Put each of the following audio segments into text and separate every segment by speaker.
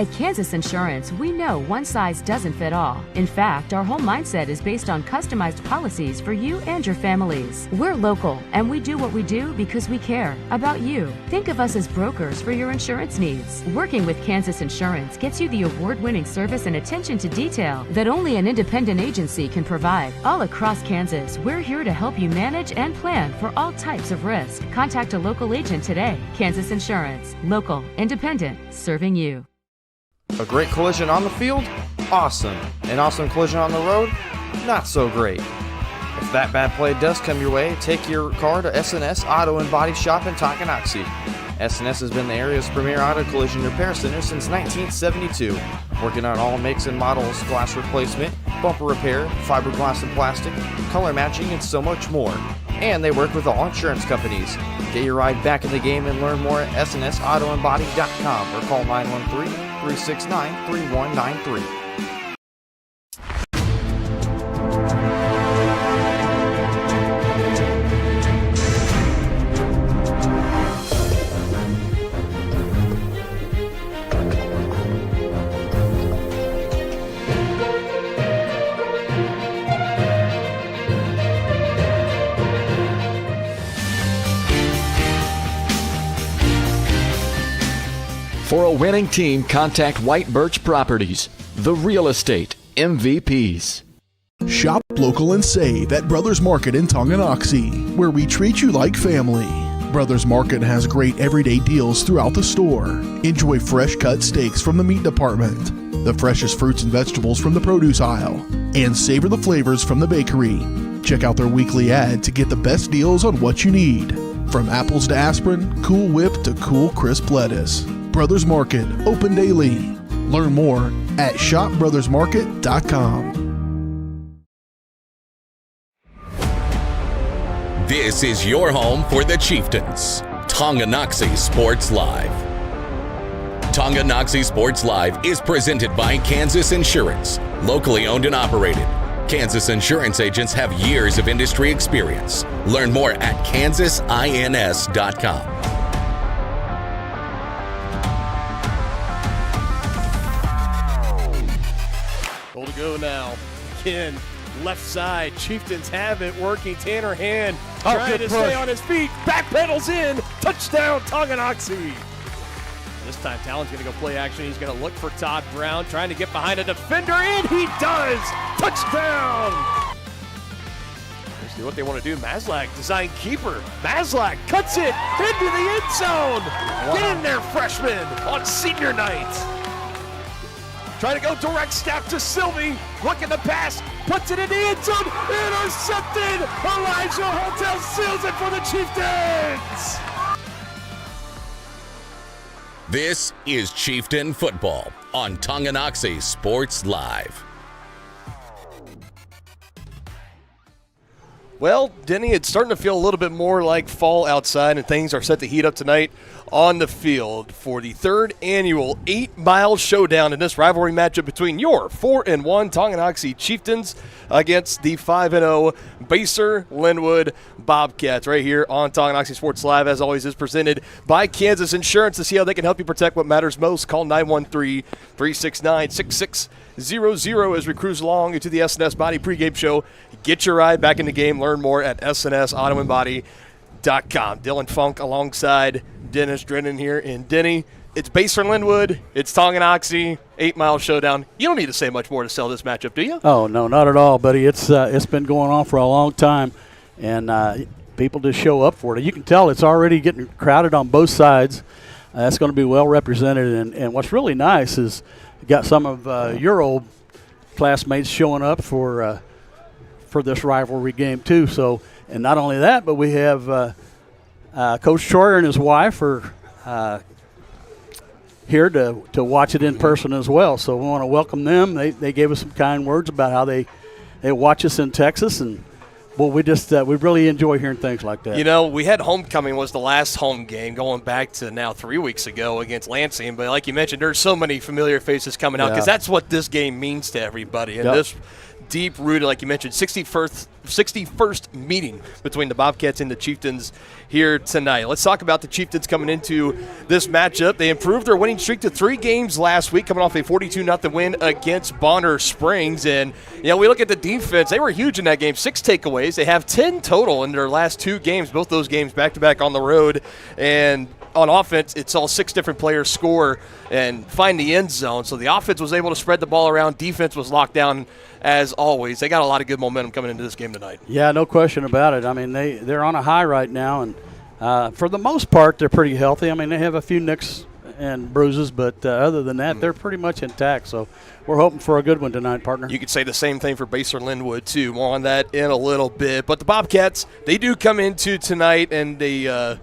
Speaker 1: At Kansas Insurance, we know one size doesn't fit all. In fact, our whole mindset is based on customized policies for you and your families. We're local, and we do what we do because we care about you. Think of us as brokers for your insurance needs. Working with Kansas Insurance gets you the award-winning service and attention to detail that only an independent agency can provide. All across Kansas, we're here to help you manage and plan for all types of risk. Contact a local agent today. Kansas Insurance. Local, independent, serving you.
Speaker 2: A great collision on the field? Awesome. An awesome collision on the road? Not so great. If that bad play does come your way, take your car to S&S Auto and Body Shop in Tonganoxie. S&S has been the area's premier auto collision repair center since 1972, working on all makes and models, glass replacement, bumper repair, fiberglass and plastic, color matching, and so much more. And they work with all insurance companies. Get your ride back in the game and learn more at snsautoandbody.com or call 913-369-3193.
Speaker 3: For a winning team, contact White Birch Properties, the real estate MVPs.
Speaker 4: Shop local and save at Brothers Market in Tonganoxie, where we treat you like family. Brothers Market has great everyday deals throughout the store. Enjoy fresh cut steaks from the meat department, the freshest fruits and vegetables from the produce aisle, and savor the flavors from the bakery. Check out their weekly ad to get the best deals on what you need. From apples to aspirin, Cool Whip to cool crisp lettuce. Brothers Market, open daily. Learn more at shopbrothersmarket.com.
Speaker 5: This is your home for the Chieftains. Tonganoxie Sports Live. Tonganoxie Sports Live is presented by Kansas Insurance, locally owned and operated. Kansas Insurance agents have years of industry experience. Learn more at kansasins.com.
Speaker 6: Goal to go now. Again, left side. Chieftains have it working. Tanner Hand trying to stay on his feet. Back pedals in. Touchdown, Tonganoxie. This time, Talon's going to go play action. He's going to look for Todd Brown, trying to get behind a defender, and he does! Touchdown! Let's do what they want to do. Maslak, design keeper. Maslak cuts it into the end zone. Wow. Get in there, freshman, on senior night. Trying to go direct snap to Sylvie. Looking to pass. Puts it in the end zone. Intercepted. Elijah Hotel seals it for the Chieftains.
Speaker 5: This is Chieftain Football on Tonganoxie Sports Live.
Speaker 6: Well, Denny, it's starting to feel a little bit more like fall outside, and things are set to heat up tonight on the field for the third annual 8-Mile Showdown in this rivalry matchup between your 4-1 Tonganoxie Chieftains against the 5-0 Basehor-Linwood Bobcats right here on Tonganoxie Sports Live. As always, is presented by Kansas Insurance. To see how they can help you protect what matters most, call 913-369-6600 as we cruise along into the S&S Body pregame show. Get your ride back in the game. Learn more at snsautoandbody.com. Dylan Funk alongside Dennis Drennan here. And Denny, it's Basehor-Linwood. It's Tonganoxie. 8-Mile Showdown. You don't need to say much more to sell this matchup, do you?
Speaker 7: Oh, no, not at all, buddy. It's been going on for a long time, and people just show up for it. You can tell it's already getting crowded on both sides. That's going to be well represented. And what's really nice is you got some of your old classmates showing up for this rivalry game too. So, and not only that, but we have Coach Troyer and his wife are here to watch it in person as well. So we want to welcome them. They gave us some kind words about how they watch us in Texas, and well, we really enjoy hearing things like that.
Speaker 6: You know, we had homecoming was the last home game going back to now 3 weeks ago against Lansing. But like you mentioned, there's so many familiar faces coming out because that's what this game means to everybody. And deep-rooted, like you mentioned, 61st meeting between the Bobcats and the Chieftains here tonight. Let's talk about the Chieftains coming into this matchup. They improved their winning streak to 3 games last week, coming off a 42-0 win against Bonner Springs. And, we look at the defense. They were huge in that game, 6 takeaways. They have 10 total in their last 2 games, both those games back-to-back on the road. And on offense, it's all 6 different players score and find the end zone. So the offense was able to spread the ball around. Defense was locked down as always. They got a lot of good momentum coming into this game tonight. Yeah,
Speaker 7: no question about it. I mean, they're on a high right now, and for the most part, they're pretty healthy. I mean, they have a few nicks and bruises, but other than that, they're pretty much intact. So we're hoping for a good one tonight, partner.
Speaker 6: You could say the same thing for Basehor-Linwood, too. More on that in a little bit. But the Bobcats, they do come into tonight, and they,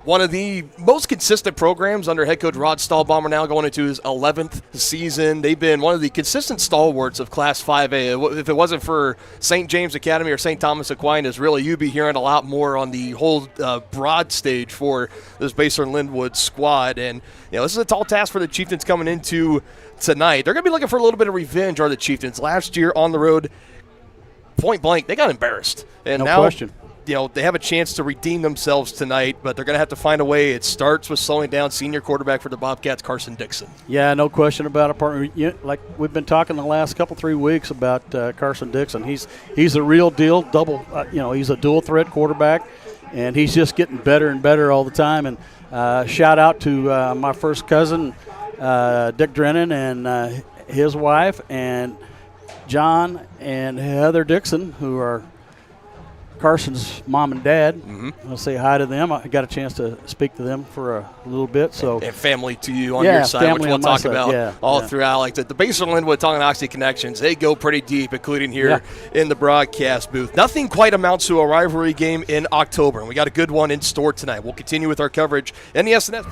Speaker 6: one of the most consistent programs under head coach Rod Stahlbaumer, now going into his 11th season. They've been one of the consistent stalwarts of Class 5A. If it wasn't for St. James Academy or St. Thomas Aquinas, really you'd be hearing a lot more on the whole broad stage for this Basehor-Linwood squad. And, this is a tall task for the Chieftains coming into tonight. They're going to be looking for a little bit of revenge, are the Chieftains. Last year on the road, point blank, they got embarrassed. And
Speaker 7: no question.
Speaker 6: They have a chance to redeem themselves tonight, but they're going to have to find a way. It starts with slowing down senior quarterback for the Bobcats, Carson Dixon.
Speaker 7: Yeah, no question about it, partner. Like we've been talking the last 3 weeks about Carson Dixon. He's a real deal, he's a dual threat quarterback, and he's just getting better and better all the time. And shout out to my first cousin, Dick Drennan, and his wife, and John and Heather Dixon, who are Carson's mom and dad.
Speaker 6: Mm-hmm.
Speaker 7: I'll say hi to them. I got a chance to speak to them for a little bit. So
Speaker 6: and family to you on your side, which we'll talk about all
Speaker 7: yeah.
Speaker 6: throughout. Like the Basehor-Linwood Tonganoxie connections, they go pretty deep, including here in the broadcast booth. Nothing quite amounts to a rivalry game in October, and we got a good one in store tonight. We'll continue with our coverage in the SNS.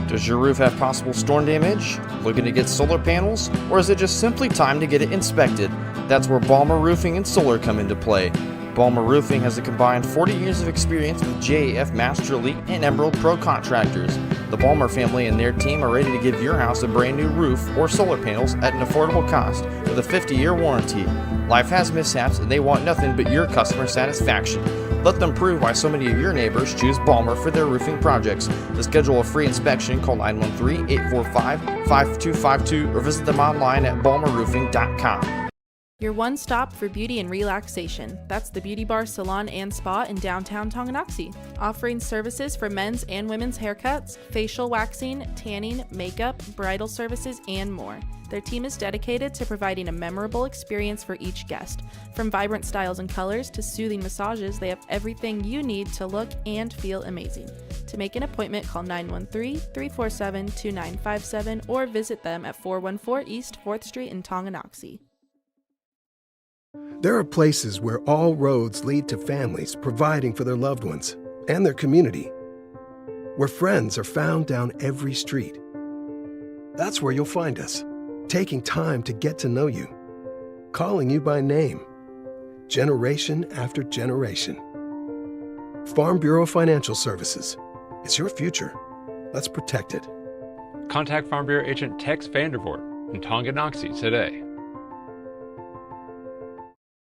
Speaker 2: Does your roof have possible storm damage? Looking to get solar panels? Or is it just simply time to get it inspected? That's where Balmer Roofing and Solar come into play. Balmer Roofing has a combined 40 years of experience with JAF Master Elite and Emerald Pro contractors. The Balmer family and their team are ready to give your house a brand new roof or solar panels at an affordable cost with a 50-year warranty. Life has mishaps and they want nothing but your customer satisfaction. Let them prove why so many of your neighbors choose Balmer for their roofing projects. To schedule a free inspection, call 913-845-5252 or visit them online at balmerroofing.com.
Speaker 8: Your one stop for beauty and relaxation. That's the Beauty Bar, Salon, and Spa in downtown Tonganoxie, offering services for men's and women's haircuts, facial waxing, tanning, makeup, bridal services, and more. Their team is dedicated to providing a memorable experience for each guest. From vibrant styles and colors to soothing massages, they have everything you need to look and feel amazing. To make an appointment, call 913-347-2957 or visit them at 414 East 4th Street in Tonganoxie.
Speaker 9: There are places where all roads lead to families providing for their loved ones and their community, where friends are found down every street. That's where you'll find us, taking time to get to know you, calling you by name, generation after generation. Farm Bureau Financial Services. It's your future. Let's protect it.
Speaker 10: Contact Farm Bureau agent Tex Vandervoort in Tonganoxie today.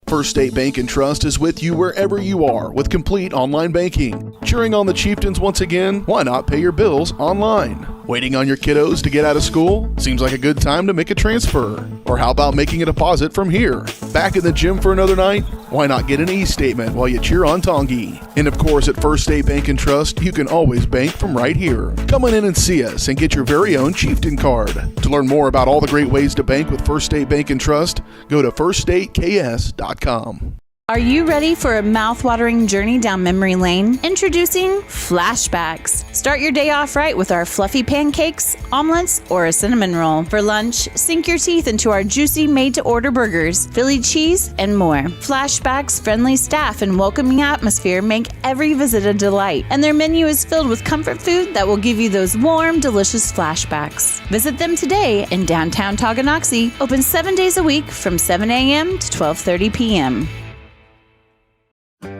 Speaker 4: First State Bank and Trust is with you wherever you are with complete online banking. Cheering on the Chieftains once again? Why not pay your bills online? Waiting on your kiddos to get out of school? Seems like a good time to make a transfer. Or how about making a deposit from here? Back in the gym for another night? Why not get an e-statement while you cheer on Tongi? And of course, at First State Bank and Trust, you can always bank from right here. Come on in and see us and get your very own Chieftain card. To learn more about all the great ways to bank with First State Bank and Trust, go to firststateks.com.
Speaker 11: Are you ready for a mouth-watering journey down memory lane? Introducing Flashbacks. Start your day off right with our fluffy pancakes, omelets, or a cinnamon roll. For lunch, sink your teeth into our juicy made-to-order burgers, Philly cheese, and more. Flashbacks' friendly staff and welcoming atmosphere make every visit a delight, and their menu is filled with comfort food that will give you those warm, delicious flashbacks. Visit them today in downtown Tonganoxie, open 7 days a week from 7 a.m. to 12:30 p.m.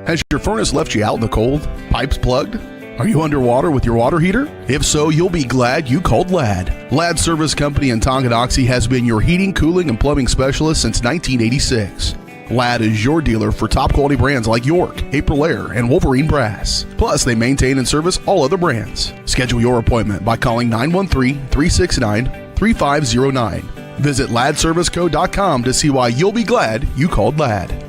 Speaker 4: Has your furnace left you out in the cold? Pipes plugged? Are you underwater with your water heater? If so, you'll be glad you called Ladd. Ladd Service Company in Tonganoxie has been your heating, cooling, and plumbing specialist since 1986. Ladd is your dealer for top quality brands like York, Aprilaire, and Wolverine Brass. Plus, they maintain and service all other brands. Schedule your appointment by calling 913-369-3509. Visit laddserviceco.com to see why you'll be glad you called Ladd.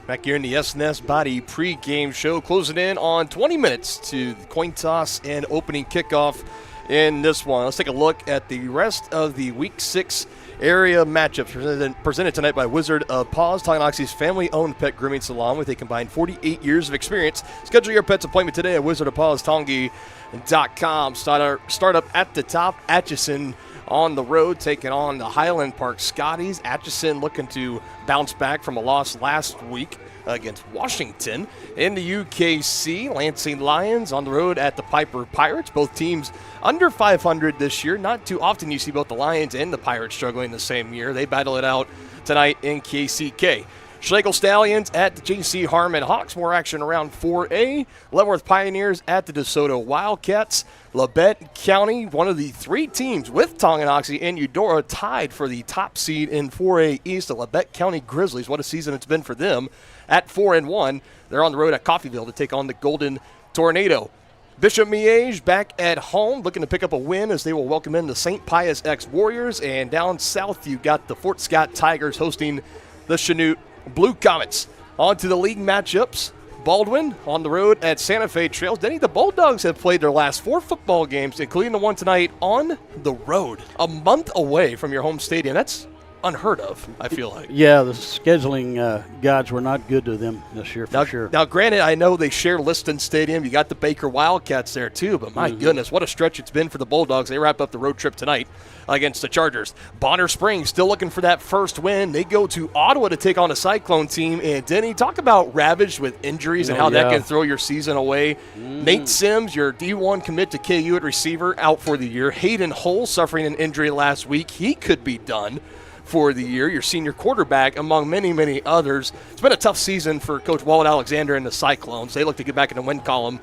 Speaker 6: Back here in the S&S Body pregame show, closing in on 20 minutes to the coin toss and opening kickoff in this one. Let's take a look at the rest of the Week 6 area matchups presented tonight by Wizard of Paws, Tonganoxie's family-owned pet grooming salon with a combined 48 years of experience. Schedule your pet's appointment today at wizardofpawstongi.com. Start up at the top, Atchison on the road, taking on the Highland Park Scotties. Atchison looking to bounce back from a loss last week against Washington. In the UKC, Lansing Lions on the road at the Piper Pirates. Both teams under 500 this year. Not too often you see both the Lions and the Pirates struggling the same year. They battle it out tonight in KCK. Schlegel Stallions at the J.C. Harmon Hawks. More action around 4A. Leavenworth Pioneers at the DeSoto Wildcats. Labette County, one of the three teams with Tonganoxie and Eudora tied for the top seed in 4A East. The Labette County Grizzlies, what a season it's been for them. At 4-1, they're on the road at Coffeyville to take on the Golden Tornado. Bishop Miege back at home, looking to pick up a win as they will welcome in the St. Pius X-Warriors. And down south, you got the Fort Scott Tigers hosting the Chanute Blue Comets. On to the league matchups. Baldwin on the road at Santa Fe Trails. Denny, the Bulldogs have played their last 4 football games, including the one tonight on the road. A month away from your home stadium. That's unheard of, I feel like.
Speaker 7: Yeah, the scheduling gods were not good to them this year for sure.
Speaker 6: Now, granted, I know they share Liston Stadium. You got the Baker Wildcats there, too, but my goodness, what a stretch it's been for the Bulldogs. They wrap up the road trip tonight against the Chargers. Bonner Springs still looking for that first win. They go to Ottawa to take on a Cyclone team. And Denny, talk about ravaged with injuries and how that can throw your season away. Nate Sims, your D1 commit to KU at receiver, out for the year. Hayden Hull suffering an injury last week. He could be done for the year, your senior quarterback, among many, many others. It's been a tough season for Coach Walt Alexander and the Cyclones. They look to get back in the win column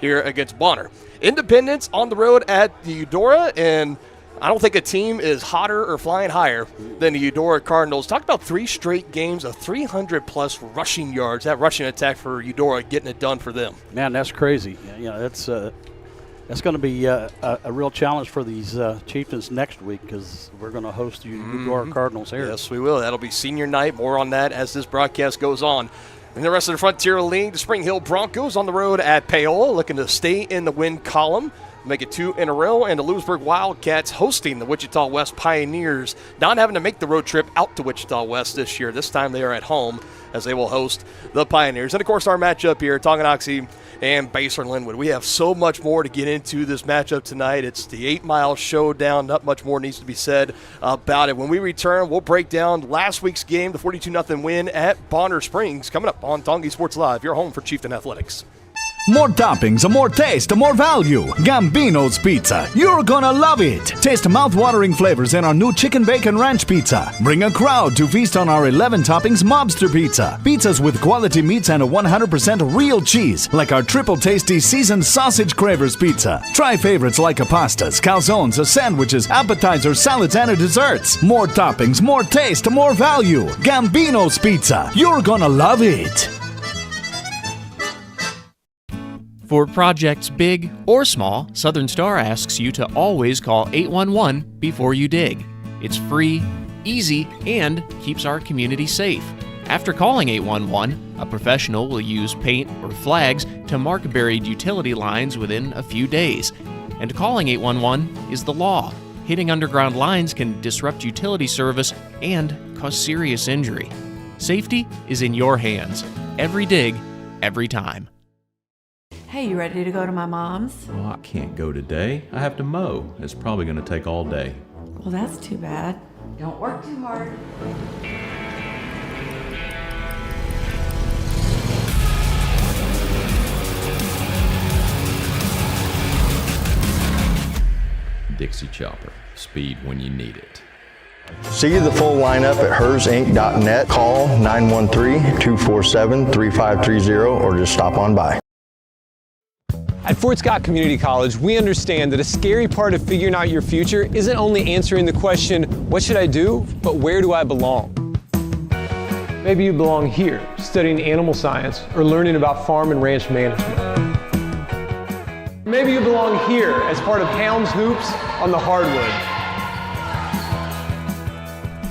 Speaker 6: here against Bonner. Independence on the road at the Eudora, and I don't think a team is hotter or flying higher than the Eudora Cardinals. Talk about 3 straight games of 300-plus rushing yards. That rushing attack for Eudora getting it done for them.
Speaker 7: Man, that's crazy. You know, that's going to be a real challenge for these Chieftains next week because we're going to host the Eudora Cardinals here.
Speaker 6: Yes, we will. That'll be senior night. More on that as this broadcast goes on. In the rest of the Frontier League, the Spring Hill Broncos on the road at Paola, looking to stay in the win column, make it 2 in a row, and the Lewisburg Wildcats hosting the Wichita West Pioneers, not having to make the road trip out to Wichita West this year. This time they are at home as they will host the Pioneers. And, of course, our matchup here, Tonganoxie and Basehor-Linwood. We have so much more to get into this matchup tonight. It's the 8-mile showdown. Not much more needs to be said about it. When we return, we'll break down last week's game, the 42-0 win at Bonner Springs, coming up on Tongi Sports Live, your home for Chieftain Athletics.
Speaker 12: More toppings, more taste, more value. Gambino's Pizza. You're gonna love it. Taste mouth-watering flavors in our new Chicken Bacon Ranch Pizza. Bring a crowd to feast on our 11 toppings Mobster Pizza. Pizzas with quality meats and a 100% real cheese, like our triple tasty seasoned sausage cravers pizza. Try favorites like pastas, calzones, sandwiches, appetizers, salads, and desserts. More toppings, more taste, more value. Gambino's Pizza. You're gonna love it.
Speaker 13: For projects big or small, Southern Star asks you to always call 811 before you dig. It's free, easy, and keeps our community safe. After calling 811, a professional will use paint or flags to mark buried utility lines within a few days. And calling 811 is the law. Hitting underground lines can disrupt utility service and cause serious injury. Safety is in your hands. Every dig, every time.
Speaker 14: Hey, you ready to go to my mom's?
Speaker 15: Well, I can't go today. I have to mow. It's probably going to take all day.
Speaker 14: Well, that's too bad. Don't work too hard.
Speaker 15: Dixie Chopper. Speed when you need it.
Speaker 16: See the full lineup at hersinc.net. Call 913-247-3530 or just stop on by.
Speaker 17: At Fort Scott Community College, we understand that a scary part of figuring out your future isn't only answering the question, what should I do, but where do I belong? Maybe you belong here, studying animal science or learning about farm and ranch management. Maybe you belong here as part of Helms Hoops on the hardwood.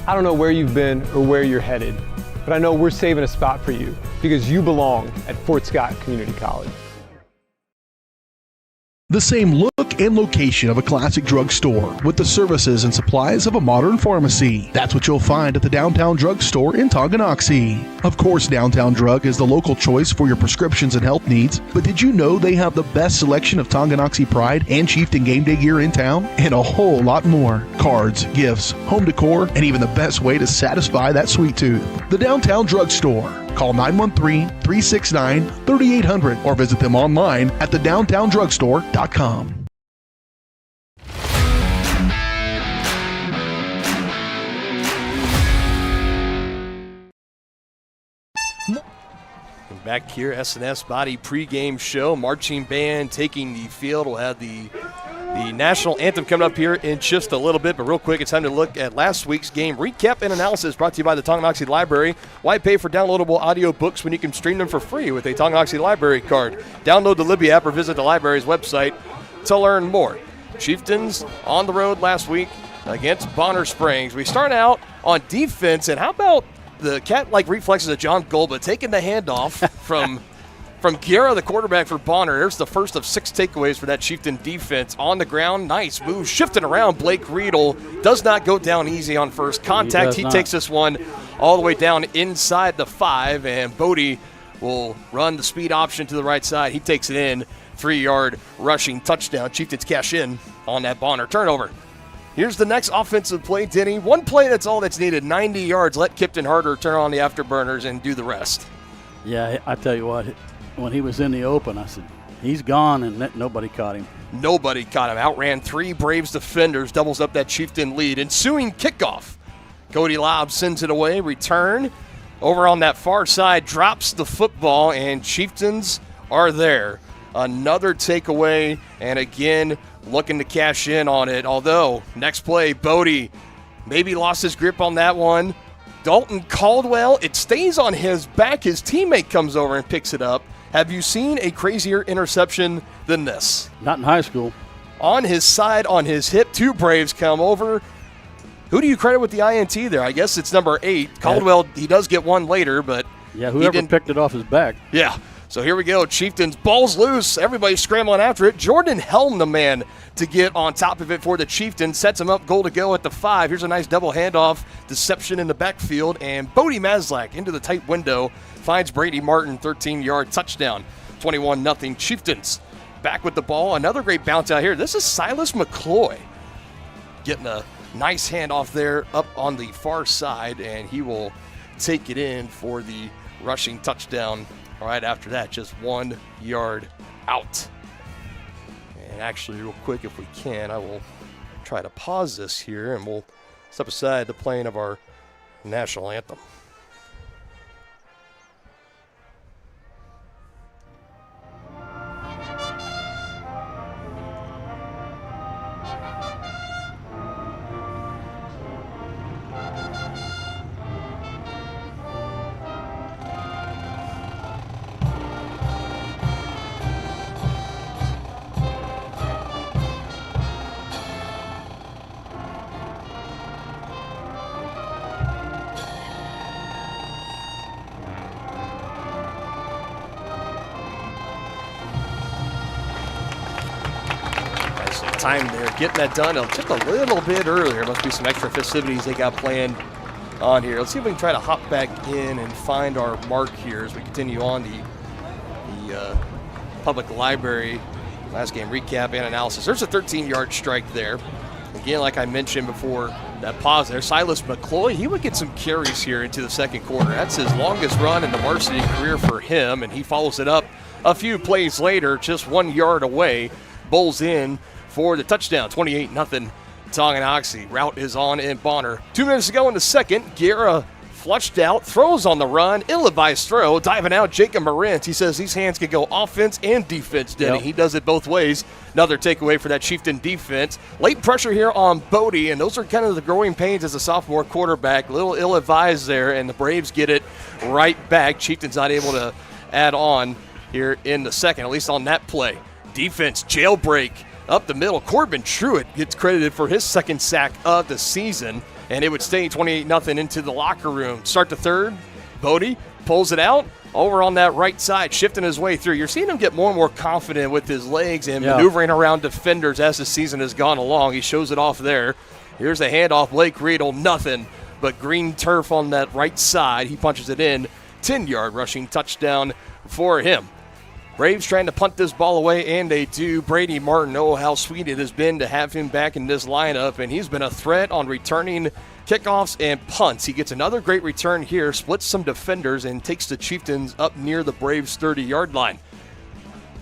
Speaker 17: I don't know where you've been or where you're headed, but I know we're saving a spot for you because you belong at Fort Scott Community College.
Speaker 4: The same look and location of a classic drugstore with the services and supplies of a modern pharmacy. That's what you'll find at the Downtown Drug Store in Tonganoxie. Of course, Downtown Drug is the local choice for your prescriptions and health needs, but did you know they have the best selection of Tonganoxie Pride and Chieftain game day gear in town? And a whole lot more. Cards, gifts, home decor, and even the best way to satisfy that sweet tooth. The Downtown Drug Store. Call 913-369-3800 or visit them online at thedowntowndrugstore.com.
Speaker 6: Back here, S&S Body pregame show. Marching band taking the field. We'll have the national anthem coming up here in just a little bit, but real quick, it's time to look at last week's game recap and analysis brought to you by the Tonganoxie Library. Why pay for downloadable audio books when you can stream them for free with a Tonganoxie Library card? Download the Libby app or visit the library's website to learn more. Chieftains on the road last week against Bonner Springs. We start out on defense, and how about the cat-like reflexes of John Golba taking the handoff from Guerra, the quarterback for Bonner. There's the first of 6 takeaways for that Chieftain defense. On the ground, nice move, shifting around. Blake Riedel does not go down easy on first contact. He takes this one all the way down inside the 5, and Bodie will run the speed option to the right side. He takes it in, 3-yard rushing touchdown. Chieftains cash in on that Bonner turnover. Here's the next offensive play, Denny. One play, that's all that's needed. 90 yards. Let Kipton Harder turn on the afterburners and do the rest.
Speaker 7: Yeah, I tell you what, when he was in the open, I said, he's gone, and nobody caught him.
Speaker 6: Nobody caught him. Outran 3 Braves defenders, doubles up that Chieftain lead. Ensuing kickoff. Cody Lobb sends it away. Return over on that far side, drops the football, and Chieftains are there. Another takeaway, and again, looking to cash in on it. Although, next play, Bodie maybe lost his grip on that one. Dalton Caldwell, it stays on his back. His teammate comes over and picks it up. Have you seen a crazier interception than this?
Speaker 7: Not in high school.
Speaker 6: On his side, on his hip, 2 Braves come over. Who do you credit with the INT there? I guess it's number 8. Caldwell, he does get one later, but
Speaker 7: yeah, whoever picked it off his back.
Speaker 6: Yeah. So here we go. Chieftains, ball's loose. Everybody's scrambling after it. Jordan Helm, the man to get on top of it for the Chieftains. Sets him up, goal to go at the 5. Here's a nice double handoff. Deception in the backfield. And Bodie Maslak into the tight window. Finds Brady Martin, 13-yard touchdown. 21-0 Chieftains. Back with the ball. Another great bounce out here. This is Silas McCloy getting a nice handoff there up on the far side. And he will take it in for the rushing touchdown. All right, after that, just 1 yard out. And actually, real quick, if we can, I will try to pause this here, and we'll step aside the playing of our national anthem. Time there, getting that done just a little bit earlier. Must be some extra festivities they got planned on here. Let's see if we can try to hop back in and find our mark here as we continue on the public library last game recap and analysis. There's a 13-yard strike there. Again, like I mentioned before that pause there, Silas McCloy, he would get some carries here into the second quarter. That's his longest run in the varsity career for him, and he follows it up a few plays later, just 1 yard away. Bowls in for the touchdown, 28-0 Tonganoxie. Route is on in Bonner. 2 minutes to go in the second. Guerra flushed out, throws on the run, ill-advised throw, diving out Jacob Marantz. He says these hands can go offense and defense, Denny.
Speaker 7: Yep.
Speaker 6: He does it both ways. Another takeaway for that Chieftain defense. Late pressure here on Bodie, and those are kind of the growing pains as a sophomore quarterback. A little ill-advised there, and the Braves get it right back. Chieftain's not able to add on here in the second, at least on that play. Defense jailbreak up the middle. Corbin Truitt gets credited for his second sack of the season, and it would stay 28-0 into the locker room. Start the third. Bodie pulls it out over on that right side, shifting his way through. You're seeing him get more and more confident with his legs and maneuvering around defenders as the season has gone along. He shows it off there. Here's the handoff. Blake Riedel, nothing but green turf on that right side. He punches it in. 10-yard rushing touchdown for him. Braves trying to punt this ball away, and they do. Brady Martin, oh, how sweet it has been to have him back in this lineup, and he's been a threat on returning kickoffs and punts. He gets another great return here, splits some defenders, and takes the Chieftains up near the Braves' 30-yard line.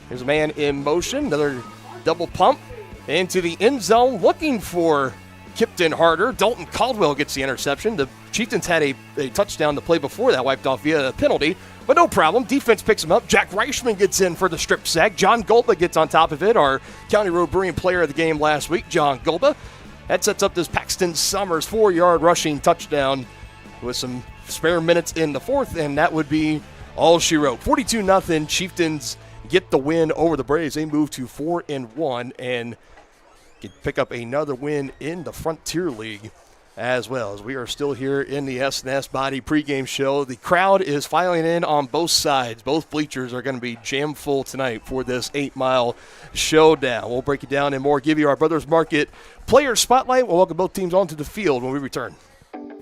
Speaker 6: There's a man in motion, another double pump into the end zone, looking for Kipton Harder. Dalton Caldwell gets the interception. The Chieftains had a touchdown the play before that, wiped off via a penalty. But no problem. Defense picks him up. Jack Reichman gets in for the strip sack. John Gulba gets on top of it. Our County Road Brewing player of the game last week, John Gulba. That sets up this Paxton Summers 4-yard rushing touchdown with some spare minutes in the fourth, and that would be all she wrote. 42-0. Chieftains get the win over the Braves. They move to 4-1 and can pick up another win in the Frontier League as well, as we are still here in the S&S Body pregame show. The crowd is filing in on both sides. Both bleachers are going to be jam full tonight for this 8-mile showdown. We'll break it down and more, give you our Brothers Market player spotlight. We'll welcome both teams onto the field when we return.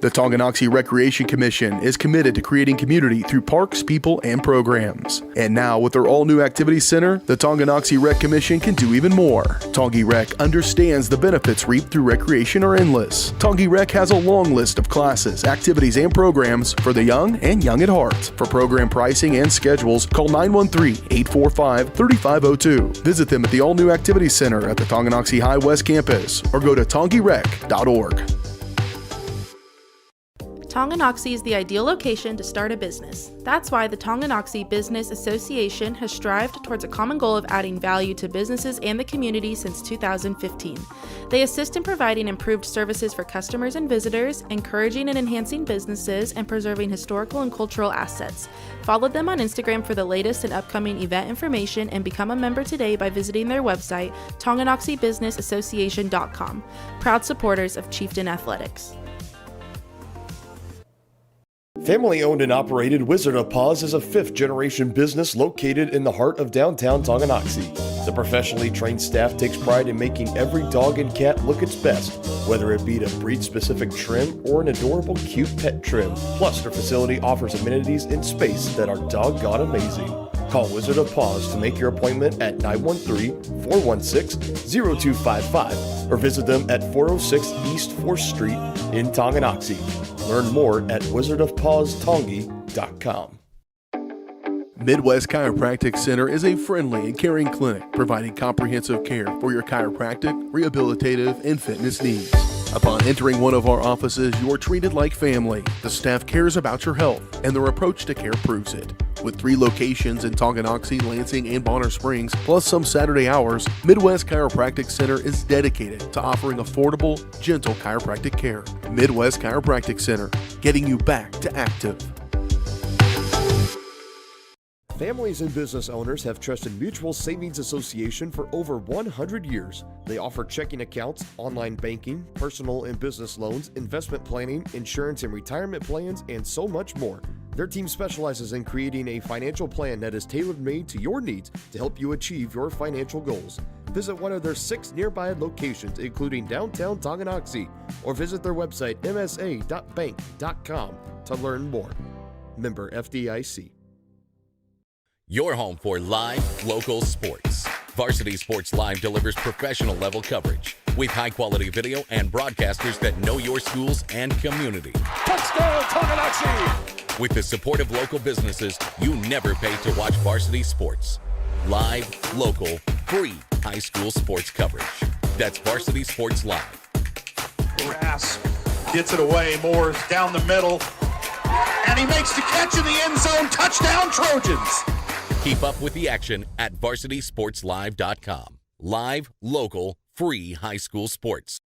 Speaker 4: The Tonganoxie Recreation Commission is committed to creating community through parks, people, and programs. And now, with their all-new activity center, the Tonganoxie Rec Commission can do even more. Tongi Rec understands the benefits reaped through recreation are endless. Tongi Rec has a long list of classes, activities, and programs for the young and young at heart. For program pricing and schedules, call 913-845-3502. Visit them at the all-new activity center at the Tonganoxie High West campus or go to tongirec.org.
Speaker 8: Tonganoxie is the ideal location to start a business. That's why the Tonganoxie Business Association has strived towards a common goal of adding value to businesses and the community since 2015. They assist in providing improved services for customers and visitors, encouraging and enhancing businesses, and preserving historical and cultural assets. Follow them on Instagram for the latest and upcoming event information, and become a member today by visiting their website, tonganoxiebusinessassociation.com. Proud supporters of Chieftain Athletics.
Speaker 6: Family-owned and operated Wizard of Paws is a fifth-generation business located in the heart of downtown Tonganoxie. The professionally trained staff takes pride in making every dog and cat look its best, whether it be to breed-specific trim or an adorable, cute pet trim. Plus, their facility offers amenities in space that are doggone amazing. Call Wizard of Paws to make your appointment at 913-416-0255 or visit them at 406 East 4th Street in Tonganoxie. Learn more at wizardofpawstongi.com.
Speaker 4: Midwest Chiropractic Center is a friendly and caring clinic providing comprehensive care for your chiropractic, rehabilitative, and fitness needs. Upon entering one of our offices, you are treated like family. The staff cares about your health, and their approach to care proves it. With 3 locations in Tonganoxie, Lansing, and Bonner Springs, plus some Saturday hours, Midwest Chiropractic Center is dedicated to offering affordable, gentle chiropractic care. Midwest Chiropractic Center, getting you back to active.
Speaker 6: Families and business owners have trusted Mutual Savings Association for over 100 years. They offer checking accounts, online banking, personal and business loans, investment planning, insurance and retirement plans, and so much more. Their team specializes in creating a financial plan that is tailor-made to your needs to help you achieve your financial goals. Visit one of their 6 nearby locations, including downtown Tonganoxie, or visit their website msa.bank.com to learn more. Member FDIC.
Speaker 5: Your home for live, local sports. Varsity Sports Live delivers professional level coverage with high quality video and broadcasters that know your schools and community.
Speaker 6: Touchdown, Tonganoxie!
Speaker 5: With the support of local businesses, you never pay to watch varsity sports. Live, local, free high school sports coverage. That's Varsity Sports Live.
Speaker 18: Grass gets it away. Moore's down the middle. And he makes the catch in the end zone. Touchdown, Trojans.
Speaker 5: Keep up with the action at VarsitySportsLive.com. Live, local, free high school sports.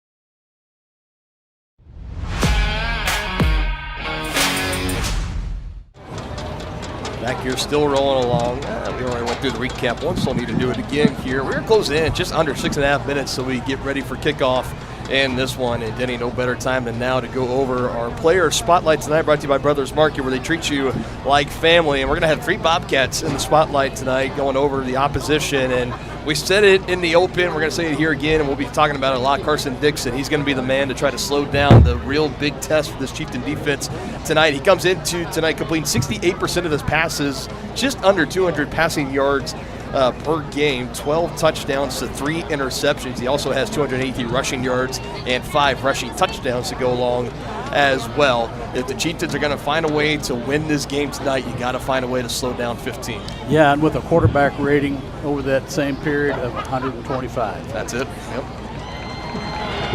Speaker 6: Back here still rolling along. We already went through the recap once, so we'll need to do it again here. We're closing in just under 6.5 minutes, so we get ready for kickoff in this one. And Denny, no better time than now to go over our player spotlight tonight, brought to you by Brothers Market, where they treat you like family. And we're going to have 3 Bobcats in the spotlight tonight going over the opposition. And we said it in the open. We're going to say it here again, and we'll be talking about it a lot. Carson Dixon, he's going to be the man to try to slow down the real big test for this Chieftain defense tonight. He comes into tonight completing 68% of his passes, just under 200 passing yards per game, 12 touchdowns to 3 interceptions. He also has 280 rushing yards and 5 rushing touchdowns to go along as well. If the Chieftains are going to find a way to win this game tonight, you got to find a way to slow down 15.
Speaker 7: Yeah, and with a quarterback rating over that same period of 125.
Speaker 6: That's it. Yep.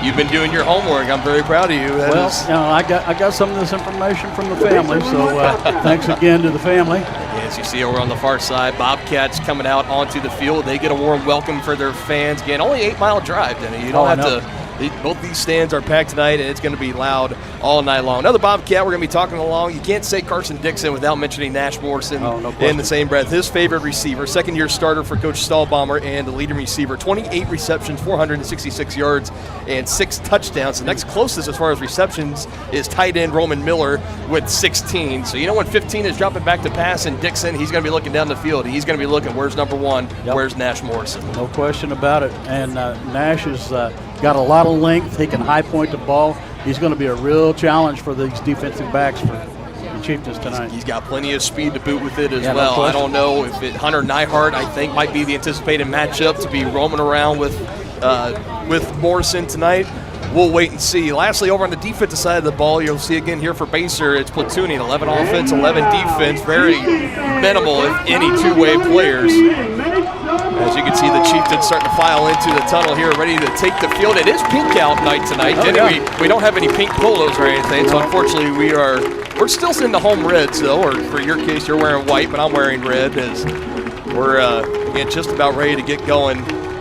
Speaker 6: You've been doing your homework. I'm very proud of you.
Speaker 7: I got some of this information from the family, so thanks again to the family.
Speaker 6: As you see over on the far side, Bobcats coming out onto the field. They get a warm welcome for their fans. Again, only 8-mile drive, Denny. You don't have to. Both these stands are packed tonight, and it's going to be loud all night long. Another Bobcat we're going to be talking along. You can't say Carson Dixon without mentioning Nash Morrison in the same breath. His favorite receiver, second-year starter for Coach Stahlbaumer, and the leading receiver, 28 receptions, 466 yards, and 6 touchdowns. The next closest as far as receptions is tight end Roman Miller with 16. So you know when 15 is dropping back to pass, and Dixon, he's going to be looking down the field. He's going to be looking, where's number 1? Where's Nash Morrison?
Speaker 7: No question about it. And Nash has got a lot of length. He can high point the ball. He's going to be a real challenge for these defensive backs for the Chieftains tonight.
Speaker 6: He's got plenty of speed to boot with it as well. I don't know if Hunter Neihart, I think, might be the anticipated matchup to be roaming around with Morrison tonight. We'll wait and see. Lastly, over on the defensive side of the ball, you'll see again here for Baser, it's platooning, 11 offense, 11 defense, very minimal, if any, two-way players. As you can see, the Chieftains starting to file into the tunnel here, ready to take the field. It is pink out night tonight. We don't have any pink polos or anything, so unfortunately we're still in the home reds, though, or for your case, you're wearing white, but I'm wearing red, as we're again, just about ready to get going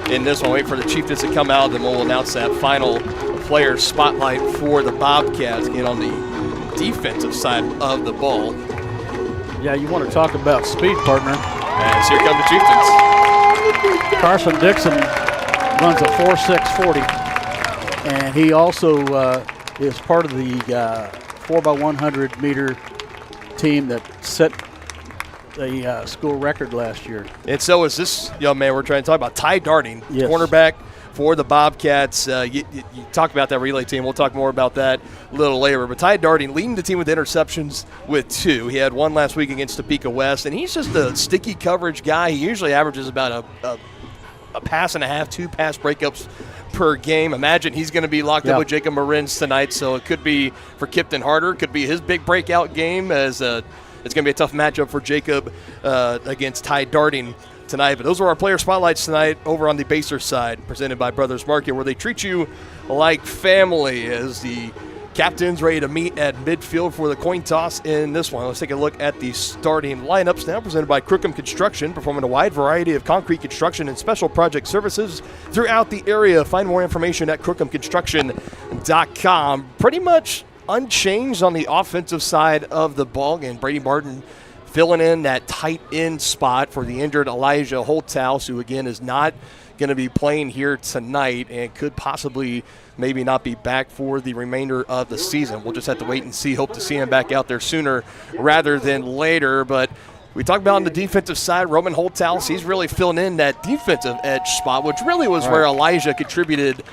Speaker 6: in this one. Wait for the Chieftains to come out, then we'll announce that final player spotlight for the Bobcats, again, on the defensive side of the ball.
Speaker 7: Yeah, you want to talk about speed, partner.
Speaker 6: As here come the Chieftains.
Speaker 7: Carson Dixon runs a 4.640, and he also is part of the 4x100 meter team that set the school record last year.
Speaker 6: And so is this young man we're trying to talk about, Ty Darting, cornerback for the Bobcats. You talk about that relay team. We'll talk more about that a little later. But Ty Darting leading the team with interceptions with 2. He had 1 last week against Topeka West, and he's just a sticky coverage guy. He usually averages about a pass and a half, 2 pass breakups per game. Imagine he's going to be locked up with Jacob Marins tonight, so it could be for Kipton Harder. Could be his big breakout game, as it's going to be a tough matchup for Jacob against Ty Darting tonight. But those are our player spotlights tonight over on the Baser side, presented by Brothers Market, where they treat you like family, as the captains ready to meet at midfield for the coin toss in this one. Let's take a look at the starting lineups now, presented by Crookham Construction, performing a wide variety of concrete construction and special project services throughout the area. Find more information at crookhamconstruction.com. Pretty much unchanged on the offensive side of the ball game. Brady Martin filling in that tight end spot for the injured Elijah Holthouse, who again is not going to be playing here tonight and could possibly maybe not be back for the remainder of the season. We'll just have to wait and see. Hope to see him back out there sooner rather than later. But we talked about on the defensive side, Roman Holthouse, he's really filling in that defensive edge spot, which really was where Elijah contributed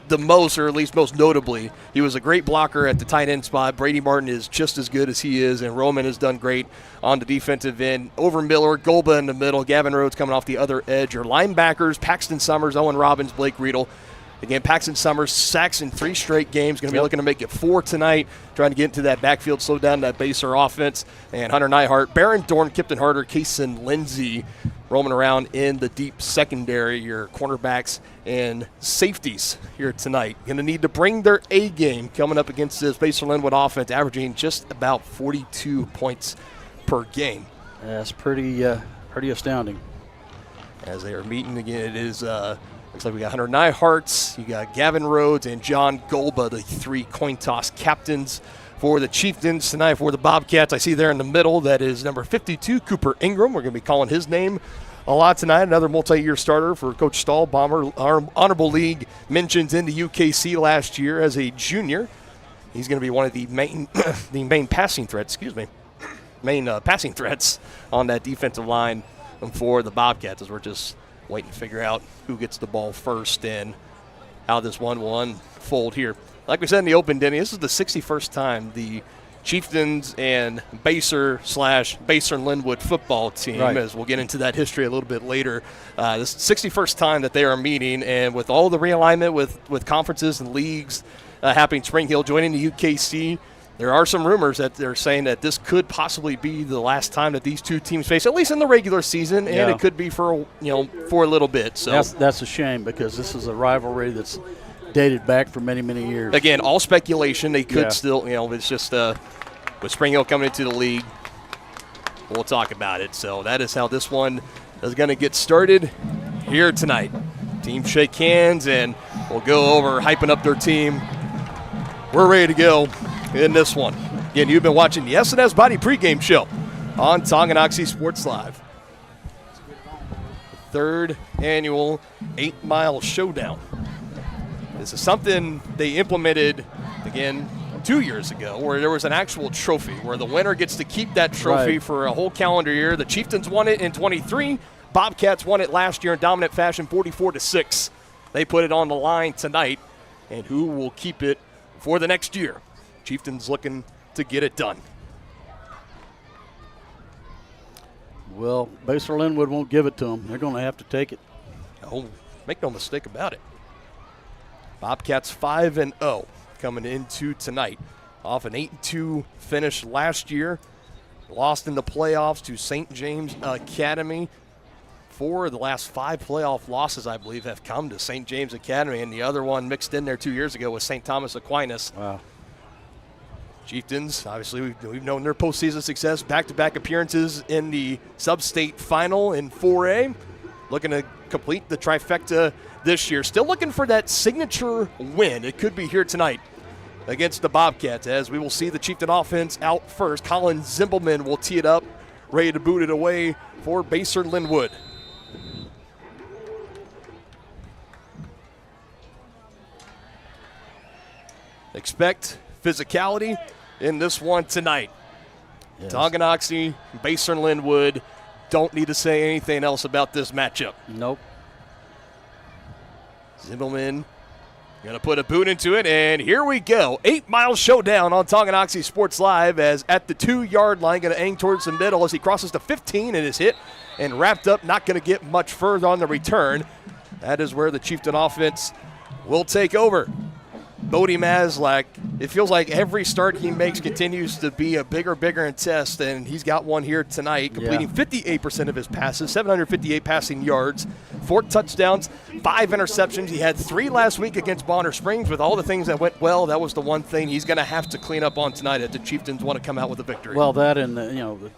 Speaker 6: the most, or at least most notably. He was a great blocker at the tight end spot. Brady Martin is just as good as he is, and Roman has done great on the defensive end. Over Miller, Golba in the middle, Gavin Rhodes coming off the other edge. Your linebackers, Paxton Summers, Owen Robbins, Blake Riedel. Again, Paxton Summers, sacks in 3 straight games. Going to be looking to make it 4 tonight, trying to get into that backfield, slow down that Basehor offense. And Hunter Neihart, Baron Dorn, Kipton Harder, Kaysen Lindsey roaming around in the deep secondary, your cornerbacks and safeties here tonight. Going to need to bring their A game coming up against this Basehor-Linwood offense, averaging just about 42 points per game.
Speaker 7: That's pretty astounding.
Speaker 6: As they are meeting again, it is looks like we got Hunter Neihart, you got Gavin Rhodes, and John Golba, the 3 coin toss captains for the Chieftains tonight. For the Bobcats, I see there in the middle, that is number 52, Cooper Ingram. We're going to be calling his name a lot tonight. Another multi-year starter for Coach Stahl. Bomber Honorable League mentions in the UKC last year as a junior. He's going to be one of the main passing threats, passing threats on that defensive line for the Bobcats, as we're just waiting to figure out who gets the ball first and how this one will unfold here. Like we said in the open, Denny, this is the 61st time the Chieftains and Basehor-Linwood football team, as we'll get into that history a little bit later. This is the 61st time that they are meeting, and with all the realignment with conferences and leagues happening, Spring Hill joining the UKC, there are some rumors that they're saying that this could possibly be the last time that these two teams face, at least in the regular season, and it could be for a little bit. So
Speaker 7: that's a shame, because this is a rivalry that's dated back for many, many years.
Speaker 6: Again, all speculation. They could still, it's just with Spring Hill coming into the league, we'll talk about it. So that is how this one is going to get started here tonight. Teams shake hands, and we'll go over hyping up their team. We're ready to go in this one. Again, you've been watching the S&S Body pregame show on Tonganoxie Sports Live. The 3rd annual 8-mile showdown. This is something they implemented, again, 2 years ago, where there was an actual trophy where the winner gets to keep that trophy for a whole calendar year. The Chieftains won it in 23. Bobcats won it last year in dominant fashion, 44-6. They put it on the line tonight, and who will keep it for the next year? Chieftains looking to get it done.
Speaker 7: Well, Basehor-Linwood won't give it to them. They're going to have to take it.
Speaker 6: Oh, make no mistake about it. Bobcats 5-0 coming into tonight. Off an 8-2 finish last year. Lost in the playoffs to St. James Academy. 4 of the last 5 playoff losses, I believe, have come to St. James Academy, and the other one mixed in there 2 years ago was St. Thomas Aquinas.
Speaker 7: Wow.
Speaker 6: Chieftains, obviously, we've known their postseason success, back-to-back appearances in the sub-state final in 4A. Looking to complete the trifecta this year. Still looking for that signature win. It could be here tonight against the Bobcats, as we will see the Chieftain offense out first. Colin Zimbelman will tee it up, ready to boot it away for Basehor-Linwood. Expect physicality in this one tonight. Yes. Tonganoxie, Basehor-Linwood, don't need to say anything else about this matchup.
Speaker 7: Nope.
Speaker 6: Zimbelman going to put a boot into it, and here we go. 8-mile showdown on Tonganoxie Sports Live, as at the 2-yard line, going to aim towards the middle as he crosses the 15 and is hit and wrapped up. Not going to get much further on the return. That is where the Chieftain offense will take over. Bodie Maslak, it feels like every start he makes continues to be a bigger test, and he's got one here tonight, completing 58% of his passes, 758 passing yards, 4 touchdowns, 5 interceptions. He had 3 last week against Bonner Springs. With all the things that went well, that was the one thing he's going to have to clean up on tonight if the Chieftains want to come out with a victory.
Speaker 7: Well, that and the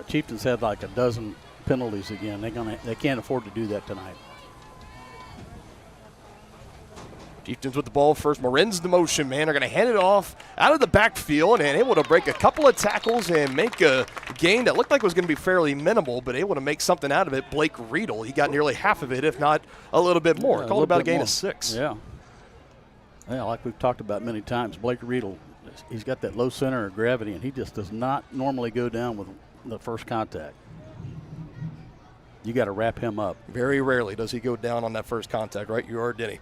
Speaker 7: Chieftains had like a dozen penalties again. They can't afford to do that tonight.
Speaker 6: Chieftains with the ball first. Marin's the motion man. Are going to hand it off out of the backfield and able to break a couple of tackles and make a gain that looked like it was going to be fairly minimal, but able to make something out of it. Blake Riedel, he got nearly half of it, if not a little bit more.
Speaker 7: Yeah,
Speaker 6: Called about a gain of 6.
Speaker 7: Yeah. Yeah, like we've talked about many times, Blake Riedel, he's got that low center of gravity, and he just does not normally go down with the first contact. You got to wrap him up.
Speaker 6: Very rarely does he go down on that first contact, right? You are, Denny.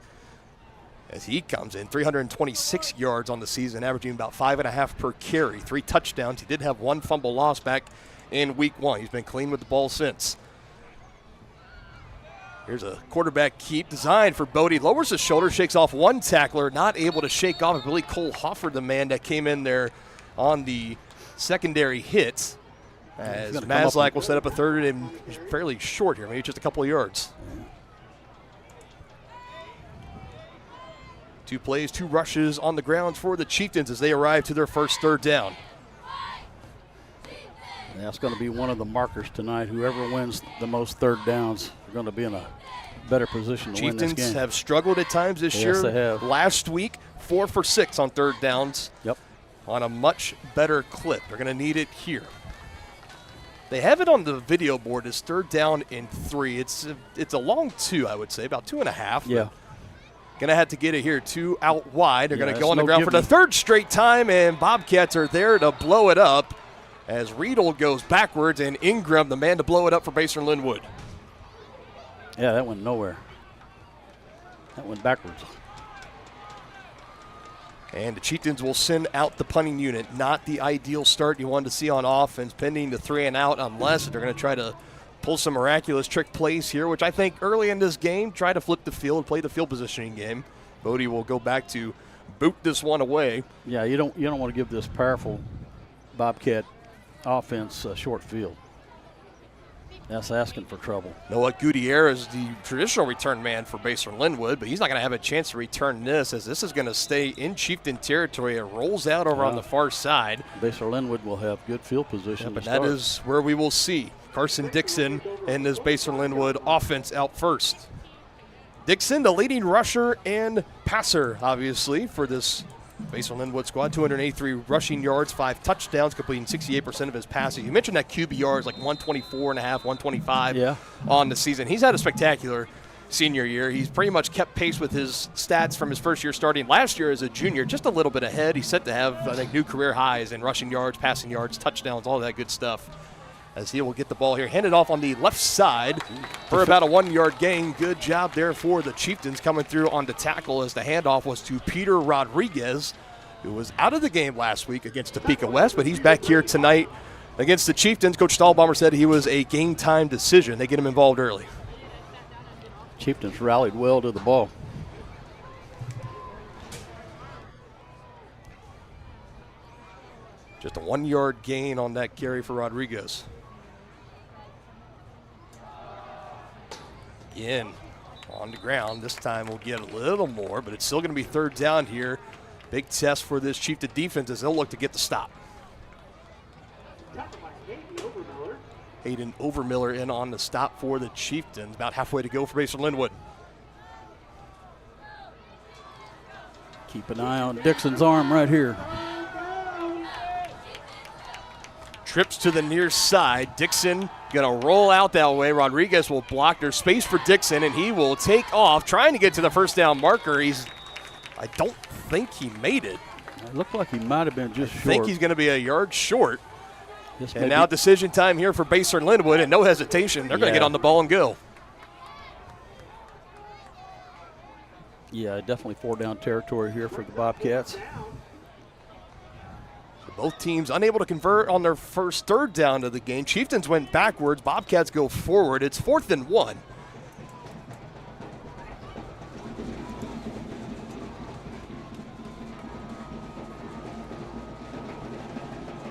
Speaker 6: As he comes in, 326 yards on the season, averaging about 5.5 per carry, 3 touchdowns. He did have 1 fumble loss back in week 1. He's been clean with the ball since. Here's a quarterback keep designed for Bodie. Lowers his shoulder, shakes off one tackler, not able to shake off Billy Cole Hoffer, the man that came in there on the secondary hit. As Maslak will set up a third and fairly short here, maybe just a couple of yards. 2 plays, 2 rushes on the ground for the Chieftains as they arrive to their first third down.
Speaker 7: That's going to be one of the markers tonight. Whoever wins the most third downs are going to be in a better position to win this game.
Speaker 6: Chieftains have struggled at times this year.
Speaker 7: Yes, they have.
Speaker 6: Last week, 4 for 6 on third downs.
Speaker 7: Yep.
Speaker 6: On a much better clip. They're going to need it here. They have it on the video board as third down and 3. It's a long 2, I would say, about 2.5.
Speaker 7: Yeah.
Speaker 6: Going to have to get it here, 2 out wide. They're going to go on the ground for the third straight time, and Bobcats are there to blow it up as Riedel goes backwards, and Ingram, the man to blow it up for Basehor-Linwood.
Speaker 7: Yeah, that went nowhere. That went backwards.
Speaker 6: And the Chieftains will send out the punting unit. Not the ideal start you wanted to see on offense, pending the 3 and out, unless they're going to try to pull some miraculous trick plays here, which I think early in this game, try to flip the field, play the field positioning game. Bodie will go back to boot this one away.
Speaker 7: Yeah, you don't want to give this powerful Bobcat offense a short field. That's asking for trouble.
Speaker 6: Noah Gutierrez is the traditional return man for Basehor-Linwood, but he's not going to have a chance to return this, as this is going to stay in Chieftain territory. It rolls out over on the far side.
Speaker 7: Basehor-Linwood will have good field position.
Speaker 6: But that is where we will see Carson Dixon and this Basehor-Linwood offense out first. Dixon, the leading rusher and passer, obviously, for this Basehor-Linwood squad. 283 rushing yards, 5 touchdowns, completing 68% of his passes. You mentioned that QBR is like 124.5, 125 on the season. He's had a spectacular senior year. He's pretty much kept pace with his stats from his first year starting last year as a junior, just a little bit ahead. He's set to have, I think, new career highs in rushing yards, passing yards, touchdowns, all that good stuff. As he will get the ball here, handed off on the left side for about a 1-yard gain. Good job there for the Chieftains coming through on the tackle, as the handoff was to Peter Rodriguez, who was out of the game last week against Topeka West, but he's back here tonight against the Chieftains. Coach Stahlbaumer said he was a game-time decision. They get him involved early.
Speaker 7: Chieftains rallied well to the ball.
Speaker 6: Just a 1-yard gain on that carry for Rodriguez. Again, on the ground. This time we'll get a little more, but it's still going to be third down here. Big test for this Chieftain defense as they'll look to get the stop. Hayden Overmiller in on the stop for the Chieftains. About halfway to go for Basehor-Linwood.
Speaker 7: Keep an eye on Dixon's arm right here.
Speaker 6: Trips to the near side. Dixon going to roll out that way. Rodriguez will block. There's space for Dixon, and he will take off, trying to get to the first down marker. I don't think he made it.
Speaker 7: It looked like he might have been just short.
Speaker 6: I think he's going to be a yard short. And now decision time here for Basehor-Linwood, and no hesitation. They're going to get on the ball and go.
Speaker 7: Yeah, definitely 4-down territory here for the Bobcats.
Speaker 6: Both teams unable to convert on their first third down of the game. Chieftains went backwards. Bobcats go forward. It's 4th and 1.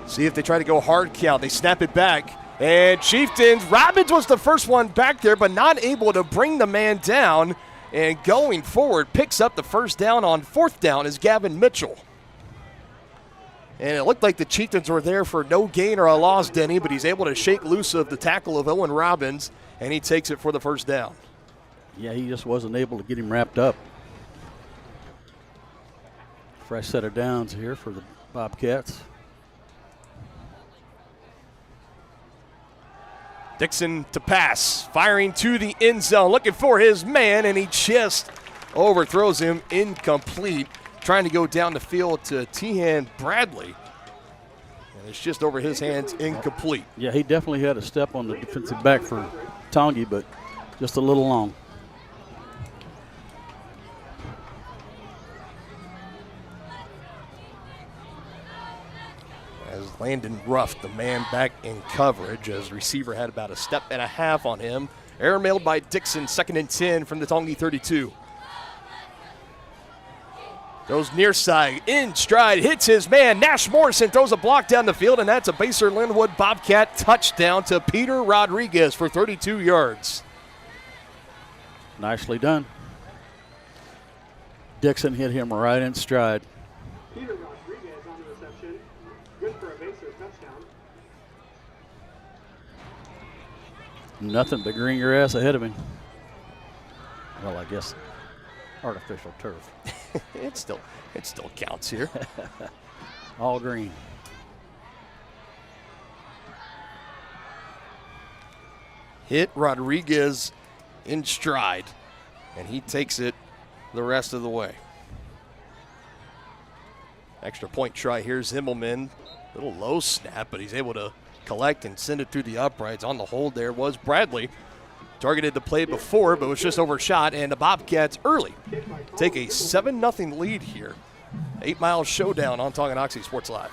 Speaker 6: See if they try to go hard count. They snap it back. And Chieftains, Robbins was the first one back there, but not able to bring the man down. And going forward, picks up the first down on 4th down is Gavin Mitchell. And it looked like the Chieftains were there for no gain or a loss, Denny, but he's able to shake loose of the tackle of Owen Robbins, and he takes it for the first down.
Speaker 7: Yeah, he just wasn't able to get him wrapped up. Fresh set of downs here for the Bobcats.
Speaker 6: Dixon to pass, firing to the end zone, looking for his man, and he just overthrows him, incomplete. Trying to go down the field to Tehan Bradley. And it's just over his hands, incomplete.
Speaker 7: Yeah, he definitely had a step on the defensive back for Tongi, but just a little long.
Speaker 6: As Landon Ruff, the man back in coverage, as receiver had about a step and a half on him. Airmailed by Dixon, 2nd and 10 from the Tongi 32. Goes near side, in stride, hits his man. Nash Morrison throws a block down the field, and that's a Basehor-Linwood Bobcat touchdown to Peter Rodriguez for 32 yards.
Speaker 7: Nicely done. Dixon hit him right in stride.
Speaker 19: Peter Rodriguez on the reception. Good for a Basehor touchdown.
Speaker 7: Nothing but green grass ahead of him. Well, I guess artificial turf.
Speaker 6: It still counts here.
Speaker 7: All green.
Speaker 6: Hit Rodriguez in stride, and he takes it the rest of the way. Extra point try here, Zimmelman. Little low snap, but he's able to collect and send it through the uprights. On the hold there was Bradley. Targeted the play before, but was just overshot, and the Bobcats early take a 7-0 lead here. 8 Mile Showdown on Tonganoxie Sports Live.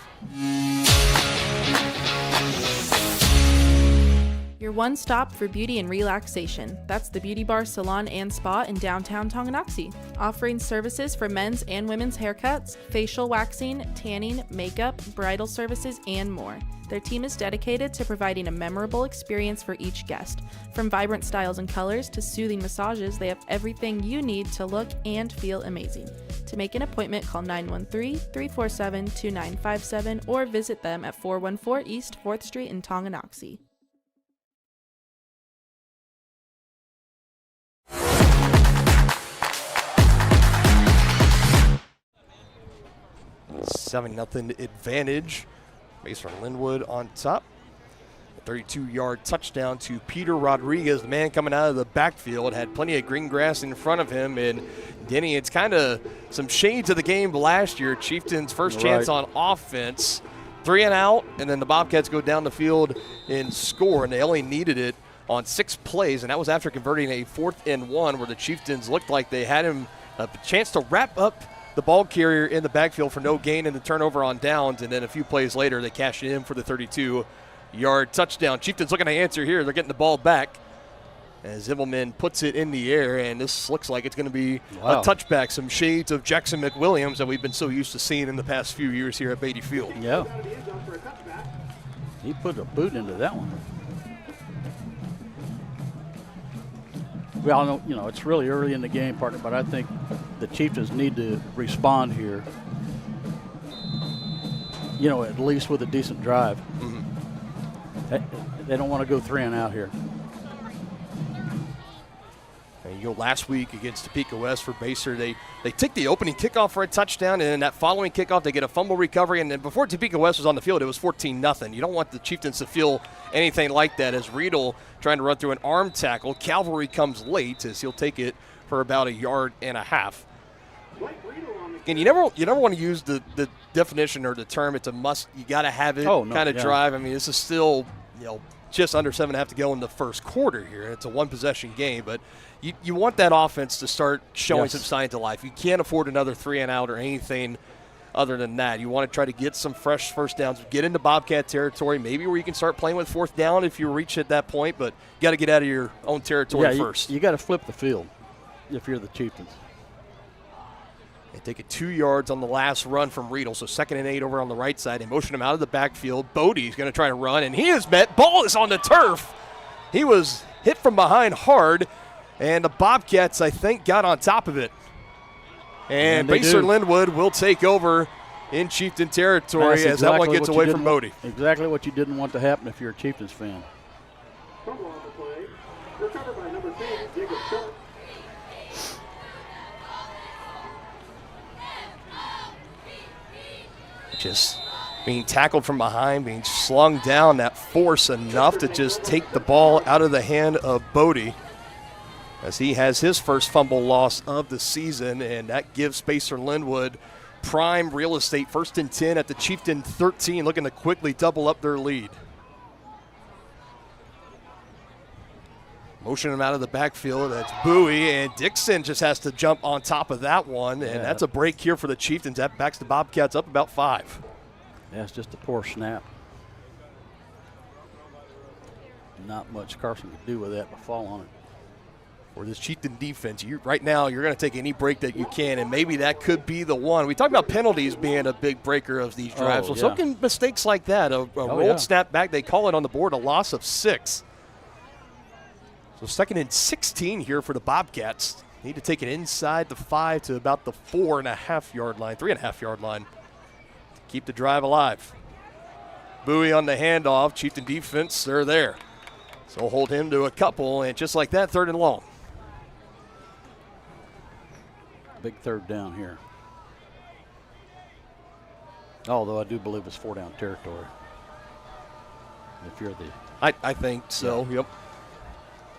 Speaker 8: Your one stop for beauty and relaxation. That's the Beauty Bar Salon and Spa in downtown Tonganoxie, offering services for men's and women's haircuts, facial waxing, tanning, makeup, bridal services, and more. Their team is dedicated to providing a memorable experience for each guest. From vibrant styles and colors to soothing massages, they have everything you need to look and feel amazing. To make an appointment, call 913-347-2957 or visit them at 414 East 4th Street in Tonganoxie.
Speaker 6: Seven 7-0 advantage. Basehor-Linwood on top. A 32-yard touchdown to Peter Rodriguez, the man coming out of the backfield. Had plenty of green grass in front of him. And Denny, it's kind of some shades of the game last year. Chieftains' first chance on offense. 3 and out, and then the Bobcats go down the field and score. And they only needed it on 6 plays, and that was after converting a 4th and 1 where the Chieftains looked like they had him a chance to wrap up the ball carrier in the backfield for no gain and the turnover on downs, and then a few plays later they cashed it in for the 32-yard touchdown. Chieftains looking to answer here. They're getting the ball back as Zimmelman puts it in the air, and this looks like it's going to be a touchback. Some shades of Jackson McWilliams that we've been so used to seeing in the past few years here at Beatty Field.
Speaker 7: Yeah. He put a boot into that one. Well, you know, it's really early in the game, partner, but I think the Chieftains need to respond here, you know, at least with a decent drive. They don't want to go 3 and out here.
Speaker 6: And you go last week against Topeka West for Basehor. They take the opening kickoff for a touchdown, and then that following kickoff they get a fumble recovery, and then before Topeka West was on the field, it was 14-0. You don't want the Chieftains to feel anything like that as Riedel trying to run through an arm tackle. Cavalry comes late as he'll take it for about 1.5 yards. And you never want to use the definition or the term it's a must, you got to have it kind of drive. I mean, this is still, you know, just under 7.5 to go in the first quarter here. It's a one-possession game, but you want that offense to start showing some signs of life. You can't afford another 3 and out or anything other than that. You want to try to get some fresh first downs, get into Bobcat territory, maybe where you can start playing with 4th down if you reach at that point, but you got to get out of your own territory first.
Speaker 7: You got to flip the field if you're the Chieftains.
Speaker 6: They take it 2 yards on the last run from Riedel, so 2nd and 8 over on the right side. They motion him out of the backfield. Bodie's going to try to run, and he is met. Ball is on the turf. He was hit from behind hard, and the Bobcats, I think, got on top of it. And Basehor-Linwood will take over in Chieftain territory as that one gets away from Bodie.
Speaker 7: Exactly what you didn't want to happen if you're a Chieftains fan.
Speaker 19: Fumble on the play. Recovered by number 10, Jacob Sharp.
Speaker 6: Just being tackled from behind, being slung down, that force enough to just take the ball out of the hand of Bodie as he has his first fumble loss of the season, and that gives Basehor-Linwood prime real estate, 1st and 10 at the Chieftain 13, looking to quickly double up their lead. Motion him out of the backfield. That's Bowie, and Dixon just has to jump on top of that one, and that's a break here for the Chieftains. That backs the Bobcats up about 5.
Speaker 7: Yeah, it's just a poor snap. Not much Carson could do with that but fall on it.
Speaker 6: for this Chieftain defense. Right now, you're going to take any break that you can, and maybe that could be the one. We talk about penalties being a big breaker of these drives. So can mistakes like that, a rolled snap back, they call it on the board, a loss of 6. So 2nd and 16 here for the Bobcats. Need to take it inside the 5 to about the 4.5-yard line, 3.5-yard line to keep the drive alive. Bowie on the handoff. Chieftain defense, they're there. So hold him to a couple, and just like that, 3rd and long.
Speaker 7: Big 3rd down here. Although I do believe it's 4-down territory. If you're the...
Speaker 6: I think so, yep.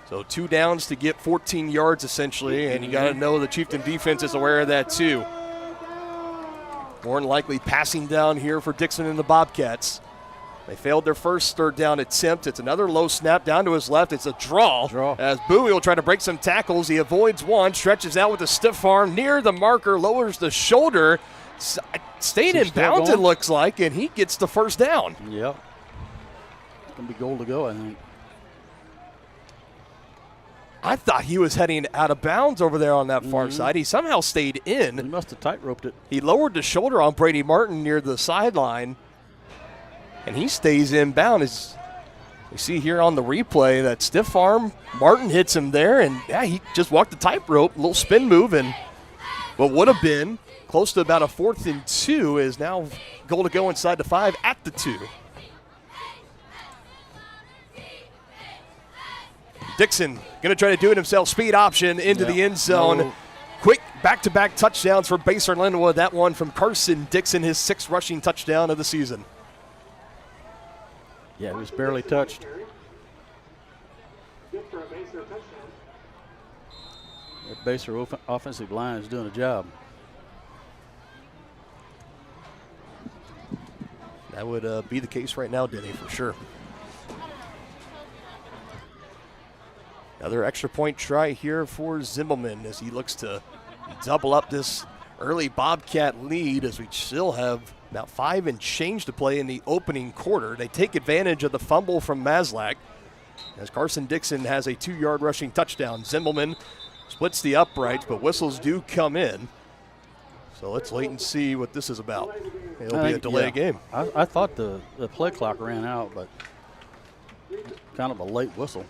Speaker 6: So 2 downs to get 14 yards essentially, and you got to know the Chieftain defense is aware of that too. More than likely passing down here for Dixon and the Bobcats. They failed their first 3rd down attempt. It's another low snap down to his left. It's a draw. As Bowie will try to break some tackles. He avoids one, stretches out with a stiff arm near the marker, lowers the shoulder. Stayed in bounds, it looks like, and he gets the 1st down.
Speaker 7: Yep. It's going to be goal to go, I think.
Speaker 6: I thought he was heading out of bounds over there on that far side. He somehow stayed in.
Speaker 7: He must have tight-roped it.
Speaker 6: He lowered the shoulder on Brady Martin near the sideline, and he stays inbound. As we see here on the replay, that stiff arm, Martin hits him there, and he just walked the tightrope, a little spin move, and what would have been close to about a 4th and 2 is now goal to go inside the 5 at the 2. Dixon going to try to do it himself. Speed option into the end zone. Quick back-to-back touchdowns for Basehor-Linwood. That one from Carson Dixon, his 6th rushing touchdown of the season.
Speaker 7: Yeah, he was barely touched.
Speaker 19: Good for a Basehor touchdown.
Speaker 7: That Basehor offensive line is doing a job.
Speaker 6: That would be the case right now, Denny, for sure. Another extra point try here for Zimmelman as he looks to double up this early Bobcat lead, as we still have about 5 and change to play in the opening quarter. They take advantage of the fumble from Maslak as Carson Dixon has a 2-yard rushing touchdown. Zimmelman splits the uprights, but whistles do come in. So let's wait and see what this is about. It'll be a delay game.
Speaker 7: I thought the play clock ran out, but kind of a late whistle.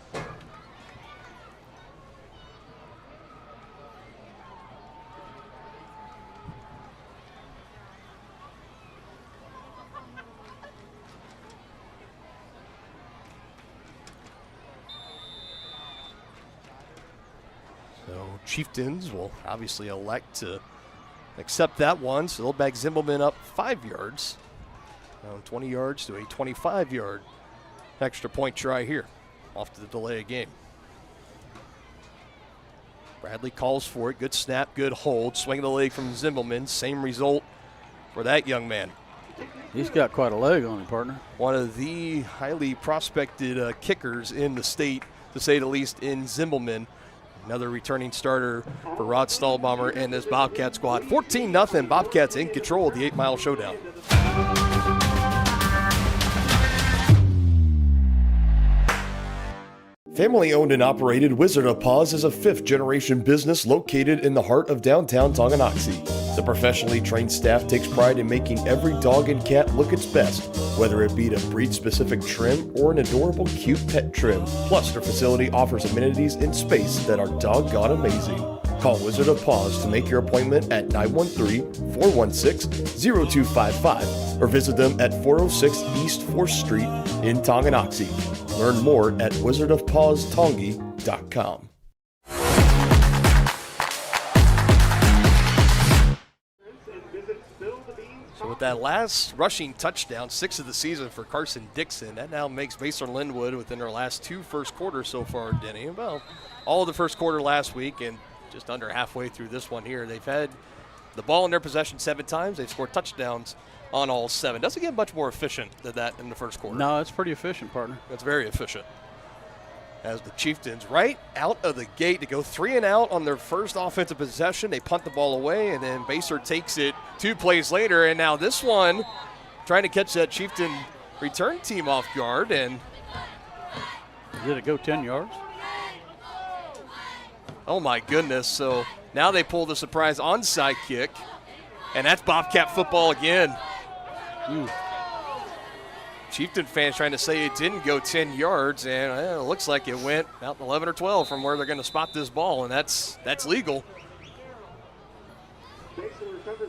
Speaker 6: Chieftains will obviously elect to accept that one, so they'll back Zimmelman up 5 yards. Down 20 yards to a 25-yard extra point try here, off to the delay of game. Bradley calls for it. Good snap, good hold. Swing of the leg from Zimmelman. Same result for that young man.
Speaker 7: He's got quite a leg on him, partner.
Speaker 6: One of the highly prospected kickers in the state, to say the least, in Zimmelman. Another returning starter for Rod Stahlbaumer and this Bobcat squad. 14-0, Bobcats in control of the 8-Mile Showdown. Family owned and operated Wizard of Paws is a 5th-generation business located in the heart of downtown Tonganoxie. The professionally trained staff takes pride in making every dog and cat look its best, whether it be a breed-specific trim or an adorable, cute pet trim. Plus, their facility offers amenities in space that are doggone amazing. Call Wizard of Paws to make your appointment at 913-416-0255 or visit them at 406 East 4th Street in Tonganoxie. Learn more at wizardofpawstongi.com. So with that last rushing touchdown, 6th of the season for Carson Dixon, that now makes Basehor-Linwood within their last 2 first quarters so far, Denny. Well, all of the first quarter last week and just under halfway through this one here. They've had the ball in their possession 7 times. They've scored touchdowns on all 7. Doesn't get much more efficient than that in the first quarter.
Speaker 7: No, it's pretty efficient, partner.
Speaker 6: That's very efficient. As the Chieftains right out of the gate to go 3 and out on their first offensive possession. They punt the ball away, and then Basehor takes it 2 plays later. And now this one trying to catch that Chieftain return team off guard. And
Speaker 7: did it go 10 yards?
Speaker 6: Oh, my goodness. So now they pull the surprise onside kick, and that's Bobcat football again. Chieftain fans trying to say it didn't go 10 yards, and it looks like it went about 11 or 12 from where they're going to spot this ball, and that's legal.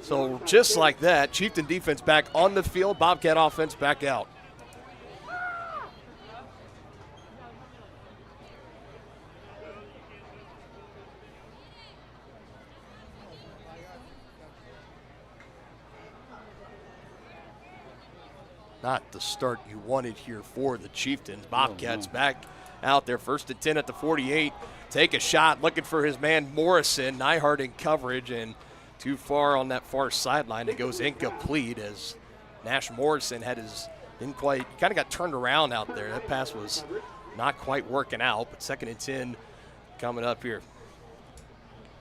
Speaker 6: So just like that, Chieftain defense back on the field, Bobcat offense back out. Not the start you wanted here for the Chieftains. Bobcats back out there, 1st and 10 at the 48. Take a shot, looking for his man Morrison. Nyhart in coverage and too far on that far sideline. It goes incomplete as Nash Morrison didn't quite, kind of got turned around out there. That pass was not quite working out, but 2nd and 10 coming up here.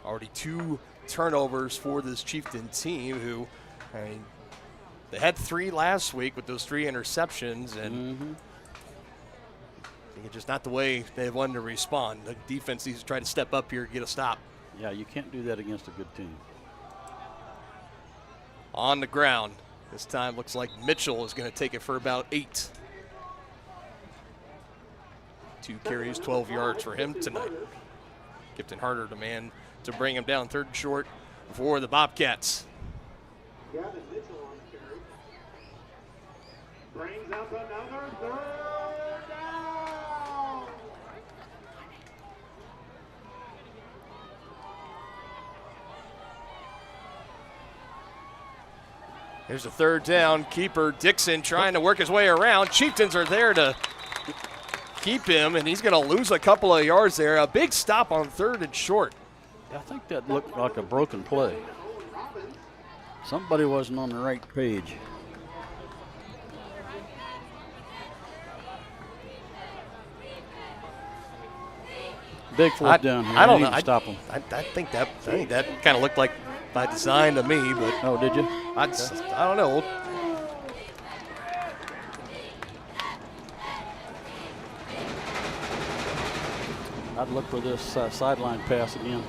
Speaker 6: Already 2 turnovers for this Chieftain team who, they had 3 last week with those 3 interceptions, and it's just not the way they wanted to respond. The defense needs to try to step up here and get a stop.
Speaker 7: Yeah, you can't do that against a good team.
Speaker 6: On the ground. This time looks like Mitchell is going to take it for about 8. 2 carries, 12 yards for him tonight. Gifton Harder, the man to bring him down. 3rd and short for the Bobcats.
Speaker 19: Gavin Mitchell on the carry. Brings up another 3rd down.
Speaker 6: Here's a 3rd down. Keeper Dixon trying to work his way around. Chieftains are there to keep him, and he's going to lose a couple of yards there. A big stop on 3rd and short.
Speaker 7: I think that looked like a broken play. Somebody wasn't on the right page. Big 4th down here.
Speaker 6: I don't know.
Speaker 7: Stop him.
Speaker 6: I think that kind of looked like by design to me, but
Speaker 7: oh, did you?
Speaker 6: I don't know.
Speaker 7: I'd look for this sideline pass again.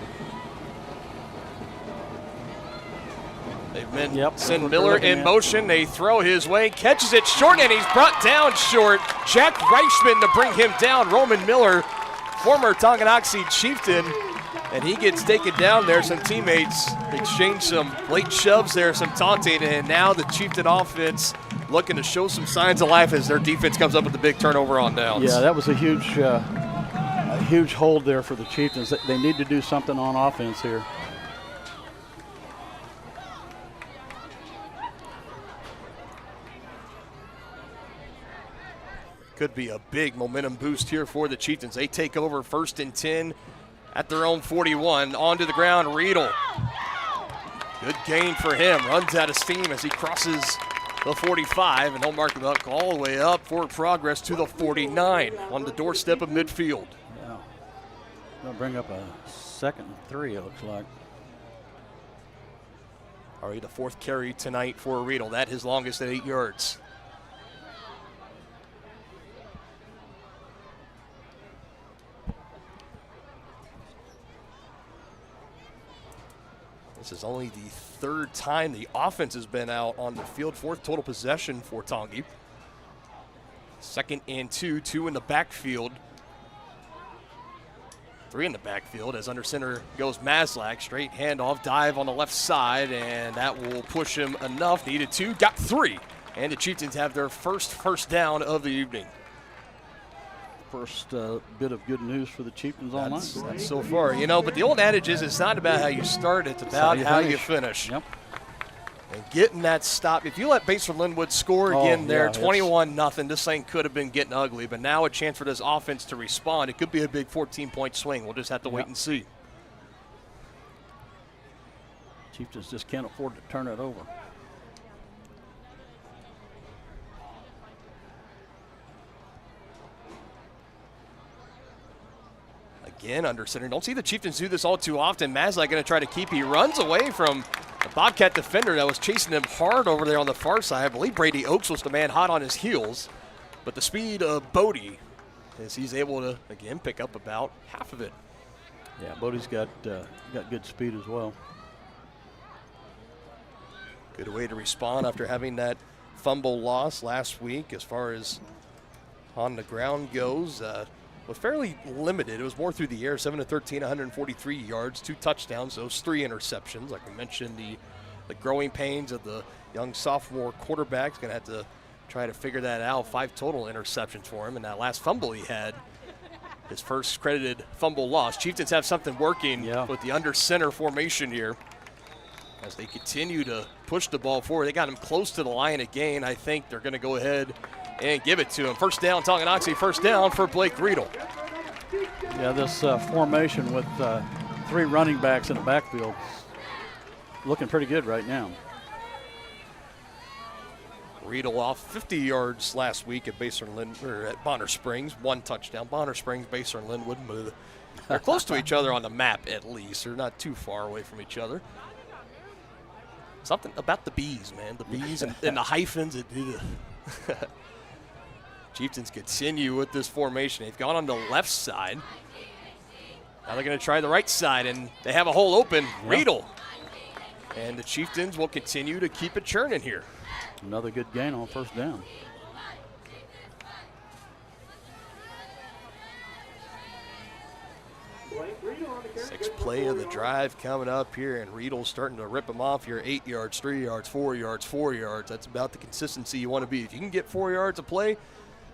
Speaker 6: They've send Miller in motion. They throw his way, catches it short, and he's brought down short. Jack Reichman to bring him down. Roman Miller, former Tonganoxie Chieftain, and he gets taken down there. Some teammates exchange some late shoves there, some taunting, and now the Chieftain offense looking to show some signs of life as their defense comes up with a big turnover on downs.
Speaker 7: Yeah, that was a huge hold there for the Chieftains. They need to do something on offense here.
Speaker 6: Could be a big momentum boost here for the Chieftains. They take over 1st and 10 at their own 41. Onto the ground, Riedel. Good gain for him. Runs out of steam as he crosses the 45, and he'll mark him up all the way up. Forward progress to the 49 on the doorstep of midfield.
Speaker 7: Yeah. They'll bring up a 2nd and 3, it looks like.
Speaker 6: Already the 4th carry tonight for Riedel. That his longest at 8 yards. This is only the 3rd time the offense has been out on the field. 4th total possession for Tongi. 2nd and 2, 2 in the backfield. 3 in the backfield as under center goes Maslak. Straight handoff, dive on the left side, and that will push him enough. Needed 2, got 3. And the Chieftains have their first down of the evening.
Speaker 7: First bit of good news for the Chieftains online.
Speaker 6: That's so far, but the old adage is it's not about how you start, it's about how you finish.
Speaker 7: Yep.
Speaker 6: And getting that stop. If you let Basehor-Linwood score again there, 21-0, this thing could have been getting ugly, but now a chance for this offense to respond. It could be a big 14-point swing. We'll just have to wait and see.
Speaker 7: Chieftains just can't afford to turn it over.
Speaker 6: Again, under center. Don't see the Chieftains do this all too often. Maslak going to try to keep. He runs away from the Bobcat defender that was chasing him hard over there on the far side. I believe Brady Oakes was the man hot on his heels. But the speed of Bodie, as he's able to, again, pick up about half of it.
Speaker 7: Yeah, Bodie's got good speed as well.
Speaker 6: Good way to respond after having that fumble loss last week as far as on the ground goes. Was fairly limited. It was more through the air, 7 of 13, 143 yards, 2 touchdowns, those 3 interceptions. Like we mentioned, the growing pains of the young sophomore quarterback. Going to have to try to figure that out. 5 total interceptions for him, and that last fumble he had, his first credited fumble loss. Chieftains have something working with the under center formation here as they continue to push the ball forward. They got him close to the line again. I think they're going to go ahead and give it to him. First down, Tonganoxie, first down for Blake Riedel.
Speaker 7: Yeah, this formation with 3 running backs in the backfield looking pretty good right now.
Speaker 6: Riedel off 50 yards last week at at Bonner Springs, 1 touchdown. Bonner Springs, Basehor-Linwood, they're close to each other on the map at least. They're not too far away from each other. Something about the bees, man. The bees and the hyphens. Chieftains continue with this formation. They've gone on the left side. Now they're going to try the right side, and they have a hole open. Riedel. And the Chieftains will continue to keep it churning here.
Speaker 7: Another good gain on first down.
Speaker 6: Sixth play of the drive coming up here, and Riedel's starting to rip them off here. 8 yards, 3 yards, 4 yards, 4 yards. That's about the consistency you want to be. If you can get 4 yards a play,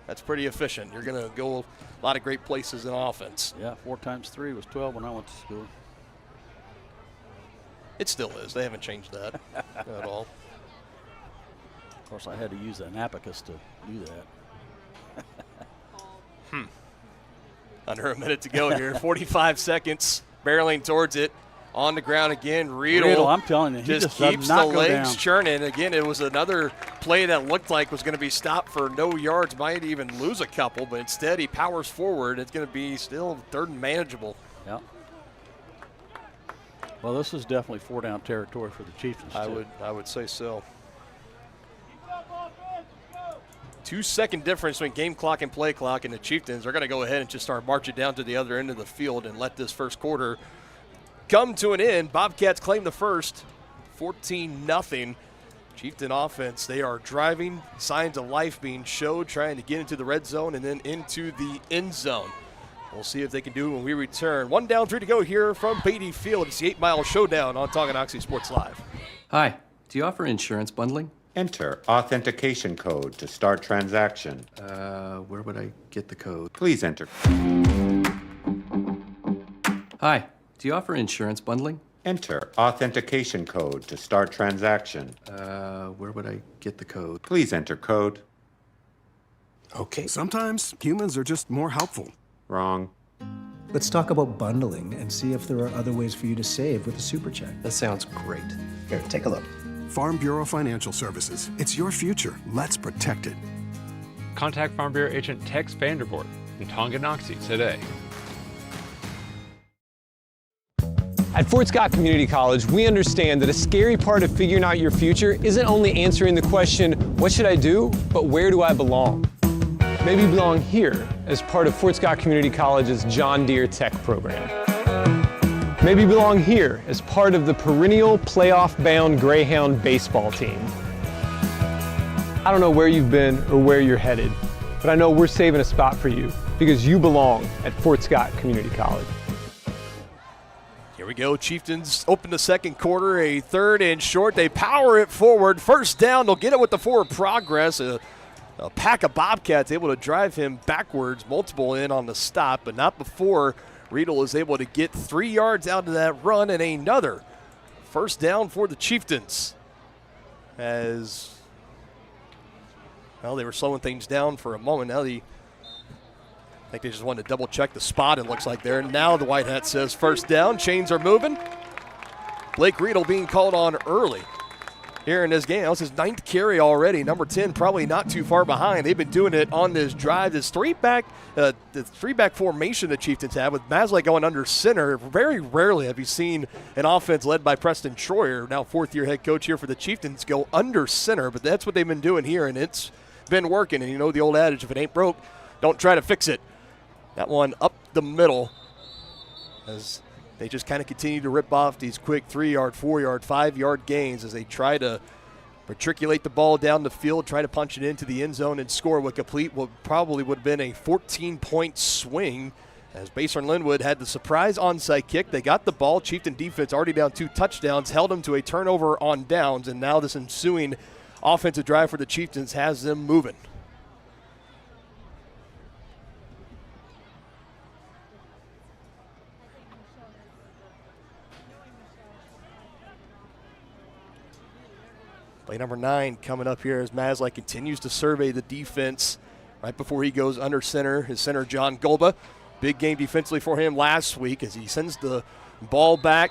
Speaker 6: that's pretty efficient. You're going to go a lot of great places in offense.
Speaker 7: Yeah, 4 times 3 was 12 when I went to school.
Speaker 6: It still is. They haven't changed that at all.
Speaker 7: Of course, I had to use an abacus to do that.
Speaker 6: Under a minute to go here. 45 seconds, barreling towards it. On the ground again. Riedel,
Speaker 7: I'm telling you, he just
Speaker 6: keeps
Speaker 7: does not
Speaker 6: the legs
Speaker 7: down.
Speaker 6: churning. Again, it was another play that looked like was going to be stopped for no yards. Might even lose a couple, but instead he powers forward. It's going to be still 3rd and manageable.
Speaker 7: Yeah. Well, this is definitely 4-down territory for the Chieftains.
Speaker 6: I would say so. 2-second difference between game clock and play clock, and the Chieftains are going to go ahead and just start marching down to the other end of the field and let this first quarter come to an end. Bobcats claim the first, 14-0. Chieftain offense, they are driving, signs of life being showed, trying to get into the red zone and then into the end zone. We'll see if they can do it when we return. 1 down, 3 to go here from Beatty Field. It's the 8 Mile Showdown on Tonganoxie Sports Live.
Speaker 20: Hi, do you offer insurance bundling?
Speaker 21: Enter authentication code to start transaction.
Speaker 20: Where would I get the code?
Speaker 21: Please enter.
Speaker 20: Hi, do you offer insurance bundling?
Speaker 21: Enter authentication code to start transaction.
Speaker 20: Where would I get the code?
Speaker 21: Please enter code.
Speaker 9: Okay. Sometimes humans are just more helpful.
Speaker 21: Wrong.
Speaker 22: Let's talk about bundling and see if there are other ways for you to save with a super check.
Speaker 20: That sounds great.
Speaker 22: Here, take a look.
Speaker 9: Farm Bureau Financial Services. It's your future. Let's protect it.
Speaker 10: Contact Farm Bureau agent Tex Vandervoort in Tonganoxie today.
Speaker 17: At Fort Scott Community College, we understand that a scary part of figuring out your future isn't only answering the question, what should I do, but where do I belong? Maybe you belong here as part of Fort Scott Community College's John Deere Tech program. Maybe you belong here as part of the perennial playoff-bound Greyhound baseball team. I don't know where you've been or where you're headed, but I know we're saving a spot for you because you belong at Fort Scott Community College.
Speaker 6: Here we go. Chieftains open the second quarter, a 3rd and short. They power it forward. First down, they'll get it with the forward progress. A pack of Bobcats able to drive him backwards, multiple in on the stop, but not before Riedel is able to get 3 yards out of that run and another first down for the Chieftains. As, well, they were slowing things down for a moment. Now I think they just wanted to double check the spot, it looks like there. Now the white hat says first down. Chains are moving. Blake Riedel being called on early here in this game. That was his 9th carry already. Number 10 probably not too far behind. They've been doing it on this drive. This the three-back formation the Chieftains have with Masley going under center. Very rarely have you seen an offense led by Preston Troyer, now 4th-year head coach here for the Chieftains, go under center. But that's what they've been doing here, and it's been working. And you know the old adage, if it ain't broke, don't try to fix it. That one up the middle as They just kind of continue to rip off these quick 3-yard, 4-yard, 5-yard gains as they try to matriculate the ball down the field, try to punch it into the end zone and score what probably would have been a 14-point swing as Basehor-Linwood had the surprise onside kick. They got the ball. Chieftain defense already down 2 touchdowns, held them to a turnover on downs, and now this ensuing offensive drive for the Chieftains has them moving. Play number 9 coming up here as Maslak continues to survey the defense right before he goes under center. His center, John Golba. Big game defensively for him last week as he sends the ball back.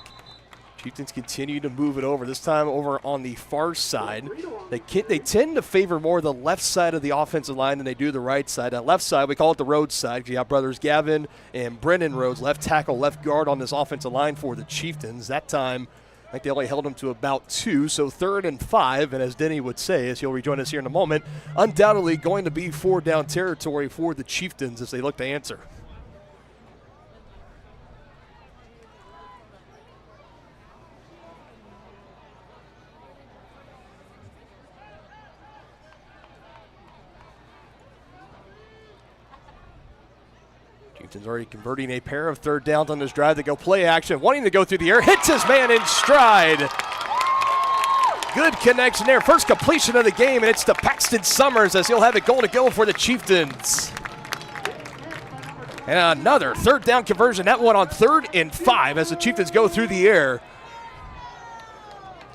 Speaker 6: Chieftains continue to move it over, this time over on the far side. They tend to favor more the left side of the offensive line than they do the right side. That left side, we call it the road side. You got brothers Gavin and Brennan Rhodes, left tackle, left guard on this offensive line for the Chieftains. That time, I think they only held him to about 2, so 3rd and 5. And as Denny would say, as he'll rejoin us here in a moment, undoubtedly going to be 4-down territory for the Chieftains as they look to answer. Chieftains already converting a pair of 3rd downs on this drive. They go play action, wanting to go through the air, hits his man in stride. Good connection there. First completion of the game, and it's to Paxton Summers as he'll have it goal to go for the Chieftains. And another 3rd down conversion, that one on 3rd and 5 as the Chieftains go through the air.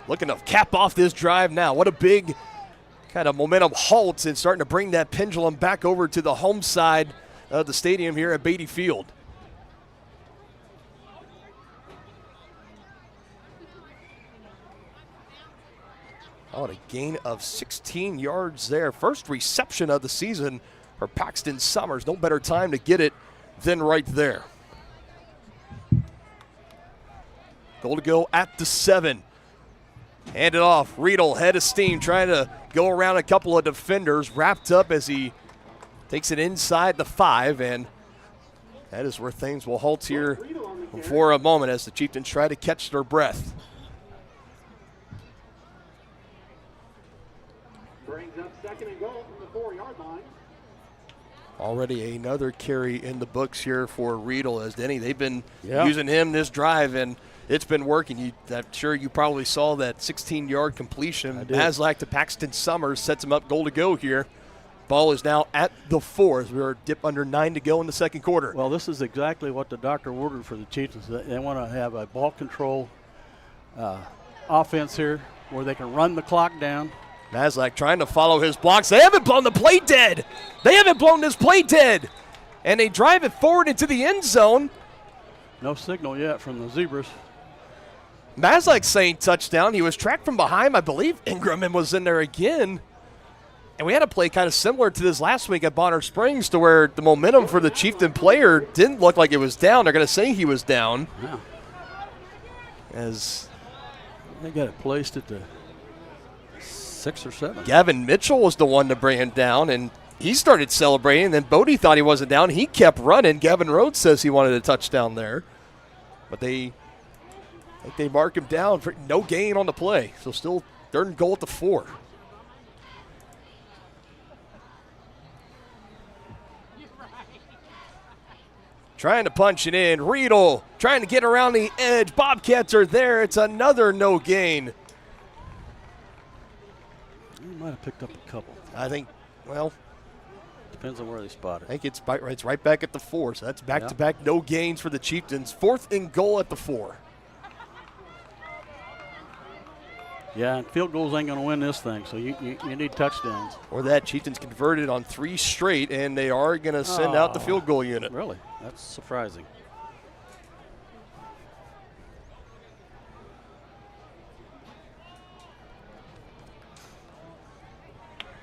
Speaker 6: Looking to cap off this drive now. What a big kind of momentum halt and starting to bring that pendulum back over to the home side of the stadium here at Beatty Field. Oh, and a gain of 16 yards there. First reception of the season for Paxton Summers. No better time to get it than right there. Goal to go at the 7. Hand it off. Riedel, head of steam, trying to go around a couple of defenders. Wrapped up as he takes it inside the 5, and that is where things will halt here for a moment as the Chieftains try to catch their breath.
Speaker 19: Brings up 2nd and goal from the 4-yard line.
Speaker 6: Already another carry in the books here for Riedel as Denny. They've been using him this drive, and it's been working. I'm sure you probably saw that 16-yard completion. Maslak to Paxton Summers sets him up goal to go here. Ball is now at the 4 as we're dip under 9 to go in the 2nd quarter.
Speaker 7: Well, this is exactly what the doctor ordered for the Chieftains. They want to have a ball control offense here where they can run the clock down.
Speaker 6: Maslak trying to follow his blocks. They haven't blown the play dead. They haven't blown this play dead. And they drive it forward into the end zone.
Speaker 7: No signal yet from the Zebras.
Speaker 6: Maslak saying touchdown. He was tracked from behind. I believe Ingram was in there again. And we had a play kind of similar to this last week at Bonner Springs to where the momentum for the Chieftain player didn't look like it was down. They're going to say he was down.
Speaker 7: Yeah.
Speaker 6: As
Speaker 7: they got it placed at the 6 or 7.
Speaker 6: Gavin Mitchell was the one to bring him down, and he started celebrating. And then Bodie thought he wasn't down. He kept running. Gavin Rhodes says he wanted a touchdown there. But they mark him down for no gain on the play. So still 3rd and goal at the 4. Trying to punch it in. Riedel trying to get around the edge. Bobcats are there. It's another no gain.
Speaker 7: He might have picked up a couple.
Speaker 6: I think, well,
Speaker 7: depends on where they spot it.
Speaker 6: I think it's right back at the 4. So that's back-to-back no gains for the Chieftains. 4th and goal at the 4.
Speaker 7: Yeah, and field goals ain't going to win this thing, so you need touchdowns.
Speaker 6: Or that, Chieftains converted on 3 straight, and they are going to send out the field goal unit.
Speaker 7: Really? That's surprising.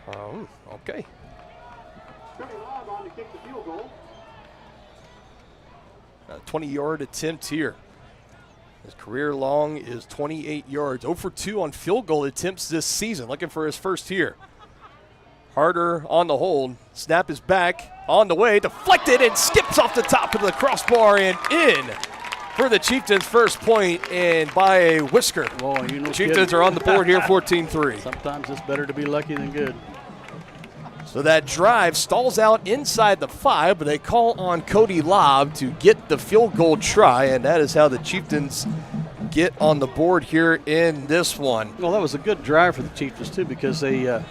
Speaker 6: Okay.
Speaker 19: On to kick the field goal.
Speaker 6: A 20-yard attempt here. His career long is 28 yards. 0 for 2 on field goal attempts this season. Looking for his first here. Harder on the hold. Snap is back. On the way. Deflected and skips off the top of the crossbar and in. for the Chieftains. First point, and by a whisker.
Speaker 7: Well, you know,
Speaker 6: Chieftains are on the board here, 14-3.
Speaker 7: Sometimes it's better to be lucky than good.
Speaker 6: So that drive stalls out inside the 5, but they call on Cody Lobb to get the field goal try, and that is how the Chieftains get on the board here in this one.
Speaker 7: Well, that was a good drive for the Chieftains, too, because they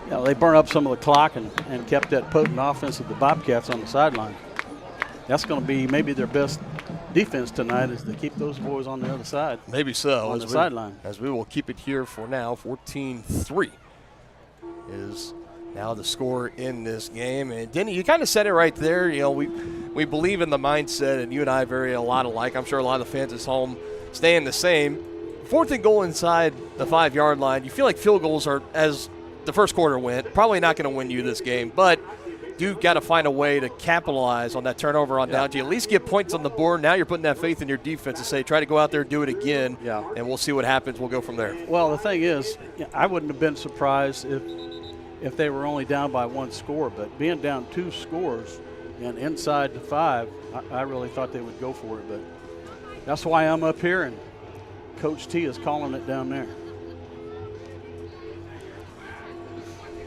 Speaker 7: they burned up some of the clock and kept that potent offense of the Bobcats on the sideline. That's going to be maybe their best defense tonight, is to keep those boys on the other side.
Speaker 6: Maybe so.
Speaker 7: On the sideline.
Speaker 6: As we will keep it here for now, 14-3 is now the score in this game. And Denny, you kind of said it right there. You know, we believe in the mindset, and you and I very a lot alike. I'm sure a lot of the fans at home staying the same. 4th and goal inside the 5-yard line. You feel like field goals are, as the first quarter went, probably not going to win you this game, but you got to find a way to capitalize on that turnover on down. You at least get points on the board. Now you're putting that faith in your defense to say, try to go out there and do it again, and we'll see what happens. We'll go from there.
Speaker 7: Well, the thing is, I wouldn't have been surprised if they were only down by 1 score, but being down 2 scores and inside the 5, I really thought they would go for it, but that's why I'm up here, and Coach T is calling it down there.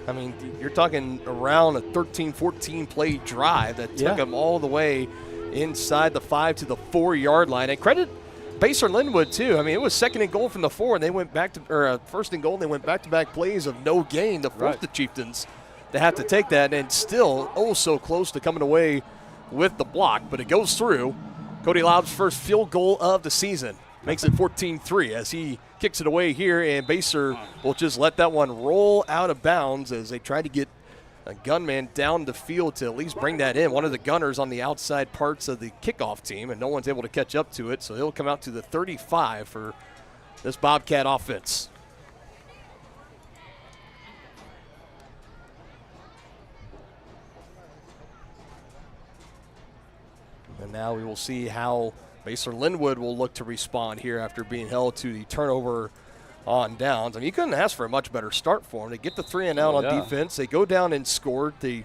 Speaker 6: I mean, you're talking around a 13-14 play drive that took them all the way inside the 5 to the 4-yard line. And credit Basehor-Linwood, too. I mean, it was 2nd and goal from the 4, and they went back to, or 1st and goal, and they went back-to-back plays of no gain to force the Chieftains to have to take that, and still so close to coming away with the block. But it goes through. Cody Lobb's first field goal of the season makes it 14-3 as he kicks it away here, and Basehor will just let that one roll out of bounds as they try to get a gunman down the field to at least bring that in. One of the gunners on the outside parts of the kickoff team, and no one's able to catch up to it, so he'll come out to the 35 for this Bobcat offense. And now we will see how Basehor-Linwood will look to respond here after being held to the turnover on downs. I mean, you couldn't ask for a much better start for them. They get the 3 and out on defense. They go down and scored the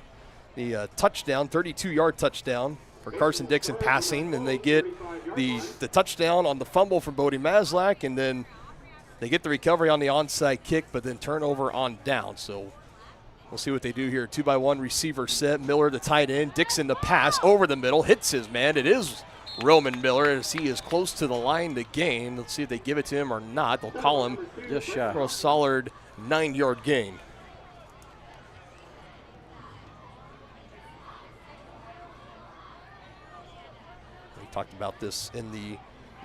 Speaker 6: touchdown, 32-yard touchdown for Carson Dixon passing. And they get the touchdown on the fumble from Bodie Maslak, and then they get the recovery on the onside kick, but then turnover on down. So we'll see what they do here. 2-by-1 receiver set. Miller, the tight end. Dixon, the pass over the middle. Hits his man. It is Roman Miller as he is close to the line to gain. Let's see if they give it to him or not. They'll call him
Speaker 7: just shy
Speaker 6: for a solid 9-yard gain. We talked about this in the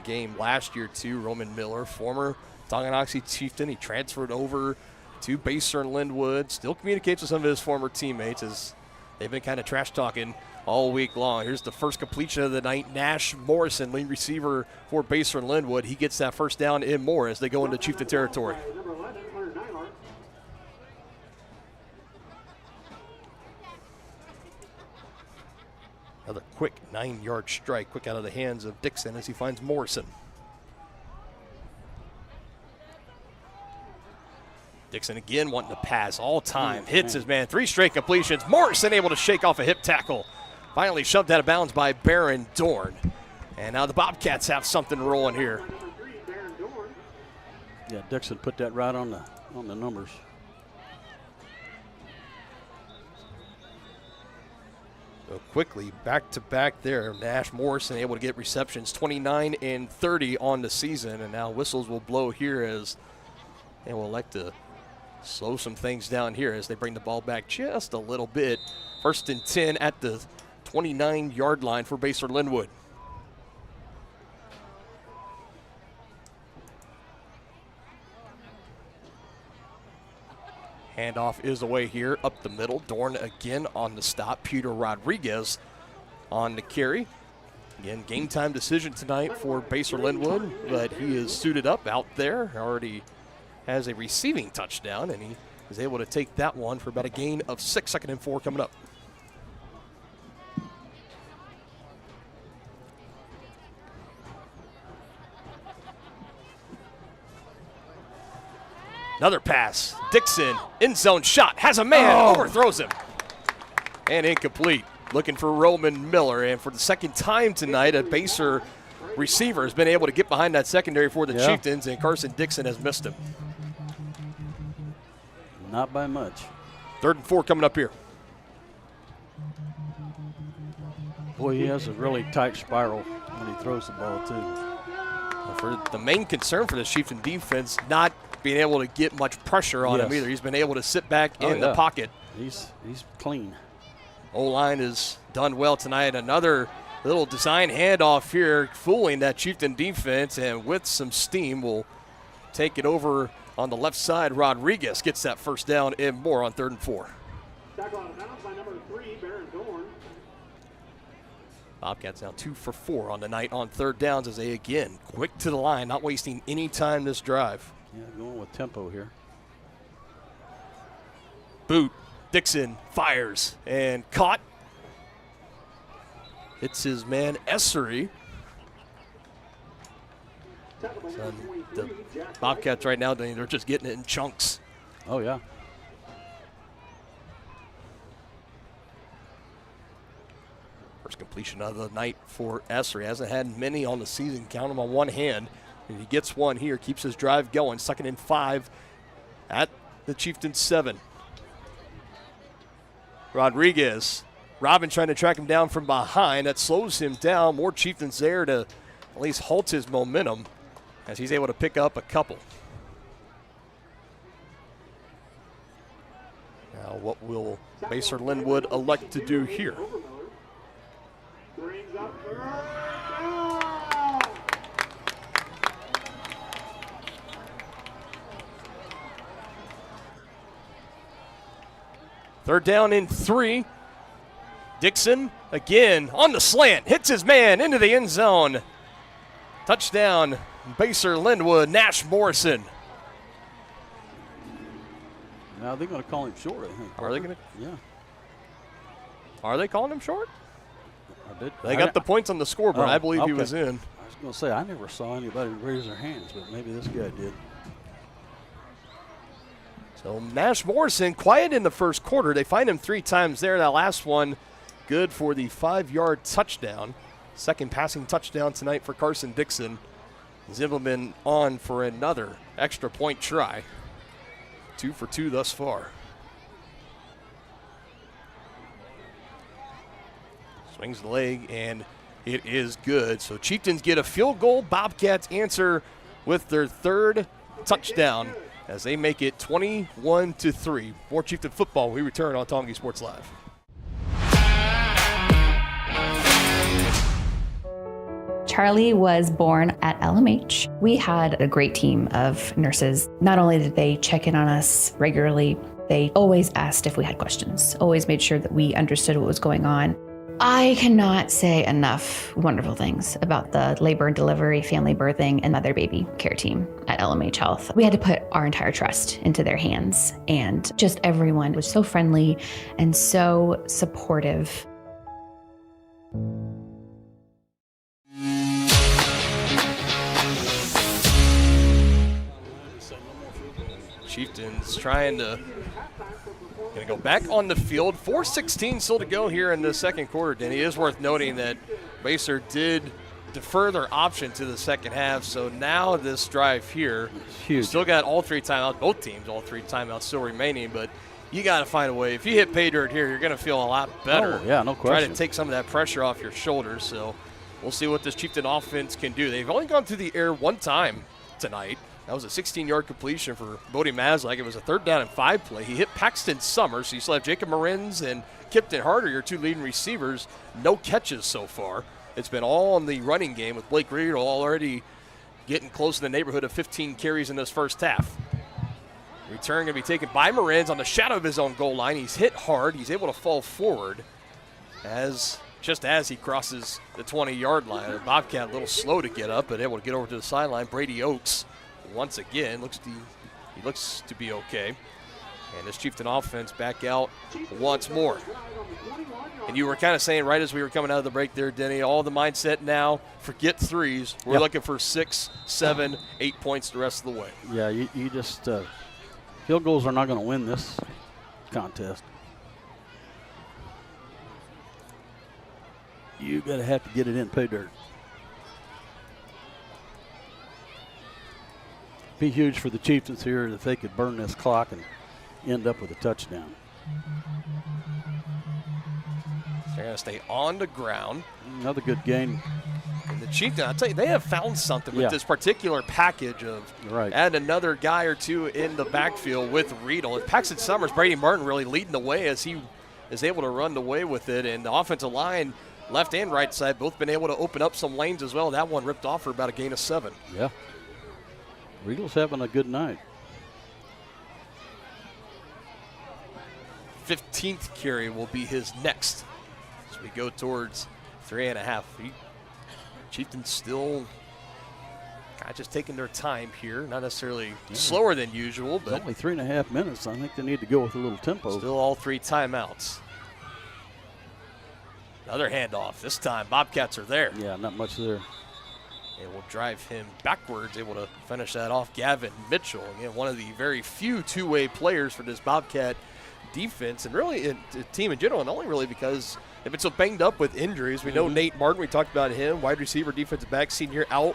Speaker 6: game last year too. Roman Miller, former Tonganoxie Chieftain. He transferred over to Basehor-Linwood. Still communicates with some of his former teammates as they've been kind of trash talking all week long. Here's the first completion of the night. Nash Morrison, lead receiver for Basehor-Linwood. He gets that first down in more as they go into Chieftain territory. Another quick 9-yard strike, quick out of the hands of Dixon as he finds Morrison. Dixon again wanting to pass all time. Hits his man. 3 straight completions. Morrison able to shake off a hip tackle. Finally shoved out of bounds by Baron Dorn. And now the Bobcats have something rolling here.
Speaker 7: Yeah, Dixon put that right on the numbers.
Speaker 6: So quickly, back-to-back there. Nash Morrison able to get receptions, 29 and 30 on the season. And now whistles will blow here as they will elect to slow some things down here as they bring the ball back just a little bit. 1st and 10 at the 29-yard line for Basehor-Linwood. Handoff is away here, up the middle. Dorn again on the stop. Peter Rodriguez on the carry. Again, game time decision tonight for Basehor-Linwood, but he is suited up out there. Already has a receiving touchdown, and he is able to take that one for about a gain of 6. 2nd and 4 coming up. Another pass. Dixon, end zone shot, has a man, overthrows him. And incomplete. Looking for Roman Miller. And for the second time tonight, a Basehor receiver has been able to get behind that secondary for the
Speaker 7: Yeah.
Speaker 6: Chieftains, and Carson Dixon has missed him.
Speaker 7: Not by much.
Speaker 6: 3rd and 4 coming up here.
Speaker 7: Boy, he has a really tight spiral when he throws the ball, too.
Speaker 6: For the main concern for the Chieftain defense, not being able to get much pressure on him either. He's been able to sit back in the pocket.
Speaker 7: He's clean.
Speaker 6: O-line has done well tonight. Another little design handoff here, fooling that Chieftain defense, and with some steam will take it over on the left side. Rodriguez gets that first down and more on 3rd and 4.
Speaker 19: Tackle out of bounds by number 3, Baron Dorn.
Speaker 6: Bobcats now 2 for 4 on the night on 3rd downs as they again quick to the line, not wasting any time this drive.
Speaker 7: Yeah, going with tempo here.
Speaker 6: Boot, Dixon fires and caught. Hits his man Essery. So the Bobcats right now, they're just getting it in chunks.
Speaker 7: Oh, yeah.
Speaker 6: First completion of the night for Essery. Hasn't had many on the season. Count them on one hand. And he gets one here, keeps his drive going. 2nd and 5 at the Chieftains 7. Rodriguez. Robin trying to track him down from behind. That slows him down. More Chieftains there to at least halt his momentum as he's able to pick up a couple. Now what will Basehor-Linwood elect to do here?
Speaker 19: Brings up
Speaker 6: Third down and 3. Dixon again on the slant. Hits his man into the end zone. Touchdown, Basehor-Linwood. Nash Morrison.
Speaker 7: Now they're going to call him short, I think.
Speaker 6: Are they going to?
Speaker 7: Yeah.
Speaker 6: Are they calling him short?
Speaker 7: I did.
Speaker 6: They got the points on the scoreboard. I believe he
Speaker 7: okay.
Speaker 6: was in.
Speaker 7: I was going to say, I never saw anybody raise their hands, but maybe this guy did.
Speaker 6: So Nash Morrison quiet in the first quarter. They find him 3 times there. That last one good for the 5-yard touchdown. Second passing touchdown tonight for Carson Dixon. Zimmelman on for another extra point try. 2 for 2 thus far. Swings the leg, and it is good. So Chieftains get a field goal. Bobcats answer with their 3rd touchdown as they make it 21-3. More Chieftain football. We return on Tonganoxie Sports Live.
Speaker 1: Charlie was born at LMH. We had a great team of nurses. Not only did they check in on us regularly, they always asked if we had questions, always made sure that we understood what was going on. I cannot say enough wonderful things about the labor and delivery, family birthing, and mother baby care team at LMH Health. We had to put our entire trust into their hands, and just everyone was so friendly and so supportive.
Speaker 6: Chieftains trying to go back on the field. 4:16 still to go here in the second quarter. Denny, it is worth noting that Basehor did defer their option to the second half. So now this drive here, still got all 3 timeouts, both teams, all 3 timeouts still remaining. But you got to find a way. If you hit pay dirt here, you're going to feel a lot better.
Speaker 7: Oh, yeah, no question.
Speaker 6: Try to take some of that pressure off your shoulders. So we'll see what this Chieftain offense can do. They've only gone through the air 1 time tonight. That was a 16-yard completion for Bodie Maslak. It was a 3rd down and 5 play. He hit Paxton Summers, so you still have Jacob Marins and Kipton Harder, your 2 leading receivers. No catches so far. It's been all in the running game with Blake Reed already getting close to the neighborhood of 15 carries in this first half. Return going to be taken by Marins on the shadow of his own goal line. He's hit hard. He's able to fall forward just as he crosses the 20-yard line. The Bobcat a little slow to get up, but able to get over to the sideline. Brady Oakes once again looks to be okay. And this Chieftain offense back out once more. And you were kind of saying right as we were coming out of the break there, Denny, all the mindset now, forget threes. We're looking for 6, 7, 8 points the rest of the way.
Speaker 7: Yeah, you just field goals are not going to win this contest. You got to have to get it in pay dirt. be huge for the Chieftains here if they could burn this clock and end up with a touchdown.
Speaker 6: They're going to stay on the ground.
Speaker 7: Another good game.
Speaker 6: And the Chieftains, I'll tell you, they have found something with this particular package of add another guy or two in the backfield with Riedel. And Paxton Summers, Brady Martin really leading the way as he is able to run the way with it. And the offensive line, left and right side, both been able to open up some lanes as well. That one ripped off for about a gain of 7.
Speaker 7: Yeah. Riedel's having a good night.
Speaker 6: 15th carry will be his next as we go towards 3.5. Chieftains still kind of just taking their time here, not necessarily slower than usual, but
Speaker 7: it's only 3.5 minutes. I think they need to go with a little tempo.
Speaker 6: Still all 3 timeouts. Another handoff. This time Bobcats are there.
Speaker 7: Yeah, not much there.
Speaker 6: It will drive him backwards, able to finish that off. Gavin Mitchell, again, one of the very few two-way players for this Bobcat defense, and really the team in general, and only really because they've been so banged up with injuries. We know Nate Martin, we talked about him, wide receiver, defensive back, senior, out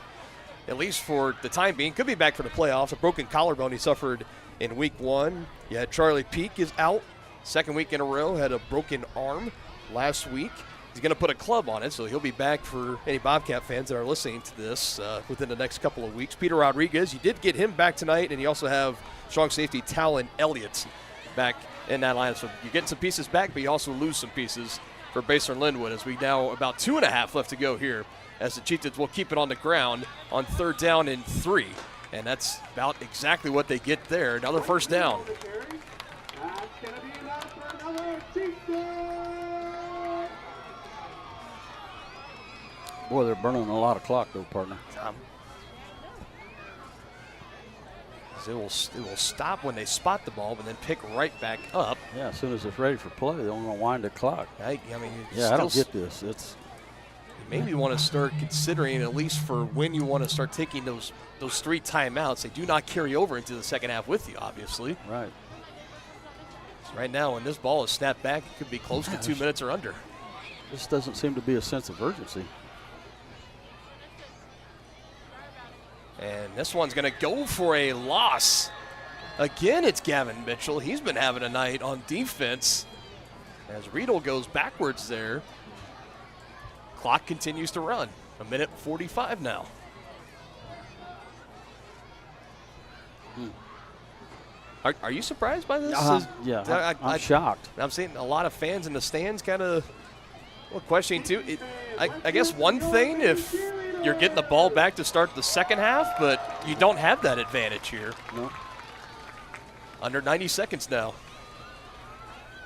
Speaker 6: at least for the time being. Could be back for the playoffs. A broken collarbone he suffered in week 1. You had Charlie Peak is out. Second week in a row, had a broken arm last week. He's going to put a club on it, so he'll be back for any Bobcat fans that are listening to this within the next couple of weeks. Peter Rodriguez, you did get him back tonight, and you also have strong safety Talon Elliott back in that line. So you're getting some pieces back, but you also lose some pieces for Basehor-Linwood as we now about 2.5 left to go here as the Chieftains will keep it on the ground on 3rd down and 3. And that's about exactly what they get there. Another first down.
Speaker 7: Boy, they're burning a lot of clock, though, partner.
Speaker 6: It will stop when they spot the ball, but then pick right back up.
Speaker 7: Yeah, as soon as it's ready for play, they want to wind the clock.
Speaker 6: I
Speaker 7: don't get this. It's
Speaker 6: maybe you want to start considering, at least for when you want to start taking those 3 timeouts. They do not carry over into the second half with you, obviously.
Speaker 7: Right.
Speaker 6: So right now, when this ball is snapped back, it could be close to 2 minutes or under.
Speaker 7: This doesn't seem to be a sense of urgency.
Speaker 6: And this one's going to go for a loss. Again, it's Gavin Mitchell. He's been having a night on defense as Riedel goes backwards there. Clock continues to run. 1:45 now. Are you surprised by this?
Speaker 7: Yeah, I'm shocked.
Speaker 6: I'm seeing a lot of fans in the stands kind of questioning too. I guess one thing if you're getting the ball back to start the second half, but you don't have that advantage here.
Speaker 7: No.
Speaker 6: Under 90 seconds now.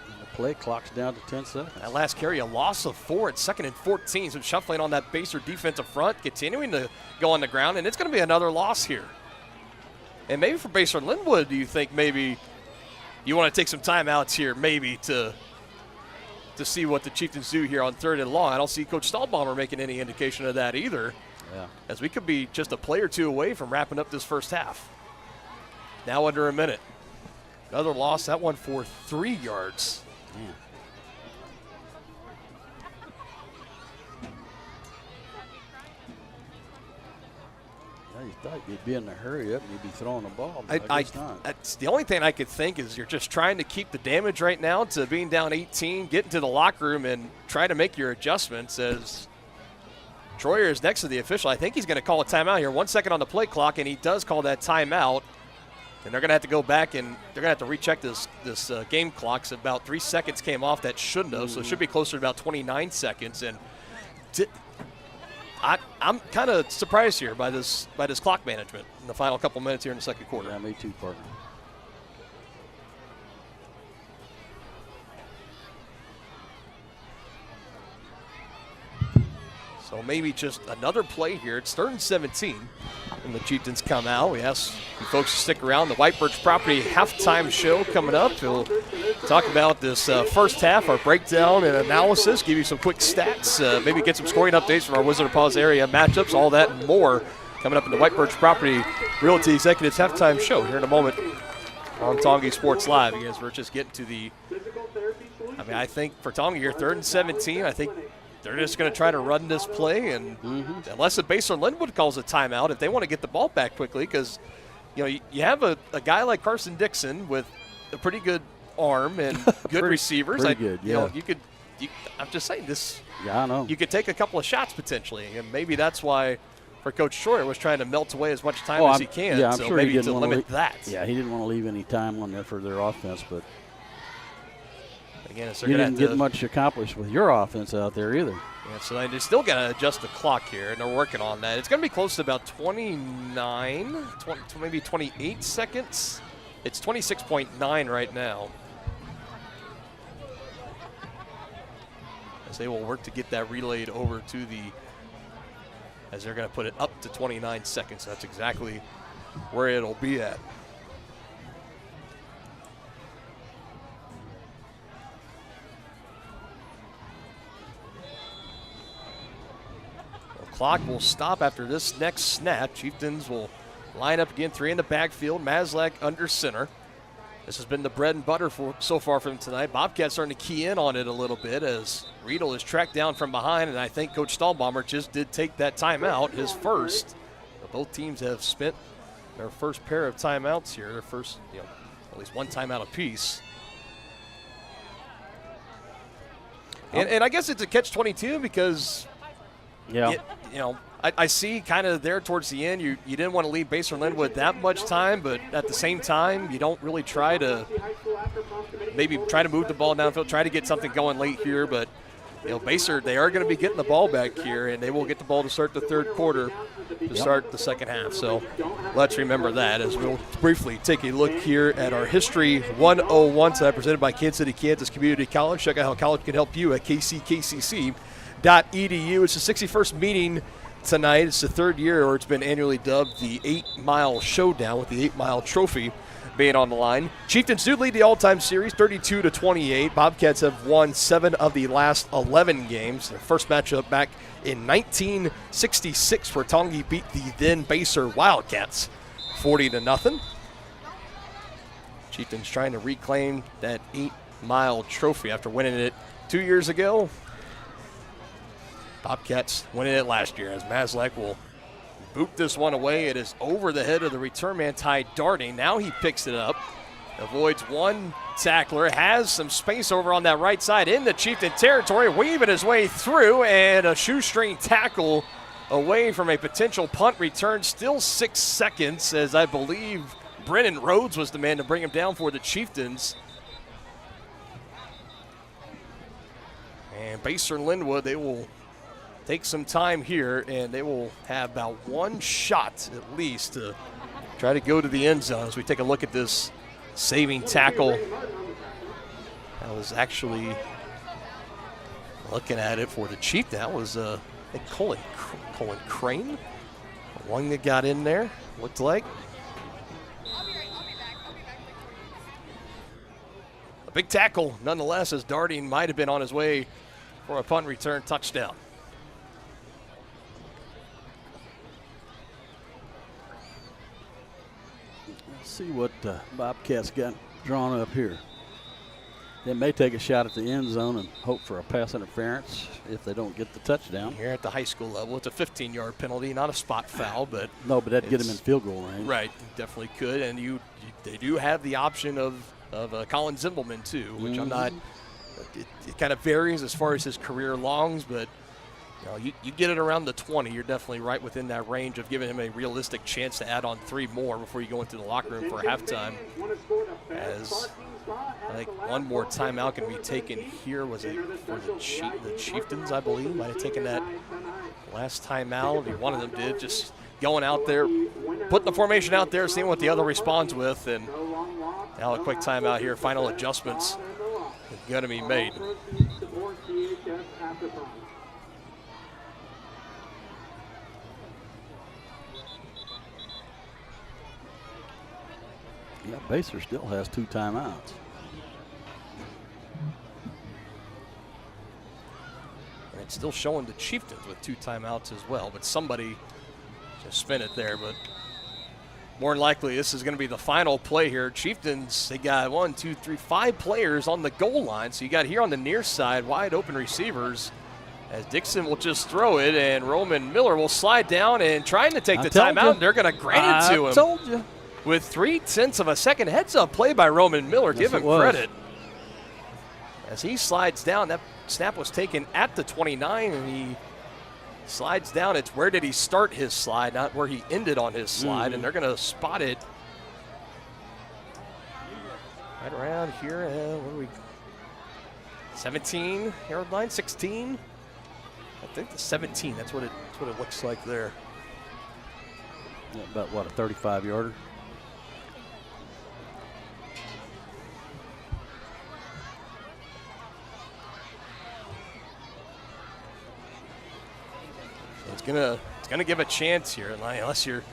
Speaker 7: And the play clock's down to 10 seconds.
Speaker 6: That last carry, a loss of 4 at 2nd and 14. So shuffling on that Basehor defensive front, continuing to go on the ground, and it's going to be another loss here. And maybe for Basehor-Linwood, do you think maybe you want to take some timeouts here maybe to see what the Chieftains do here on 3rd and long? I don't see Coach Stahlbaumer making any indication of that either.
Speaker 7: Yeah.
Speaker 6: As we could be just a play or two away from wrapping up this first half. Now under a minute. Another loss, that one for 3 yards.
Speaker 7: Man. Yeah, you thought you'd be in a hurry up and you'd be throwing the ball, but I guess not.
Speaker 6: That's the only thing I could think is you're just trying to keep the damage right now to being down 18, get into the locker room and try to make your adjustments as Troyer is next to the official. I think he's going to call a timeout here. 1 second on the play clock, and he does call that timeout. And they're going to have to go back and they're going to have to recheck this game clock. So about 3 seconds came off that shouldn't have, so it should be closer to about 29 seconds. And I'm kind of surprised here by this clock management in the final couple minutes here in the second quarter.
Speaker 7: Yeah, me too, partner.
Speaker 6: So maybe just another play here. It's 3rd and 17, and the Chieftains come out. We ask you folks to stick around. The White Birch Property halftime show coming up. We'll talk about this first half, our breakdown and analysis, give you some quick stats, maybe get some scoring updates from our Wizard of Paws area matchups, all that and more coming up in the White Birch Property Realty Executives halftime show here in a moment on Tongi Sports Live. Again, we're just getting to the, I think for Tongi here, 3rd and 17, I think they're just going to try to run this play, and unless the Basehor-Linwood calls a timeout, if they want to get the ball back quickly, because you have a guy like Carson Dixon with a pretty good arm and good receivers.
Speaker 7: Pretty good, yeah.
Speaker 6: I'm just saying this.
Speaker 7: Yeah, I know.
Speaker 6: You could take a couple of shots potentially, and maybe that's why for Coach Short was trying to melt away as much time as he can.
Speaker 7: Yeah, I'm
Speaker 6: so
Speaker 7: sure
Speaker 6: maybe
Speaker 7: he didn't
Speaker 6: to
Speaker 7: want
Speaker 6: limit that.
Speaker 7: Yeah, he didn't want to leave any time on there for their offense, but
Speaker 6: again,
Speaker 7: you didn't get much accomplished with your offense out there either.
Speaker 6: Yeah, so they still got to adjust the clock here, and they're working on that. It's going to be close to about 29, maybe 28 seconds. It's 26.9 right now. As they will work to get that relayed over to as they're going to put it up to 29 seconds. That's exactly where it'll be at. Clock will stop after this next snap. Chieftains will line up again, 3 in the backfield. Mazlak under center. This has been the bread and butter so far for them tonight. Bobcats starting to key in on it a little bit as Riedel is tracked down from behind, and I think Coach Stahlbaumer just did take that timeout, his first. Both teams have spent their first pair of timeouts here, their first, at least one timeout apiece. And I guess it's a catch-22 because I see kind of there towards the end, you didn't want to leave Basehor-Linwood that much time, but at the same time, you don't really try to move the ball downfield, try to get something going late here. But, Basehor, they are going to be getting the ball back here, and they will get the ball to start the third quarter to start the second half. So let's remember that as we'll briefly take a look here at our History 101 tonight presented by Kansas City, Kansas Community College. Check out how college can help you at kckcc.edu. It's the 61st meeting tonight. It's the third year, or it's been annually dubbed the 8-Mile Showdown, with the 8-Mile Trophy being on the line. Chieftains do lead the all-time series 32-28. Bobcats have won 7 of the last 11 games. Their first matchup back in 1966, where Tongi beat the then Basehor Wildcats 40-0. Chieftains trying to reclaim that 8-Mile Trophy after winning it 2 years ago. Bobcats winning it last year as Mazlak will boot this one away. It is over the head of the return man, Ty Darting. Now he picks it up, avoids one tackler, has some space over on that right side in the Chieftain territory, weaving his way through, and a shoestring tackle away from a potential punt return. Still 6 seconds, as I believe Brennan Rhodes was the man to bring him down for the Chieftains. And Basehor-Linwood, they will take some time here, and they will have about one shot at least to try to go to the end zone as we take a look at this saving tackle. That was actually, looking at it for the Chief, that was I think Colin Crane, the one that got in there, looked like. A big tackle nonetheless, as Darting might have been on his way for a punt return touchdown.
Speaker 7: See what Bobcats got drawn up here. They may take a shot at the end zone and hope for a pass interference if they don't get the touchdown.
Speaker 6: Here at the high school level, it's a 15-yard penalty, not a spot foul, but
Speaker 7: no, but that'd get them in field goal range.
Speaker 6: Right, definitely could, and they do have the option of Colin Zimbelman too, which I'm not. It kind of varies as far as his career longs, but you get it around the 20, you're definitely right within that range of giving him a realistic chance to add on 3 more before you go into the locker room for halftime. As I think one more timeout can be taken here. Was it for the Chieftains, I believe, might have taken that last timeout. One of them did, just going out there, putting the formation out there, seeing what the other responds with, and now a quick timeout here. Final adjustments are going to be made.
Speaker 7: Yeah, Basehor still has 2 timeouts.
Speaker 6: And it's still showing the Chieftains with 2 timeouts as well, but somebody just spin it there. But more than likely, this is going to be the final play here. Chieftains, they got 5 players on the goal line. So you got here on the near side, wide open receivers, as Dixon will just throw it, and Roman Miller will slide down and trying to take the timeout. They're going to grant it to him.
Speaker 7: I told you.
Speaker 6: with 0.3 of a second. Heads up play by Roman Miller. Give him credit. As he slides down, that snap was taken at the 29, and he slides down. It's where did he start his slide, not where he ended on his slide, and they're going to spot it right around here. What are we? 17-yard line, 16. I think the 17. That's what it looks like there.
Speaker 7: Yeah, about what, a 35-yarder?
Speaker 6: It's gonna give a chance here, unless you're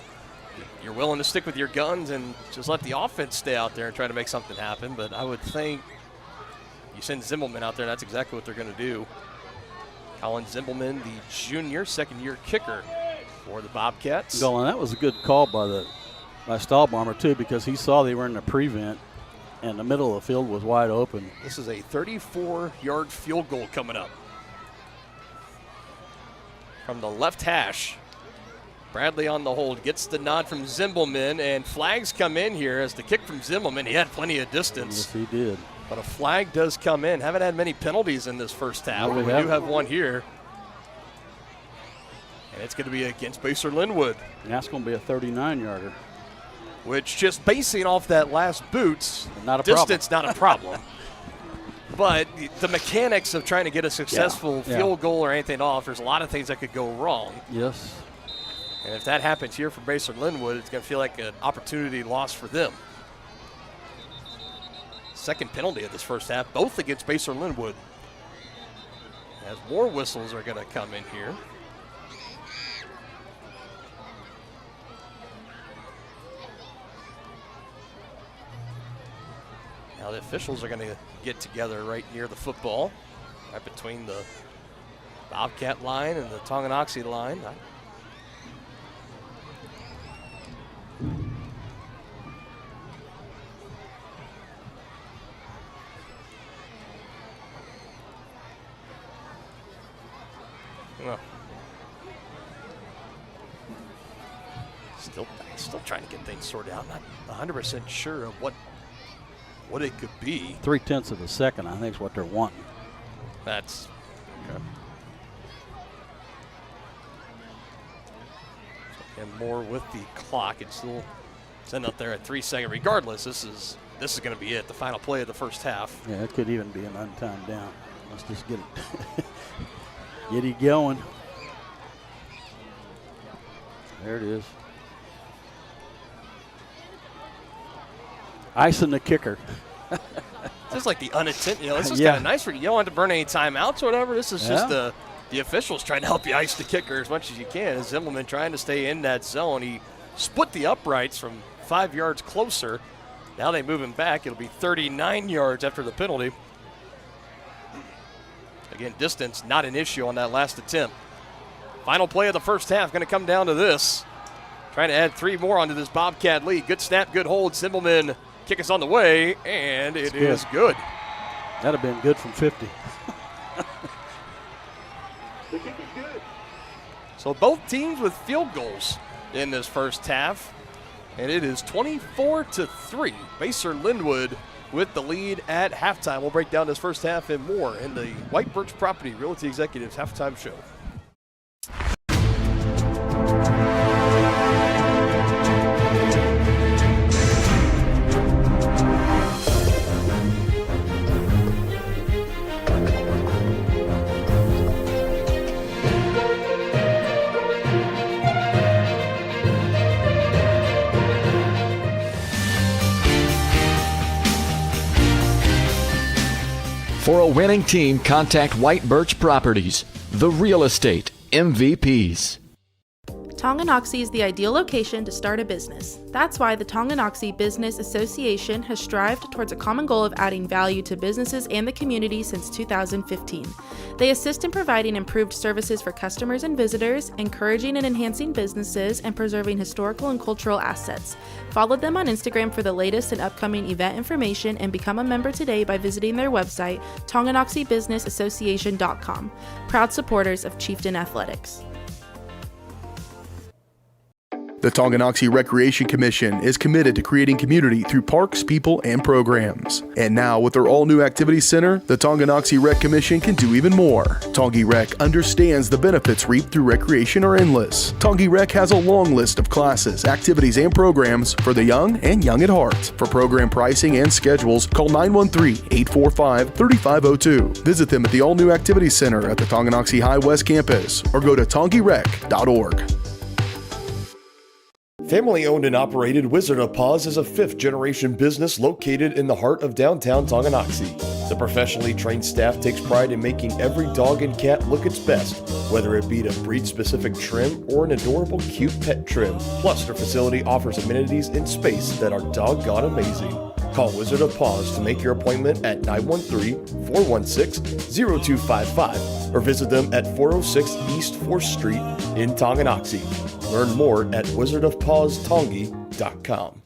Speaker 6: willing to stick with your guns and just let the offense stay out there and try to make something happen. But I would think you send Zimbelman out there, and that's exactly what they're going to do. Colin Zimbelman, the junior, second-year kicker for the Bobcats.
Speaker 7: Golan, that was a good call by Stahlbomber too, because he saw they were in the prevent, and the middle of the field was wide open.
Speaker 6: This is a 34-yard field goal coming up. From the left hash, Bradley on the hold, gets the nod from Zimbelman, and flags come in here as the kick from Zimbelman. He had plenty of distance.
Speaker 7: Yes, he did.
Speaker 6: But a flag does come in. Haven't had many penalties in this first half.
Speaker 7: No,
Speaker 6: we do have one here. And it's going to be against Basehor-Linwood.
Speaker 7: And that's going to be a 39-yarder.
Speaker 6: Which, just basing off that last boots,
Speaker 7: not a
Speaker 6: distance,
Speaker 7: problem.
Speaker 6: not a problem. But the mechanics of trying to get a successful field goal or anything off, there's a lot of things that could go wrong.
Speaker 7: Yes.
Speaker 6: And if that happens here for Basehor-Linwood, it's going to feel like an opportunity lost for them. Second penalty of this first half, both against Basehor-Linwood. As more whistles are going to come in here. Now the officials are going to get together right near the football, right between the Bobcat line and the Tonganoxie line. Still trying to get things sorted out. Not 100% sure of what it could be.
Speaker 7: 0.3 of a second, I think, is what they're wanting.
Speaker 6: That's okay. And more with the clock. It's still sitting up there at 3 seconds. Regardless, this is going to be it. The final play of the first half.
Speaker 7: Yeah, it could even be an untimed down. Let's just get it, get it going. There it is. Icing the kicker.
Speaker 6: This is like the unintentional. This is kind of nice for you. You don't have to burn any timeouts or whatever. This is just the officials trying to help you ice the kicker as much as you can. And Zimbelman trying to stay in that zone. He split the uprights from 5 yards closer. Now they move him back. It'll be 39 yards after the penalty. Again, distance not an issue on that last attempt. Final play of the first half going to come down to this. Trying to add 3 more onto this Bobcat lead. Good snap, good hold. Zimbelman kick is on the way, and it is good.
Speaker 7: That'd have been good from 50.
Speaker 19: The kick is good.
Speaker 6: So both teams with field goals in this first half, and it is 24-3. Basehor-Linwood with the lead at halftime. We'll break down this first half and more in the White Birch Property Realty Executives halftime show.
Speaker 2: For a winning team, contact White Birch Properties, the real estate MVPs.
Speaker 8: Tonganoxie is the ideal location to start a business. That's why the Tonganoxie Business Association has strived towards a common goal of adding value to businesses and the community since 2015. They assist in providing improved services for customers and visitors, encouraging and enhancing businesses, and preserving historical and cultural assets. Follow them on Instagram for the latest and upcoming event information and become a member today by visiting their website, tonganoxiebusinessassociation.com. Proud supporters of Chieftain Athletics.
Speaker 4: The Tonganoxie Recreation Commission is committed to creating community through parks, people, and programs. And now, with their all-new activity center, the Tonganoxie Rec Commission can do even more. Tongi Rec understands the benefits reaped through recreation are endless. Tongi Rec has a long list of classes, activities, and programs for the young and young at heart. For program pricing and schedules, call 913-845-3502. Visit them at the all-new activity center at the Tonganoxie High West campus or go to tongirec.org.
Speaker 6: Family-owned and operated Wizard of Paws is a fifth-generation business located in the heart of downtown Tonganoxie. The professionally trained staff takes pride in making every dog and cat look its best, whether it be to breed-specific trim or an adorable, cute pet trim. Plus, their facility offers amenities in space that are doggone amazing. Call Wizard of Paws to make your appointment at 913-416-0255 or visit them at 406 East 4th Street in Tonganoxie. Learn more at wizardofpawstongi.com.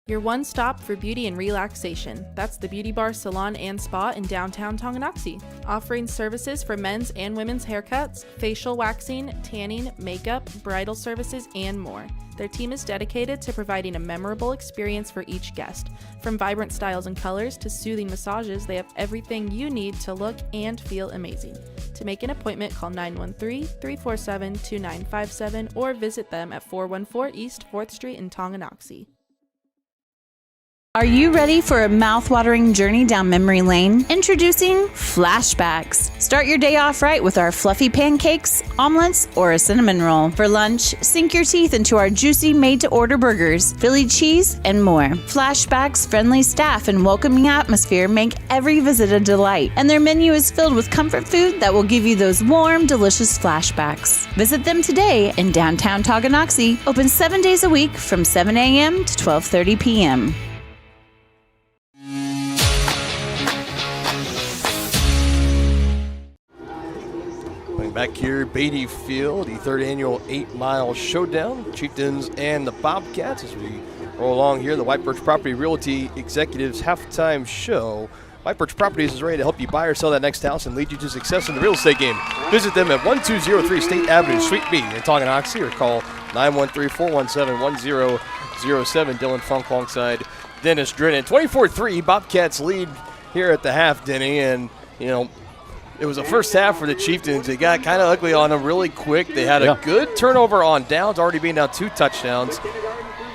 Speaker 8: Your one stop for beauty and relaxation. That's the Beauty Bar, Salon, and Spa in downtown Tonganoxie. Offering services for men's and women's haircuts, facial waxing, tanning, makeup, bridal services, and more. Their team is dedicated to providing a memorable experience for each guest. From vibrant styles and colors to soothing massages, they have everything you need to look and feel amazing. To make an appointment, call 913-347-2957 or visit them at 414 East 4th Street in Tonganoxie.
Speaker 3: Are you ready for a mouth-watering journey down memory lane? Introducing Flashbacks. Start your day off right with our fluffy pancakes, omelets, or a cinnamon roll. For lunch, sink your teeth into our juicy made-to-order burgers, Philly cheese, and more. Flashbacks' friendly staff and welcoming atmosphere make every visit a delight, and their menu is filled with comfort food that will give you those warm, delicious flashbacks. Visit them today in downtown Tonganoxie, open 7 days a week from 7 a.m. to 12:30 p.m.
Speaker 6: Back here, Beatty Field, the third annual 8-mile showdown, Chieftains and the Bobcats. As we roll along here, the White Birch Property Realty Executives halftime show. White Birch Properties is ready to help you buy or sell that next house and lead you to success in the real estate game. Visit them at 1203 State Avenue, Suite B in Tonganoxie, or call 913-417-1007. Dylan Funk alongside Dennis Drennan. 24-3, Bobcats lead here at the half, Denny, and you know, it was the first half for the Chieftains. They got kind of ugly on them really quick. They had a good turnover on downs, already being down 2 touchdowns.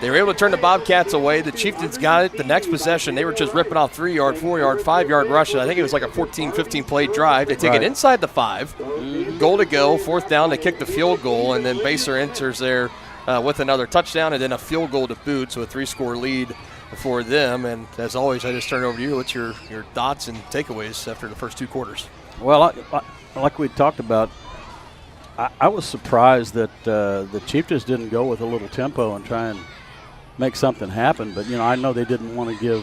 Speaker 6: They were able to turn the Bobcats away. The Chieftains got it. The next possession, they were just ripping off 3-yard, 4-yard, 5-yard rushes. I think it was like a 14, 15-play drive. They take it inside the 5. Goal to go, 4th down. They kick the field goal, and then Basehor enters there with another touchdown and then a field goal to boot, so a 3-score lead for them. And as always, I just turn it over to you. What's your thoughts and takeaways after the first 2 quarters?
Speaker 7: Well, like we talked about, I was surprised that the Chieftains didn't go with a little tempo and try and make something happen. But, you know, I know they didn't want to give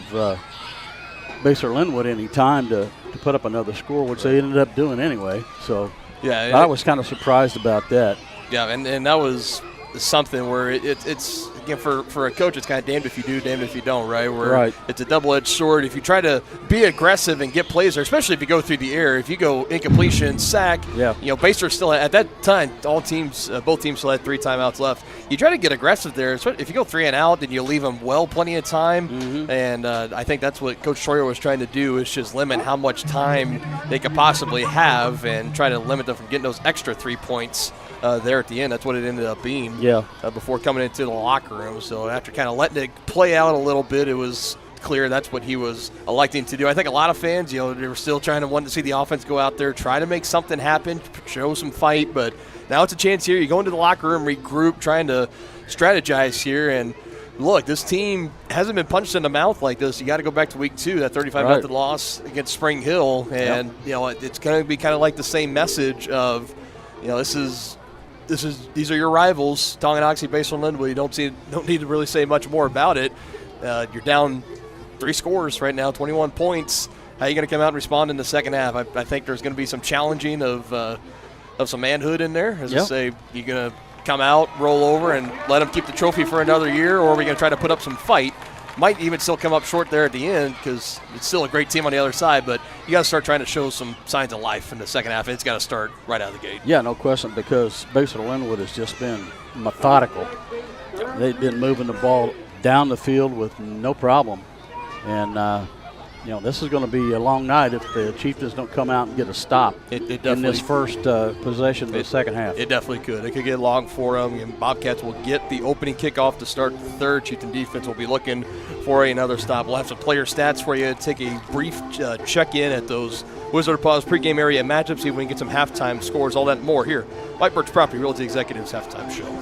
Speaker 7: Basehor-Linwood any time to put up another score, which they ended up doing anyway. So yeah, I was kind of surprised about that.
Speaker 6: Yeah, and that was something where it's again, for a coach, it's kind of damned if you do, damned if you don't, right? Where it's a double-edged sword. If you try to be aggressive and get plays there, especially if you go through the air, if you go incompletion, sack, you know, Basehor still at that time, both teams still had 3 timeouts left. You try to get aggressive there. If you go 3 and out, then you leave them plenty of time. And I think that's what Coach Troyer was trying to do, is just limit how much time they could possibly have and try to limit them from getting those extra 3 points there at the end. That's what it ended up being before coming into the locker room. So after kind of letting it play out a little bit, it was clear that's what he was electing to do. I think a lot of fans, you know, they were still want to see the offense go out there, try to make something happen, show some fight, but now it's a chance here. You go into the locker room, regroup, trying to strategize here, and look, this team hasn't been punched in the mouth like this. You got to go back to week 2, that 35-0 loss against Spring Hill, and you know, it's going to be kind of like the same message of, you know, these are your rivals, Tonganoxie, Basehor-Linwood. You don't need to really say much more about it. You're down 3 scores right now, 21 points. How are you going to come out and respond in the second half? I think there's going to be some challenging of some manhood in there. As I say, you're going to come out, roll over, and let them keep the trophy for another year, or are we going to try to put up some fight? Might even still come up short there at the end because it's still a great team on the other side, but you got to start trying to show some signs of life in the second half. It's got to start right out of the gate.
Speaker 7: Yeah, no question, because Basehor-Linwood has just been methodical. they've been moving the ball down the field with no problem. And, this is going to be a long night if the Chieftains don't come out and get a stop in this first possession of the second half.
Speaker 6: It definitely could. It could get long for them. And Bobcats will get the opening kickoff to start the third. Chieftain defense will be looking for another stop. We'll have some player stats for you. Take a brief check-in at those Wizard of Paws pregame area matchups. See if we can get some halftime scores, all that and more here. White Birch Property Realty Executives Halftime Show.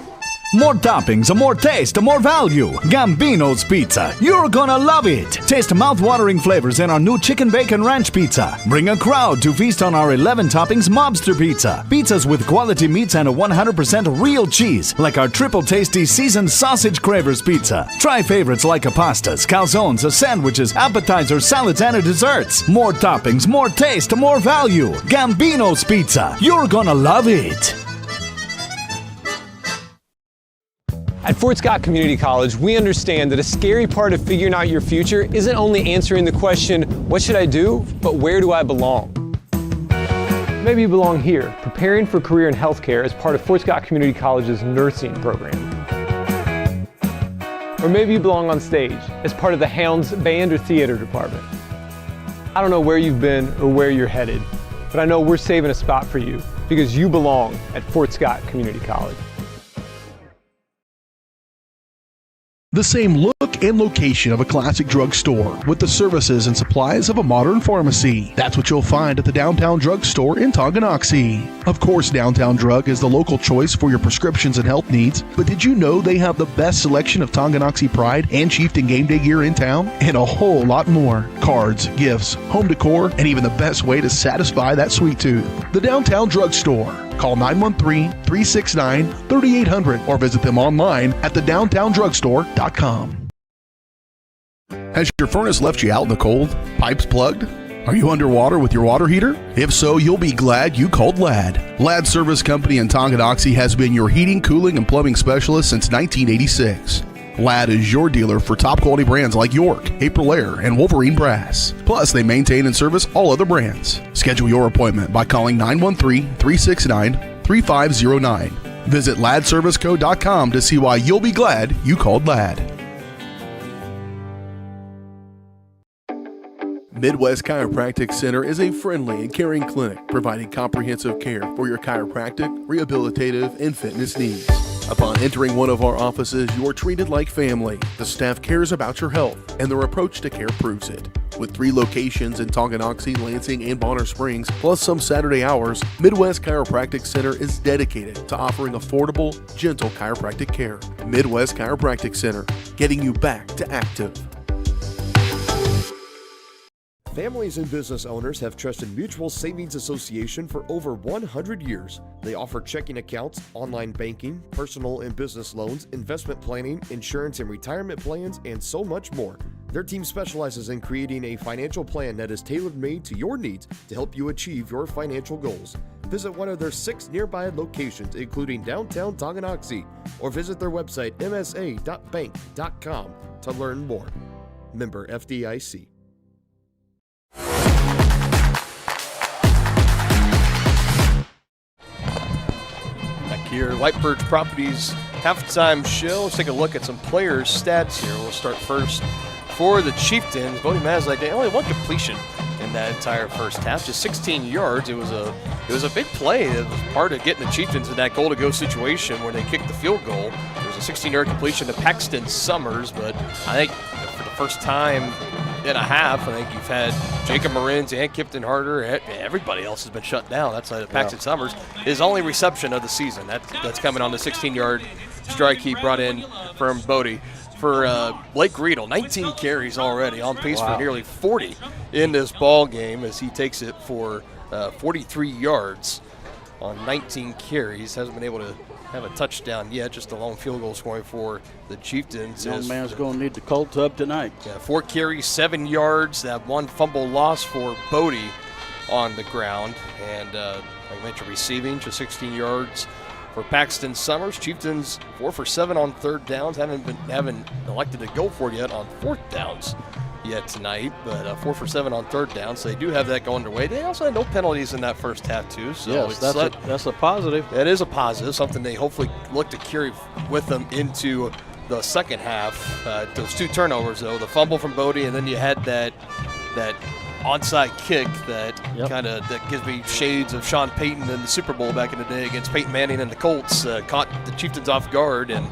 Speaker 11: More toppings, more taste, more value. Gambino's Pizza. You're gonna love it. Taste mouth-watering flavors in our new Chicken Bacon Ranch Pizza. Bring a crowd to feast on our 11 toppings Mobster Pizza. Pizzas with quality meats and a 100% real cheese, like our triple tasty seasoned sausage cravers pizza. Try favorites like pastas, calzones, sandwiches, appetizers, salads, and desserts. More toppings, more taste, more value. Gambino's Pizza. You're gonna love it.
Speaker 17: At Fort Scott Community College, we understand that a scary part of figuring out your future isn't only answering the question, what should I do, but where do I belong? Maybe you belong here, preparing for a career in healthcare as part of Fort Scott Community College's nursing program. Or maybe you belong on stage as part of the Hounds band or theater department. I don't know where you've been or where you're headed, but I know we're saving a spot for you because you belong at Fort Scott Community College.
Speaker 4: The same look and location of a classic drugstore with the services and supplies of a modern pharmacy. That's what you'll find at the Downtown Drug Store in Tonganoxie. Of course, Downtown Drug is the local choice for your prescriptions and health needs, but did you know they have the best selection of Tonganoxie Pride and Chieftain game day gear in town? And a whole lot more. Cards, gifts, home decor, and even the best way to satisfy that sweet tooth. The Downtown Drug Store. Call 913-369-3800 or visit them online at thedowntowndrugstore.com. Has your furnace left you out in the cold? Pipes plugged? Are you underwater with your water heater? If so, you'll be glad you called Ladd. Ladd Service Company in Tonganoxie has been your heating, cooling, and plumbing specialist since 1986. Ladd is your dealer for top quality brands like York, Aprilaire, and Wolverine Brass. Plus, they maintain and service all other brands. Schedule your appointment by calling 913-369-3509. Visit laddserviceco.com to see why you'll be glad you called Ladd. Midwest Chiropractic Center is a friendly and caring clinic providing comprehensive care for your chiropractic, rehabilitative, and fitness needs. Upon entering one of our offices, you are treated like family. The staff cares about your health, and their approach to care proves it. With 3 locations in Tonganoxie, Lansing, and Bonner Springs, plus some Saturday hours, Midwest Chiropractic Center is dedicated to offering affordable, gentle chiropractic care. Midwest Chiropractic Center, getting you back to active.
Speaker 12: Families and business owners have trusted Mutual Savings Association for over 100 years. They offer checking accounts, online banking, personal and business loans, investment planning, insurance and retirement plans, and so much more. Their team specializes in creating a financial plan that is tailor-made to your needs to help you achieve your financial goals. Visit one of their 6 nearby locations, including downtown Tonganoxie, or visit their website msa.bank.com to learn more. Member FDIC.
Speaker 6: Here, White Birch Properties halftime show. Let's take a look at some players' stats here. We'll start first for the Chieftains. Bodie Mazlak, they only 1 completion in that entire first half, just 16 yards. It was a big play. It was part of getting the Chieftains in that goal-to-go situation where they kicked the field goal. It was a 16-yard completion to Paxton Summers, but I think for the first time in a half, I think you've had Jacob Marins and Kipton Harder. Everybody else has been shut down outside of Paxton Summers. His only reception of the season. That's coming on the 16-yard strike he brought in from Bodie. For Blake Riedel, 19 carries already, on pace for nearly 40 in this ball game as he takes it for 43 yards on 19 carries. Hasn't been able to have a touchdown yet, just a long field goal scoring for the Chieftains.
Speaker 7: Young man's going to need the cold tub tonight.
Speaker 6: Yeah, 4 carries, 7 yards. That 1 fumble loss for Bodie on the ground. And like I mentioned, receiving, just 16 yards for Paxton Summers. Chieftains 4 for 7 on 3rd downs. Haven't elected to go for it yet on 4th downs yet tonight, but 4 for 7 on 3rd down, so they do have that going their way. They also had no penalties in that first half too, so
Speaker 7: yes, that's a positive.
Speaker 6: That is a positive, something they hopefully look to carry with them into the second half. Those 2 turnovers, though, the fumble from Bodie, and then you had that onside kick that that gives me shades of Sean Payton in the Super Bowl back in the day against Peyton Manning and the Colts. Caught the Chieftains off guard, and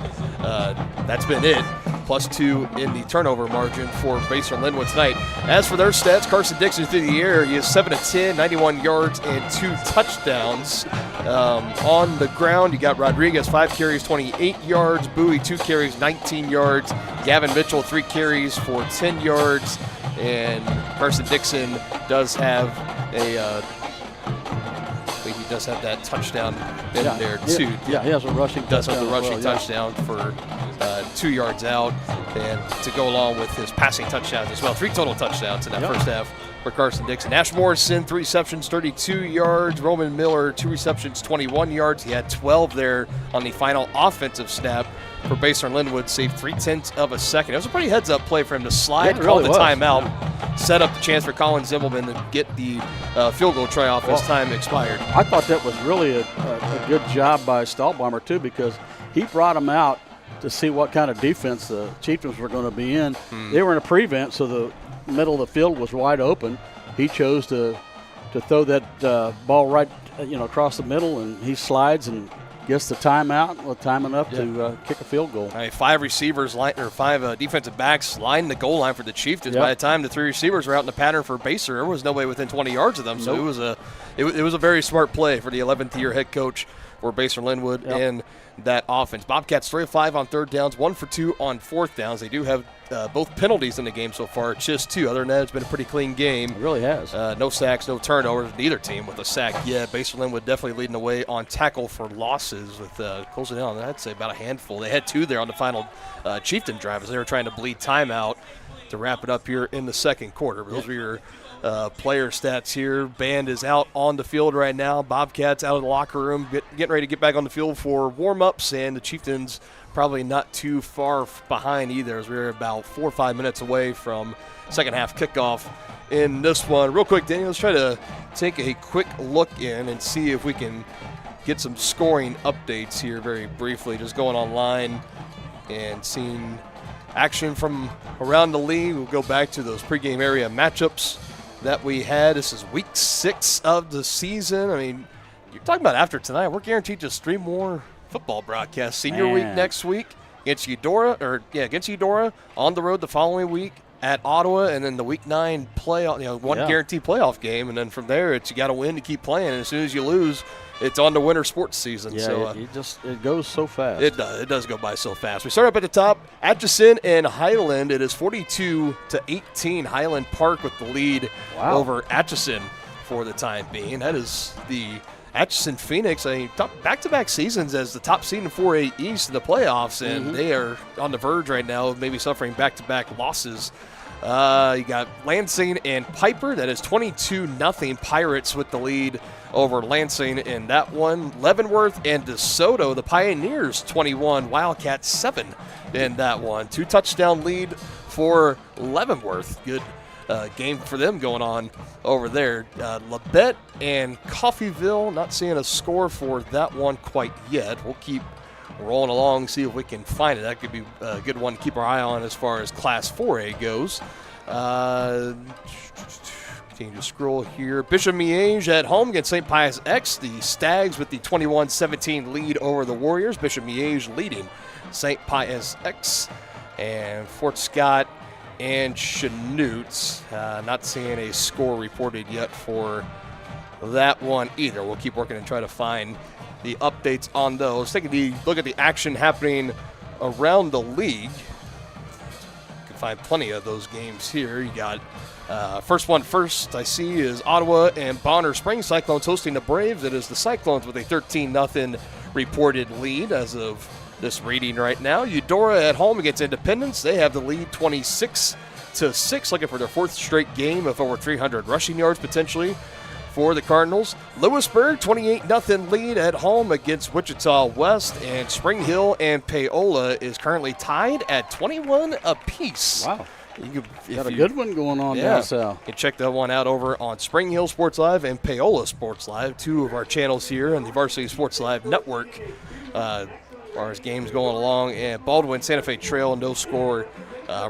Speaker 6: that's been it. +2 in the turnover margin for Basehor-Linwood tonight. As for their stats, Carson Dixon through the air, he is 7 of 10, 91 yards and 2 touchdowns. On the ground, you got Rodriguez, 5 carries, 28 yards. Bowie, 2 carries, 19 yards. Gavin Mitchell, 3 carries for 10 yards. And Carson Dixon does have he does have that touchdown in there too.
Speaker 7: He has a rushing touchdown.
Speaker 6: Does have the rushing touchdown for 2 yards out, and to go along with his passing touchdowns as well. 3 total touchdowns in that first half for Carson Dixon. Ash Morrison, 3 receptions, 32 yards. Roman Miller, 2 receptions, 21 yards. He had 12 there on the final offensive snap for Basehor-Linwood, saved 0.3 of a second. It was a pretty heads-up play for him to slide, call the timeout, set up the chance for Colin Zimmelman to get the field goal try off as time expired.
Speaker 7: I thought that was really a good job by Stahlbomber, too, because he brought him out to see what kind of defense the Chieftains were going to be in. They were in a prevent, so the middle of the field was wide open. He chose to throw that ball right across the middle, and he slides and gets the timeout with time enough to kick a field goal.
Speaker 6: 5 receivers, 5 defensive backs lined the goal line for the Chieftains. By the time the 3 receivers were out in the pattern for Basehor, there was nobody within 20 yards of them. So it was a very smart play for the 11th-year head coach for Basehor-Linwood and that offense. Bobcats 3 of 5 on 3rd downs, 1 for 2 on 4th downs. They do have both penalties in the game so far, just 2. Other than that, it's been a pretty clean game.
Speaker 7: It really has.
Speaker 6: No sacks, no turnovers. Neither team with a sack yet. Basehor-Linwood definitely leading the way on tackle for losses with closing in on, I'd say, about a handful. They had 2 there on the final Chieftain drive as they were trying to bleed timeout to wrap it up here in the second quarter. But those were your player stats here. Band is out on the field right now. Bobcats out of the locker room, getting ready to get back on the field for warm-ups, and the Chieftains probably not too far behind either, as we're about 4 or 5 minutes away from second half kickoff in this one. Real quick, Danny, let's try to take a quick look in and see if we can get some scoring updates here very briefly. Just going online and seeing action from around the league. We'll go back to those pregame area matchups that we had. This is week 6 of the season. I mean, you're talking about after tonight, we're guaranteed just 3 more football broadcasts. Senior week next week against Eudora, on the road the following week at Ottawa, and then the week 9 playoff, one guaranteed playoff game, and then from there you got to win to keep playing. And as soon as you lose, it's on to winter sports season.
Speaker 7: Yeah,
Speaker 6: so
Speaker 7: it goes so fast.
Speaker 6: It does go by so fast. We start up at the top. Atchison and Highland. It is 42-18. Highland Park with the lead over Atchison for the time being. That is the Atchison Phoenix, back-to-back seasons as the top seed in 4A East in the playoffs, and they are on the verge right now of maybe suffering back-to-back losses. You got Lansing and Piper. That is 22-0. Pirates with the lead over Lansing in that one. Leavenworth and DeSoto, the Pioneers, 21. Wildcats, 7 in that one. 2-touchdown lead for Leavenworth. Good game for them going on over there. Labette and Coffeyville, not seeing a score for that one quite yet. We'll keep rolling along, see if we can find it. That could be a good one to keep our eye on as far as Class 4A goes. Continue to scroll here. Bishop Miege at home against St. Pius X. The Stags with the 21-17 lead over the Warriors. Bishop Miege leading St. Pius X. And Fort Scott and Chanute. Not seeing a score reported yet for that one either. We'll keep working and try to find the updates on those. Taking a look at the action happening around the league. You can find plenty of those games here. You got first I see is Ottawa and Bonner Springs Cyclones hosting the Braves. It is the Cyclones with a 13-0 reported lead as of this reading right now. Eudora at home against Independence. They have the lead 26-6, looking for their 4th straight game of over 300 rushing yards potentially for the Cardinals. Lewisburg, 28-0 lead at home against Wichita West, and Spring Hill and Paola is currently tied at 21 apiece.
Speaker 7: Wow. Got a good one going on down south.
Speaker 6: You can check that one out over on Spring Hill Sports Live and Paola Sports Live, 2 of our channels here on the Varsity Sports Live Network. far as games going along. And Baldwin, Santa Fe Trail, no score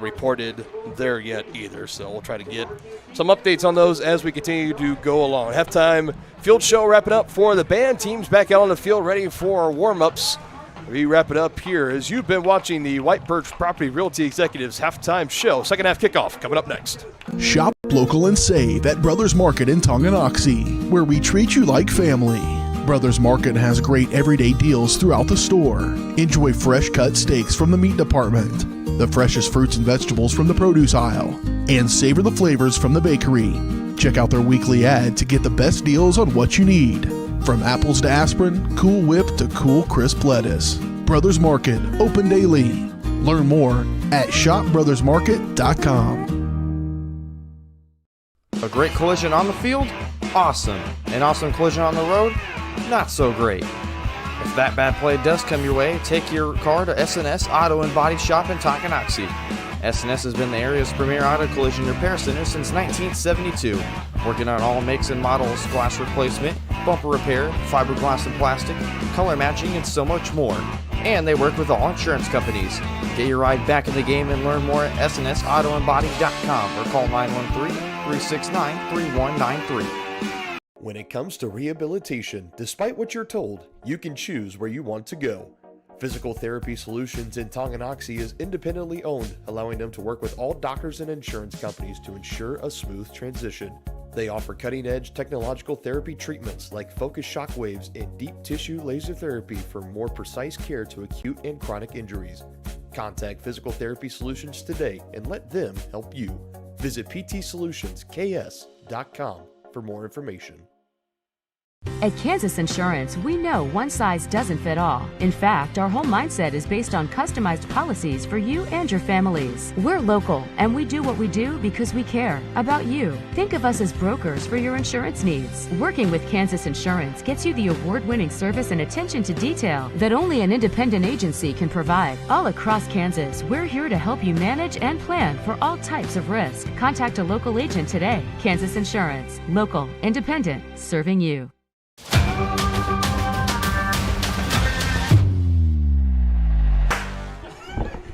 Speaker 6: reported there yet either. So we'll try to get some updates on those as we continue to go along. Halftime field show wrapping up for the band. Teams back out on the field ready for warm-ups. We wrap it up here as you've been watching the White Birch Property Realty Executives halftime show. Second half kickoff coming up next.
Speaker 4: Shop local and save at Brothers Market in Tonganoxie, where we treat you like family. Brothers Market has great everyday deals throughout the store. Enjoy fresh cut steaks from the meat department, the freshest fruits and vegetables from the produce aisle, and savor the flavors from the bakery. Check out their weekly ad to get the best deals on what you need. From apples to aspirin, Cool Whip to cool crisp lettuce. Brothers Market, open daily. Learn more at shopbrothersmarket.com.
Speaker 13: A great collision on the field? Awesome. An awesome collision on the road? Not so great. If that bad play does come your way, take your car to S&S Auto and Body Shop in Tonganoxie. S&S has been the area's premier auto collision repair center since 1972, working on all makes and models, glass replacement, bumper repair, fiberglass and plastic, color matching, and so much more. And they work with all insurance companies. Get your ride back in the game and learn more at snsautoandbody.com or call 913-369-3193.
Speaker 12: When it comes to rehabilitation, despite what you're told, you can choose where you want to go. Physical Therapy Solutions in Tonganoxie is independently owned, allowing them to work with all doctors and insurance companies to ensure a smooth transition. They offer cutting-edge technological therapy treatments like focused shock waves and deep tissue laser therapy for more precise care to acute and chronic injuries. Contact Physical Therapy Solutions today and let them help you. Visit ptsolutionsks.com for more information.
Speaker 14: At Kansas Insurance, we know one size doesn't fit all. In fact, our whole mindset is based on customized policies for you and your families. We're local, and we do what we do because we care about you. Think of us as brokers for your insurance needs. Working with Kansas Insurance gets you the award-winning service and attention to detail that only an independent agency can provide. All across Kansas, we're here to help you manage and plan for all types of risk. Contact a local agent today. Kansas Insurance. Local, independent, serving you.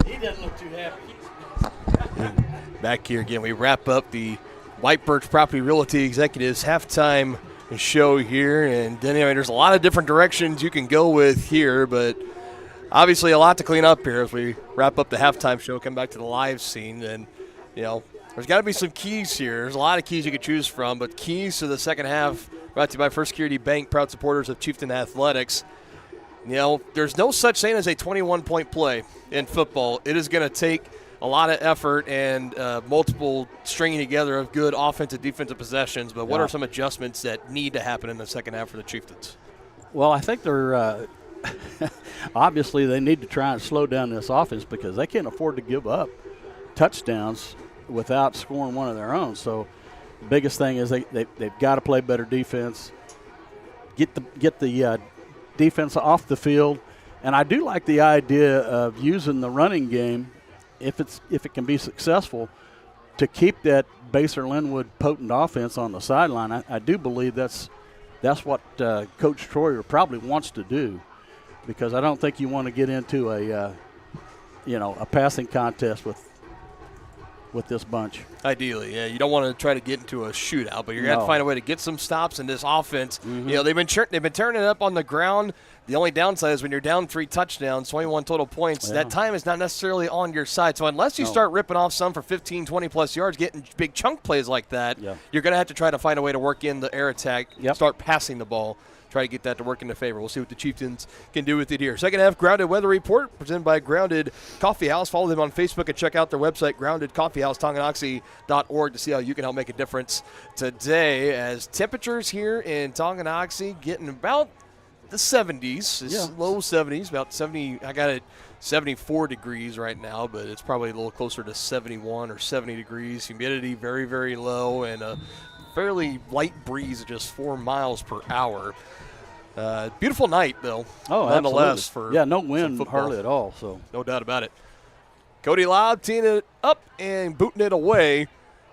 Speaker 7: He doesn't look too happy.
Speaker 6: Back here again, we wrap up the White Birch Property Realty Executives halftime show here. And anyway, there's a lot of different directions you can go with here, but obviously a lot to clean up here as we wrap up the halftime show, come back to the live scene. And, you know, there's got to be some keys here. There's a lot of keys you could choose from, but keys to the second half brought to you by First Security Bank, proud supporters of Chieftain Athletics. You know, there's no such thing as a 21-point play in football. It is going to take a lot of effort and multiple stringing together of good offensive, defensive possessions. But what are some adjustments that need to happen in the second half for the Chieftains?
Speaker 7: Well, I think they're obviously they need to try and slow down this offense because they can't afford to give up touchdowns without scoring one of their own. So the biggest thing is they've got to play better defense, get the defense off the field. And I do like the idea of using the running game, if it can be successful, to keep that Basehor-Linwood potent offense on the sideline. I do believe that's what Coach Troyer probably wants to do, because I don't think you want to get into a passing contest with this bunch.
Speaker 6: Ideally, yeah. You don't want to try to get into a shootout, but you're going to find a way to get some stops in this offense. Mm-hmm. You know, they've been turning it up on the ground. The only downside is when you're down 3 touchdowns, 21 total points, that time is not necessarily on your side. So unless you start ripping off some for 15, 20-plus yards, getting big chunk plays like that, you're going to have to try to find a way to work in the air attack, start passing the ball, try to get that to work in their favor. We'll see what the Chieftains can do with it here. Second half, Grounded Weather Report presented by Grounded Coffee House. Follow them on Facebook and check out their website, groundedcoffeehouse.tonganoxie.org, to see how you can help make a difference today, as temperatures here in Tonganoxie getting about the 70s. It's low 70s, about 70. I got it 74 degrees right now, but it's probably a little closer to 71 or 70 degrees. Humidity very, very low, and a fairly light breeze at just 4 miles per hour. Beautiful night, though.
Speaker 7: Oh,
Speaker 6: nonetheless.
Speaker 7: Absolutely. No wind hardly at all. So
Speaker 6: no doubt about it. Cody Loud teeing it up and booting it away.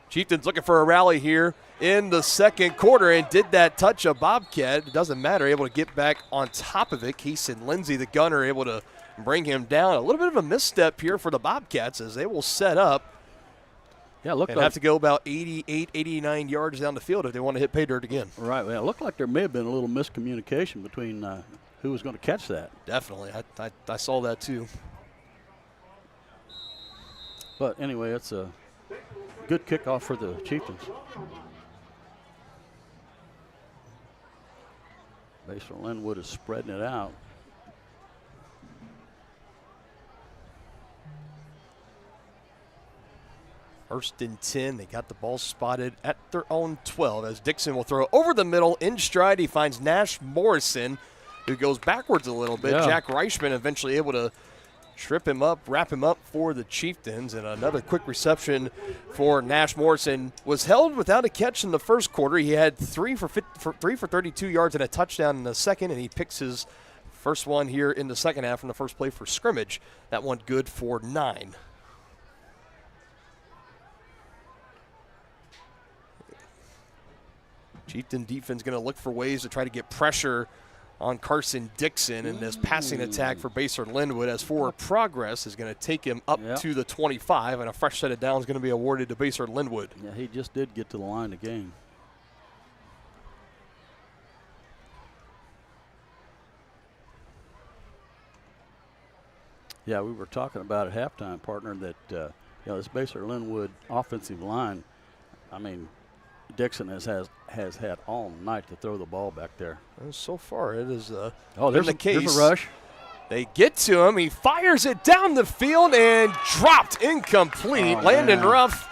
Speaker 6: Chieftains looking for a rally here in the second quarter, and did that touch a Bobcat. It doesn't matter, able to get back on top of it. Keeson Lindsay, the gunner, able to bring him down. A little bit of a misstep here for the Bobcats as they will set up.
Speaker 7: Yeah, look,
Speaker 6: and have to go about 88, 89 yards down the field if they want to hit pay dirt again.
Speaker 7: Right. Well, it looked like there may have been a little miscommunication between who was going to catch that.
Speaker 6: Definitely. I saw that too.
Speaker 7: But anyway, it's a good kickoff for the Chieftains. Basehor-Linwood is spreading it out.
Speaker 6: First and 10. They got the ball spotted at their own 12 as Dixon will throw over the middle in stride. He finds Nash Morrison, who goes backwards a little bit.
Speaker 7: Yeah.
Speaker 6: Jack Reichman eventually able to trip him up, wrap him up for the Chieftains. And another quick reception for Nash Morrison. Was held without a catch in the first quarter. He had 3 for 32 yards and a touchdown in the second, and he picks his first one here in the second half from the first play for scrimmage. That one good for 9. Chieftain defense going to look for ways to try to get pressure on Carson Dixon in this passing attack for Basehor-Linwood as forward progress is going to take him up to the 25, and a fresh set of downs going to be awarded to Basehor-Linwood.
Speaker 7: Yeah, he just did get to the line to gain. Yeah, we were talking about at halftime, partner, that this Basehor-Linwood offensive line, I mean, Dixon has had all night to throw the ball back there.
Speaker 6: And so far, it is
Speaker 7: there's
Speaker 6: the case.
Speaker 7: There's a rush.
Speaker 6: They get to him. He fires it down the field and dropped incomplete. Landon Ruff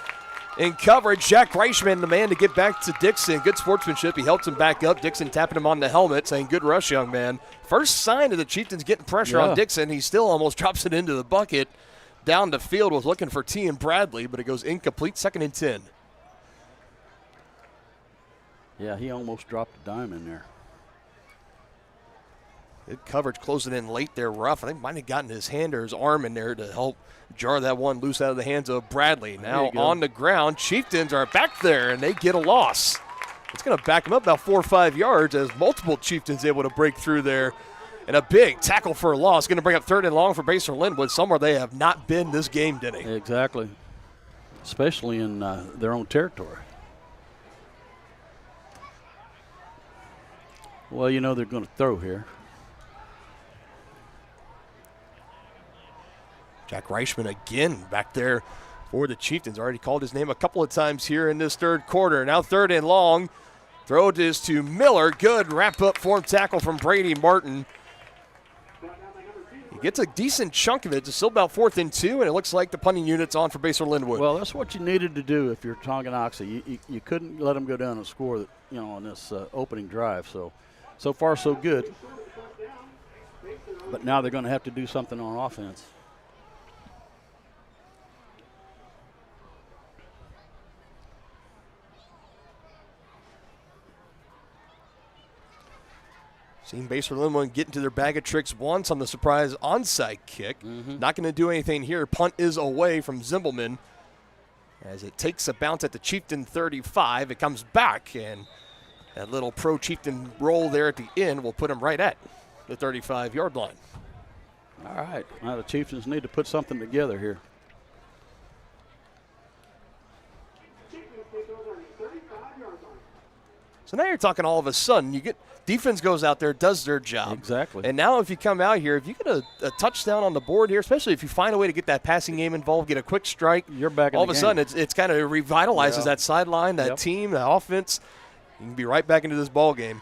Speaker 6: in coverage. Jack Reichman, the man to get back to Dixon. Good sportsmanship. He helped him back up. Dixon tapping him on the helmet, saying, "Good rush, young man." First sign of the Chieftains getting pressure on Dixon. He still almost drops it into the bucket. Down the field was looking for T and Bradley, but it goes incomplete. 2nd and 10.
Speaker 7: Yeah, he almost dropped a dime in there.
Speaker 6: Good coverage closing in late there, Ruff. I think might have gotten his hand or his arm in there to help jar that one loose out of the hands of Bradley. Now on the ground, Chieftains are back there, and they get a loss. It's going to back them up about 4 or 5 yards as multiple Chieftains able to break through there. And a big tackle for a loss. Going to bring up 3rd and long for Basehor-Linwood, somewhere they have not been this game, Denny.
Speaker 7: Exactly, especially in their own territory. Well, you know they're going to throw here.
Speaker 6: Jack Reichman again back there for the Chieftains. Already called his name a couple of times here in this 3rd quarter. Now 3rd and long. Throw is to Miller. Good wrap-up form tackle from Brady Martin. He gets a decent chunk of it. It's still about 4th and 2, and it looks like the punting unit's on for Basehor-Linwood.
Speaker 7: Well, that's what you needed to do if you're Tonganoxie. You couldn't let them go down and score, on this opening drive. So far, so good. But now they're going to have to do something on offense.
Speaker 6: Seen Basehor-Linwood get into their bag of tricks once on the surprise onside kick. Not going to do anything here. Punt is away from Zimbelman as it takes a bounce at the Chieftain 35. It comes back, and that little pro Chieftain roll there at the end will put him right at the 35-yard line.
Speaker 7: All right. Now the Chieftains need to put something together here.
Speaker 6: So now you're talking all of a sudden. You get defense goes out there, does their job.
Speaker 7: Exactly.
Speaker 6: And now if you come out here, if you get a touchdown on the board here, especially if you find a way to get that passing game involved, get a quick strike,
Speaker 7: you're back in
Speaker 6: all
Speaker 7: the
Speaker 6: of a
Speaker 7: game.
Speaker 6: sudden it's kind of revitalizes that sideline, that team, that offense. You can be right back into this ball game.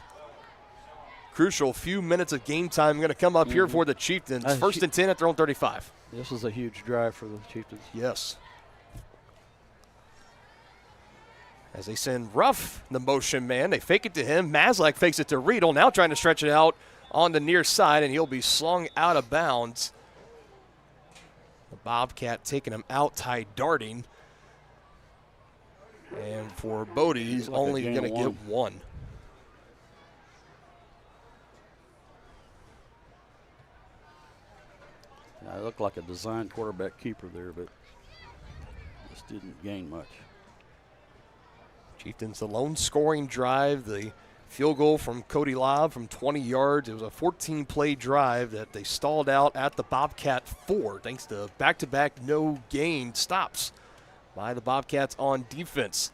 Speaker 6: Crucial few minutes of game time going to come up here for the Chieftains. 1st and 10 at their own 35.
Speaker 7: This is a huge drive for the Chieftains.
Speaker 6: Yes. As they send Ruff, the motion man. They fake it to him. Maslak fakes it to Riedel. Now trying to stretch it out on the near side, and he'll be slung out of bounds. The Bobcat taking him out, Ty darting. And for Bodie, he's only going to get 1.
Speaker 7: I looked like a design quarterback keeper there, but just didn't gain much.
Speaker 6: Chieftains, the lone scoring drive, the Field goal from Cody Lobb from 20 yards. It was a 14-play drive that they stalled out at the Bobcat 4 thanks to back-to-back no-gain stops by the Bobcats on defense.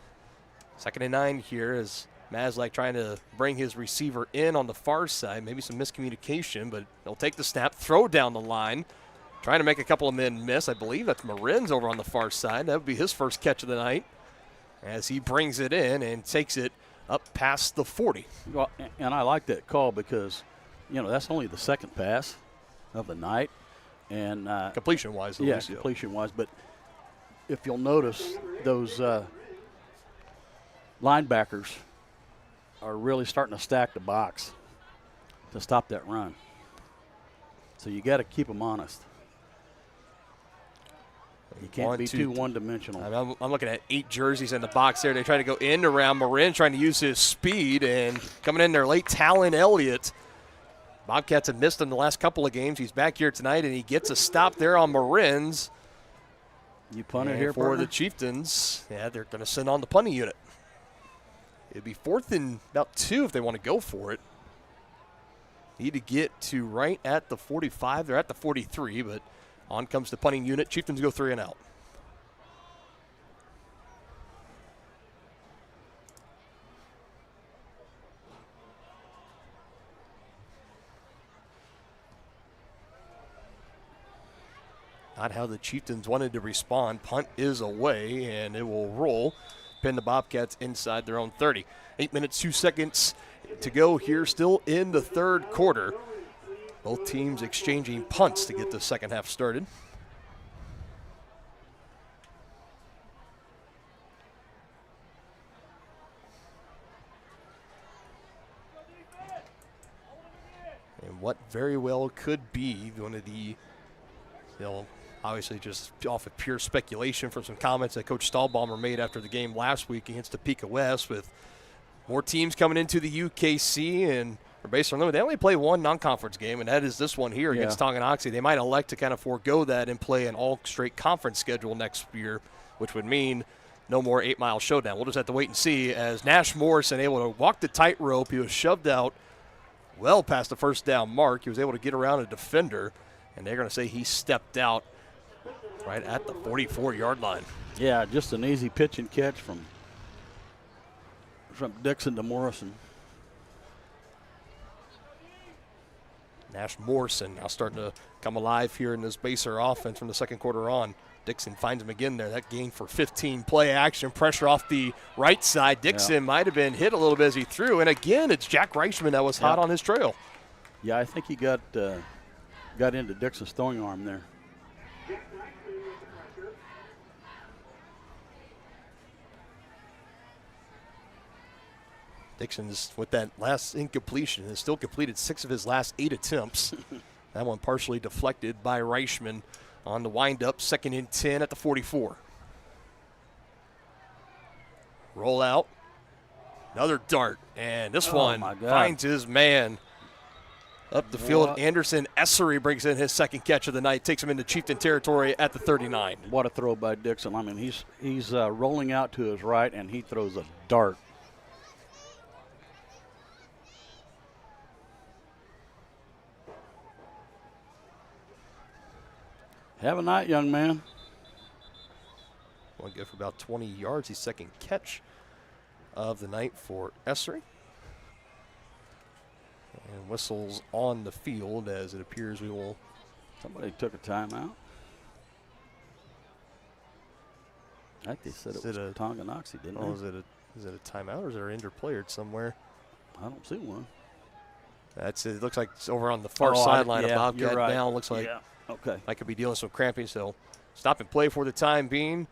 Speaker 6: 2nd and 9 here as Maslak trying to bring his receiver in on the far side. Maybe some miscommunication, but they'll take the snap, throw down the line, trying to make a couple of men miss. I believe that's Marin's over on the far side. That would be his first catch of the night as he brings it in and takes it up past the 40.
Speaker 7: Well, and I like that call because, that's only the second pass of the night. And
Speaker 6: completion-wise,
Speaker 7: yeah, completion-wise. But if you'll notice, those linebackers are really starting to stack the box to stop that run. So you got to keep them honest. You can't be too one-dimensional.
Speaker 6: I'm looking at 8 jerseys in the box there. They try to go in around Marin, trying to use his speed, and coming in there late, Talon Elliott. Bobcats have missed him the last couple of games. He's back here tonight, and he gets a stop there on Marin's.
Speaker 7: You punt it here,
Speaker 6: for the Chieftains. Yeah, they're going to send on the punting unit. It'd be 4th and about 2 if they want to go for it. Need to get to right at the 45. They're at the 43, but on comes the punting unit. Chieftains go 3 and out. Not how the Chieftains wanted to respond. Punt is away, and it will roll. Pin the Bobcats inside their own 30. 8 minutes, 2 seconds to go here, still in the third quarter. Both teams exchanging punts to get the second half started. And what very well could be one of the, obviously just off of pure speculation from some comments that Coach Stahlbaumer made after the game last week against Topeka West, with more teams coming into the UKC and Basehor-Linwood. They only play one non-conference game, and that is this one here against Tonganoxie. They might elect to kind of forego that and play an all-straight conference schedule next year, which would mean no more 8-mile showdown. We'll just have to wait and see as Nash Morrison able to walk the tightrope. He was shoved out well past the first down mark. He was able to get around a defender, and they're going to say he stepped out right at the 44-yard line.
Speaker 7: Yeah, just an easy pitch and catch from Dixon to Morrison.
Speaker 6: Nash Morrison now starting to come alive here in this Basehor offense from the second quarter on. Dixon finds him again there. That gain for 15. Play action, pressure off the right side. Dixon might have been hit a little bit as he threw. And again, it's Jack Reichman that was hot on his trail.
Speaker 7: Yeah, I think he got into Dixon's throwing arm there.
Speaker 6: Dixon's, with that last incompletion, has still completed 6 of his last 8 attempts. That one partially deflected by Reichman on the windup, 2nd and 10 at the 44. Roll out. Another dart, and this one finds his man up the field. Anderson Essery brings in his second catch of the night, takes him into Chieftain territory at the 39.
Speaker 7: What a throw by Dixon. I mean, he's rolling out to his right, and he throws a dart. Have a night, young man.
Speaker 6: One go for about 20 yards. His second catch of the night for Essery. And whistles on the field as it appears we will.
Speaker 7: Somebody took a timeout. I think they said it was Tonganoxie, didn't they?
Speaker 6: Is it a timeout or is there an injured player somewhere?
Speaker 7: I don't see one.
Speaker 6: That's it. It looks like it's over on the far sideline of Bobcat
Speaker 7: right.
Speaker 6: down. Looks like
Speaker 7: okay.
Speaker 6: I could be dealing with some cramping, so stop and play for the time being.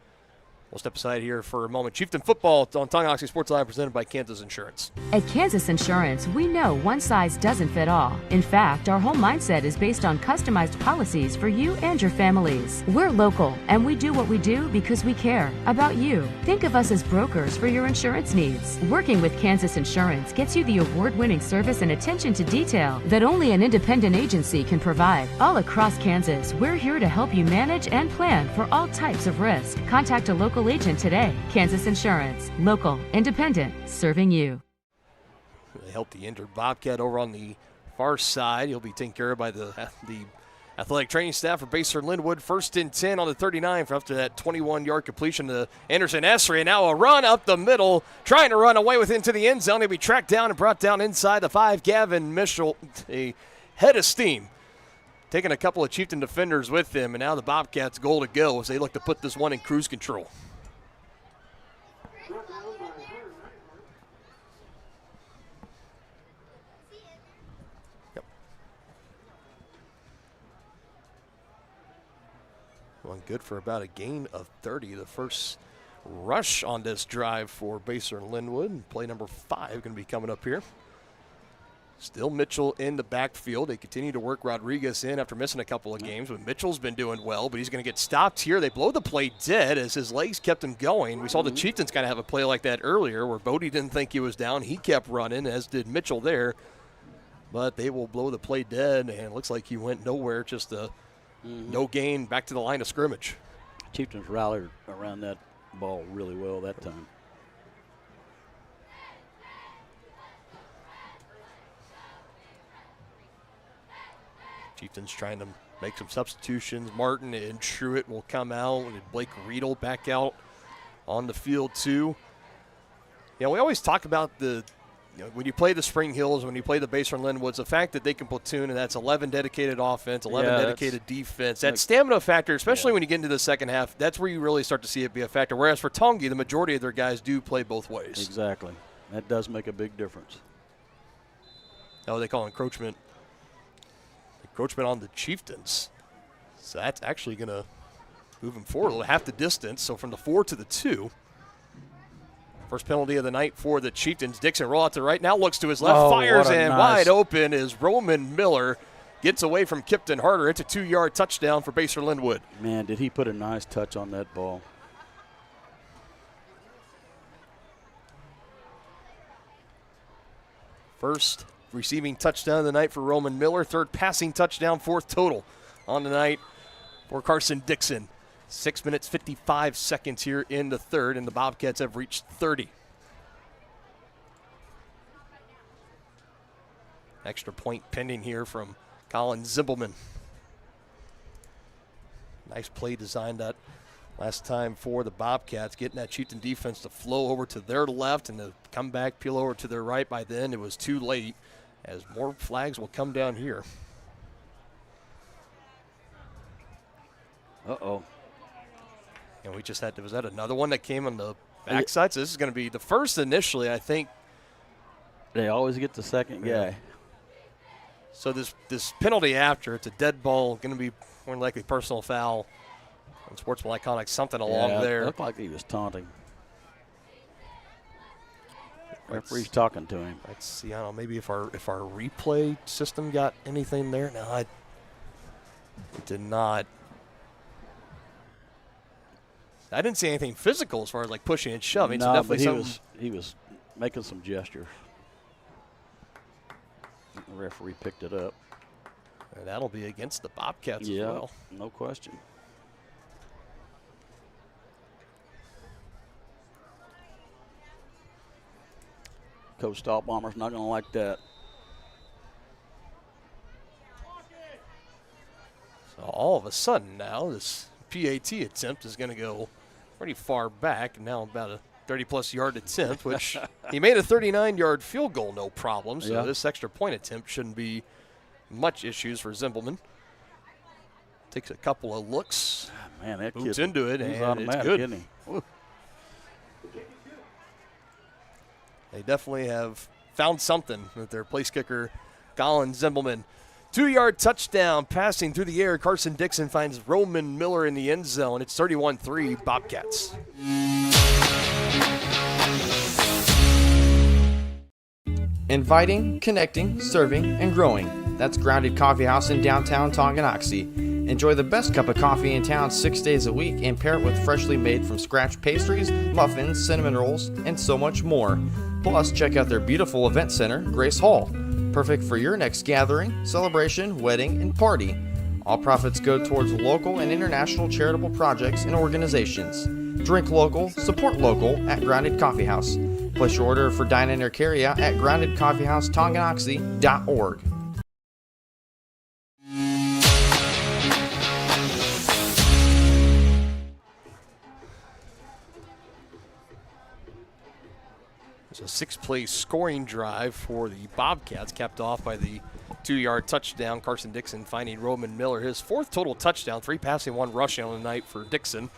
Speaker 6: We'll step aside here for a moment. Chieftain football on Tonganoxie Sports Live presented by Kansas Insurance.
Speaker 14: At Kansas Insurance, we know one size doesn't fit all. In fact, our whole mindset is based on customized policies for you and your families. We're local, and we do what we do because we care about you. Think of us as brokers for your insurance needs. Working with Kansas Insurance gets you the award-winning service and attention to detail that only an independent agency can provide. All across Kansas, we're here to help you manage and plan for all types of risk. Contact a local agent today. Kansas Insurance. Local, independent, serving you.
Speaker 6: They help the injured Bobcat over on the far side. He'll be taken care of by the athletic training staff for Basehor-Linwood. 1st and 10 on the 39 after that 21-yard completion to Anderson Esri. And now a run up the middle, trying to run away with into the end zone. He'll be tracked down and brought down inside the 5. Gavin Mitchell, a head of steam, taking a couple of Chieftain defenders with him. And now the Bobcats goal to go as they look to put this one in cruise control. Well, good for about a gain of 30. The first rush on this drive for Basehor-Linwood. Play number 5 going to be coming up here. Still Mitchell in the backfield. They continue to work Rodriguez in after missing a couple of games, but Mitchell's been doing well, but he's going to get stopped here. They blow the play dead as his legs kept him going. We saw the Chieftains kind of have a play like that earlier where Bodie didn't think he was down. He kept running, as did Mitchell there, but they will blow the play dead, and it looks like he went nowhere, just a no gain back to the line of scrimmage.
Speaker 7: Chieftains rallied around that ball really well that time.
Speaker 6: Chieftains trying to make some substitutions. Martin and Truitt will come out, and Blake Riedel back out on the field too. We always talk about when you play the Spring Hills, when you play the Basehor-Linwoods, the fact that they can platoon, and that's 11 dedicated offense, 11 dedicated defense. That stamina factor, especially when you get into the second half, that's where you really start to see it be a factor. Whereas for Tongi, the majority of their guys do play both ways.
Speaker 7: Exactly. That does make a big difference.
Speaker 6: Oh, they call encroachment. Encroachment on the Chieftains. So that's actually going to move them forward half the distance. So from the 4 to the 2. First penalty of the night for the Chieftains. Dixon roll out to the right. Now looks to his left, fires, and wide open is Roman Miller. Gets away from Kipton Harder. It's a 2-yard touchdown for Basehor-Linwood.
Speaker 7: Man, did he put a nice touch on that ball.
Speaker 6: First receiving touchdown of the night for Roman Miller. 3rd passing touchdown, 4th total on the night for Carson Dixon. 6 minutes, 55 seconds here in the 3rd, and the Bobcats have reached 30. Extra point pending here from Colin Zimbelman. Nice play designed that last time for the Bobcats, getting that Chieftain defense to flow over to their left and to come back, peel over to their right. By then, it was too late, as more flags will come down here.
Speaker 7: Uh-oh.
Speaker 6: And we just had was that another one that came on the backside? So this is going to be the first initially, I think.
Speaker 7: They always get the second guy.
Speaker 6: So this penalty after, it's a dead ball, going to be more than likely personal foul on Sportsman Iconic, something along there.
Speaker 7: It looked like he was taunting. Referee's talking to him.
Speaker 6: Let's see. I don't know. Maybe if our replay system got anything there. No, it did not. I didn't see anything physical as far as like pushing and shoving.
Speaker 7: No,
Speaker 6: so definitely
Speaker 7: but he was making some gestures. The referee picked it up.
Speaker 6: And that'll be against the Bobcats as well.
Speaker 7: No question. Coach Stallbomber's not going to like that.
Speaker 6: So all of a sudden now, this PAT attempt is going to go pretty far back. Now about a 30-plus yard attempt, which he made a 39-yard field goal, no problem. So this extra point attempt shouldn't be much issues for Zimbelman. Takes a couple of looks,
Speaker 7: man, that
Speaker 6: moves
Speaker 7: kid,
Speaker 6: into it, and it's good.
Speaker 7: Isn't he?
Speaker 6: They definitely have found something with their place kicker, Colin Zimbelman. 2-yard touchdown, passing through the air. Carson Dixon finds Roman Miller in the end zone. It's 31-3 Bobcats.
Speaker 13: Inviting, connecting, serving, and growing. That's Grounded Coffee House in downtown Tonganoxie. Enjoy the best cup of coffee in town 6 days a week and pair it with freshly made from scratch pastries, muffins, cinnamon rolls, and so much more. Plus, check out their beautiful event center, Grace Hall. Perfect for your next gathering, celebration, wedding, and party. All profits go towards local and international charitable projects and organizations. Drink local, support local at Grounded Coffee House. Place your order for dine-in or carry-out at groundedcoffeehouse.Tonganoxie.org.
Speaker 6: There's a 6-play scoring drive for the Bobcats, capped off by the 2-yard touchdown. Carson Dixon finding Roman Miller his 4th total touchdown, 3 passing, 1 rushing on the night for Dixon,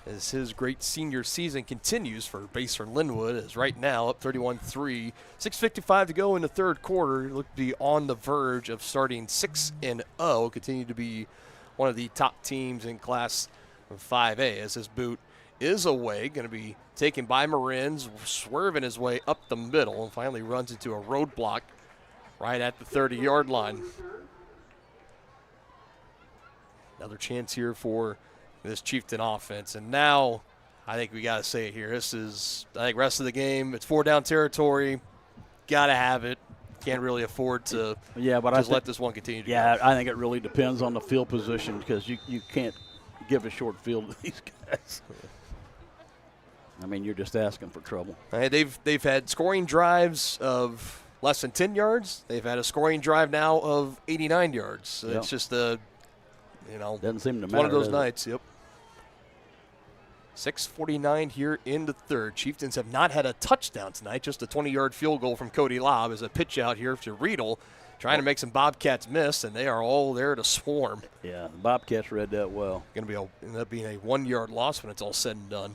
Speaker 6: as his great senior season continues for Basehor-Linwood, as right now up 31-3. 6:55 to go in the third quarter. Look to be on the verge of starting 6-0. Continue to be one of the top teams in Class 5A, as his boot is away, going to be taken by Marins, swerving his way up the middle, and finally runs into a roadblock right at the 30-yard line. Another chance here for this Chieftain offense. And now I think we got to say it here. This is, I think, rest of the game. It's 4-down territory. Got to have it. Can't really afford to just let this one continue to go.
Speaker 7: I think it really depends on the field position, because you can't give a short field to these guys. I mean, you're just asking for trouble.
Speaker 6: They've had scoring drives of less than 10 yards. They've had a scoring drive now of 89 yards. So it's just
Speaker 7: doesn't seem to matter.
Speaker 6: One of those nights. Yep. 6:49 here in the third. Chieftains have not had a touchdown tonight. Just a 20-yard field goal from Cody Lobb as a pitch out here to Riedel, trying to make some Bobcats miss, and they are all there to swarm.
Speaker 7: Yeah, the Bobcats read that well.
Speaker 6: Going to end up being a 1-yard loss when it's all said and done.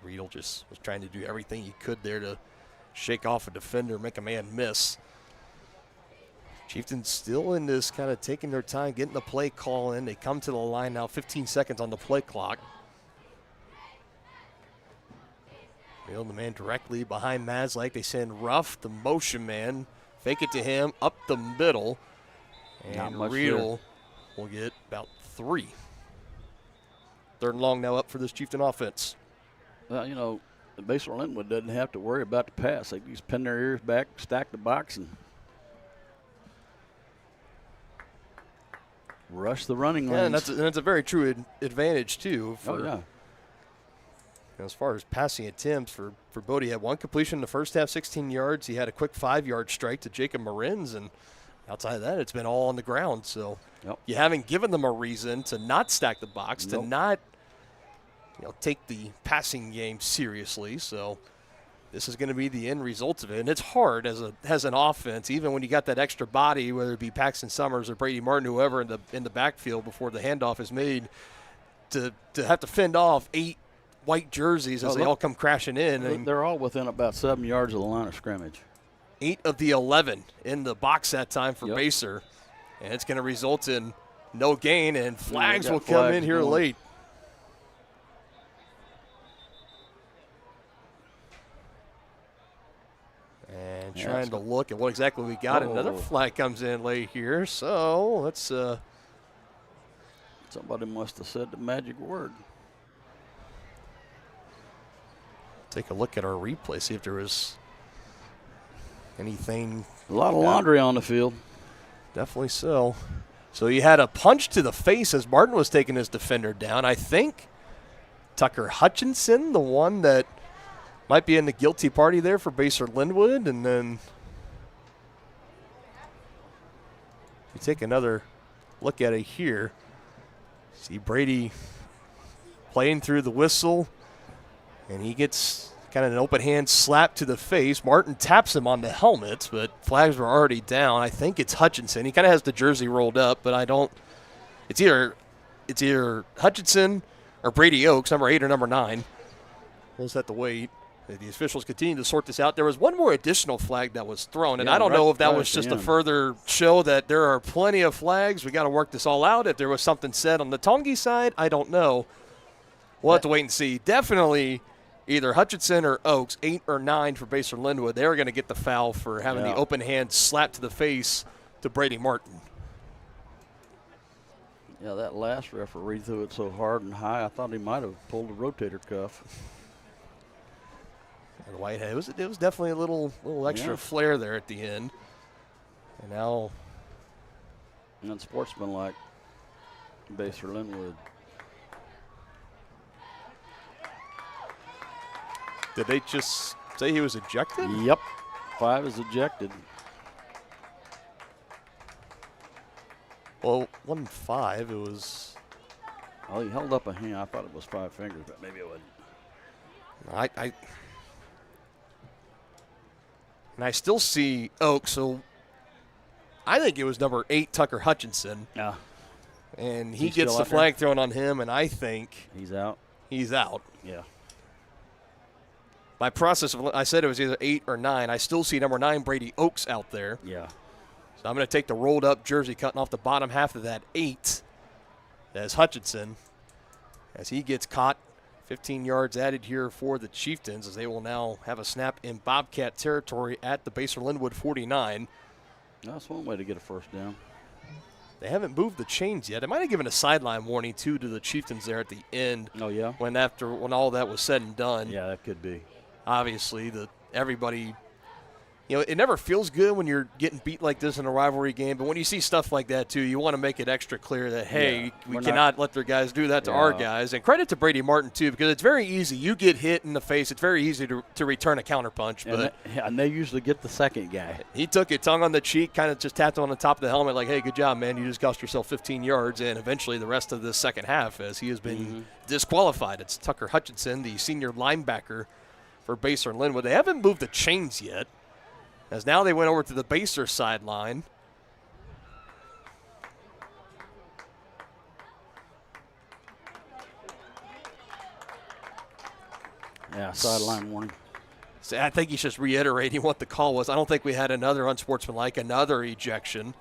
Speaker 6: Riedel just was trying to do everything he could there to shake off a defender, make a man miss. Chieftains still in this, kind of taking their time, getting the play call in. They come to the line now, 15 seconds on the play clock. Riedel, the man directly behind Maslake. They send Ruff, the motion man, fake it to him, up the middle. And Riedel will get about 3. 3rd and long now up for this Chieftain offense.
Speaker 7: Well, Basehor-Linwood doesn't have to worry about the pass. They just pin their ears back, stack the box, and rush the running lanes.
Speaker 6: Yeah, and that's a very true advantage, too. As far as passing attempts for Bodie, he had 1 completion in the first half, 16 yards. He had a quick 5-yard strike to Jacob Marins, and outside of that, it's been all on the ground. So you haven't given them a reason to not stack the box, to not take the passing game seriously. So this is going to be the end result of it. And it's hard as an offense, even when you got that extra body, whether it be Paxton Summers or Brady Martin, whoever in the backfield before the handoff is made, to have to fend off 8 white jerseys as they all come crashing in.
Speaker 7: They're all within about 7 yards of the line of scrimmage.
Speaker 6: 8 of the 11 in the box that time for Baser. And it's going to result in no gain, and flags will come in here late. And trying to look at what exactly we got. Another flag comes in late here. So let's.
Speaker 7: Somebody must have said the magic word.
Speaker 6: Take a look at our replay, see if there was anything.
Speaker 7: A lot of laundry on the field.
Speaker 6: Definitely so. So you had a punch to the face as Martin was taking his defender down. I think Tucker Hutchinson, the one that might be in the guilty party there for Basehor-Linwood. And then you take another look at it here. See Brady playing through the whistle, and he gets kind of an open hand slap to the face. Martin taps him on the helmet, but flags were already down. I think it's Hutchinson. He kind of has the jersey rolled up, but I don't. It's either Hutchinson or Brady Oaks, number 8 or number 9. We'll just have to wait. The officials continue to sort this out. There was one more additional flag that was thrown, and I don't know if that was just to further show that there are plenty of flags. We got to work this all out. If there was something said on the Tongi side, I don't know. We'll have to wait and see. Definitely either Hutchinson or Oaks, 8 or 9 for Basehor-Linwood. They're going to get the foul for having the open hand slap to the face to Brady Martin.
Speaker 7: Yeah, that last referee threw it so hard and high, I thought he might have pulled a rotator cuff.
Speaker 6: And Whitehead, it was definitely a little extra flair there at the end. And now.
Speaker 7: And unsportsmanlike, Basehor-Linwood.
Speaker 6: Did they just say he was ejected?
Speaker 7: Yep. 5 is ejected.
Speaker 6: Well, it wasn't 5. It was.
Speaker 7: Oh, he held up a hand. I thought it was 5 fingers, but maybe it wasn't.
Speaker 6: And I still see Oak, so I think it was number 8, Tucker Hutchinson.
Speaker 7: Yeah.
Speaker 6: And he gets the flag thrown on him, and I think
Speaker 7: he's out.
Speaker 6: He's out.
Speaker 7: Yeah.
Speaker 6: By process of, I said it was either 8 or 9. I still see number 9, Brady Oaks, out there.
Speaker 7: Yeah.
Speaker 6: So I'm going to take the rolled up jersey, cutting off the bottom half of that 8 as Hutchinson, as he gets caught. 15 yards added here for the Chieftains, as they will now have a snap in Bobcat territory at the Basehor-Linwood 49.
Speaker 7: That's one way to get a first down.
Speaker 6: They haven't moved the chains yet. They might have given a sideline warning, too, to the Chieftains there at the end.
Speaker 7: Oh, yeah?
Speaker 6: When all that was said and done.
Speaker 7: Yeah, that could be.
Speaker 6: Obviously, everybody, it never feels good when you're getting beat like this in a rivalry game, but when you see stuff like that, too, you want to make it extra clear that, hey, we cannot let their guys do that to our guys. And credit to Brady Martin, too, because it's very easy. You get hit in the face, it's very easy to return a counterpunch.
Speaker 7: And they usually get the second guy.
Speaker 6: He took it, tongue on the cheek, kind of just tapped him on the top of the helmet like, hey, good job, man. You just cost yourself 15 yards, and eventually the rest of the second half, as he has been disqualified. It's Tucker Hutchinson, the senior linebacker for Basehor-Linwood. They haven't moved the chains yet, as now they went over to the Basehor sideline.
Speaker 7: Yeah, sideline warning.
Speaker 6: So I think he's just reiterating what the call was. I don't think we had another unsportsmanlike, another ejection.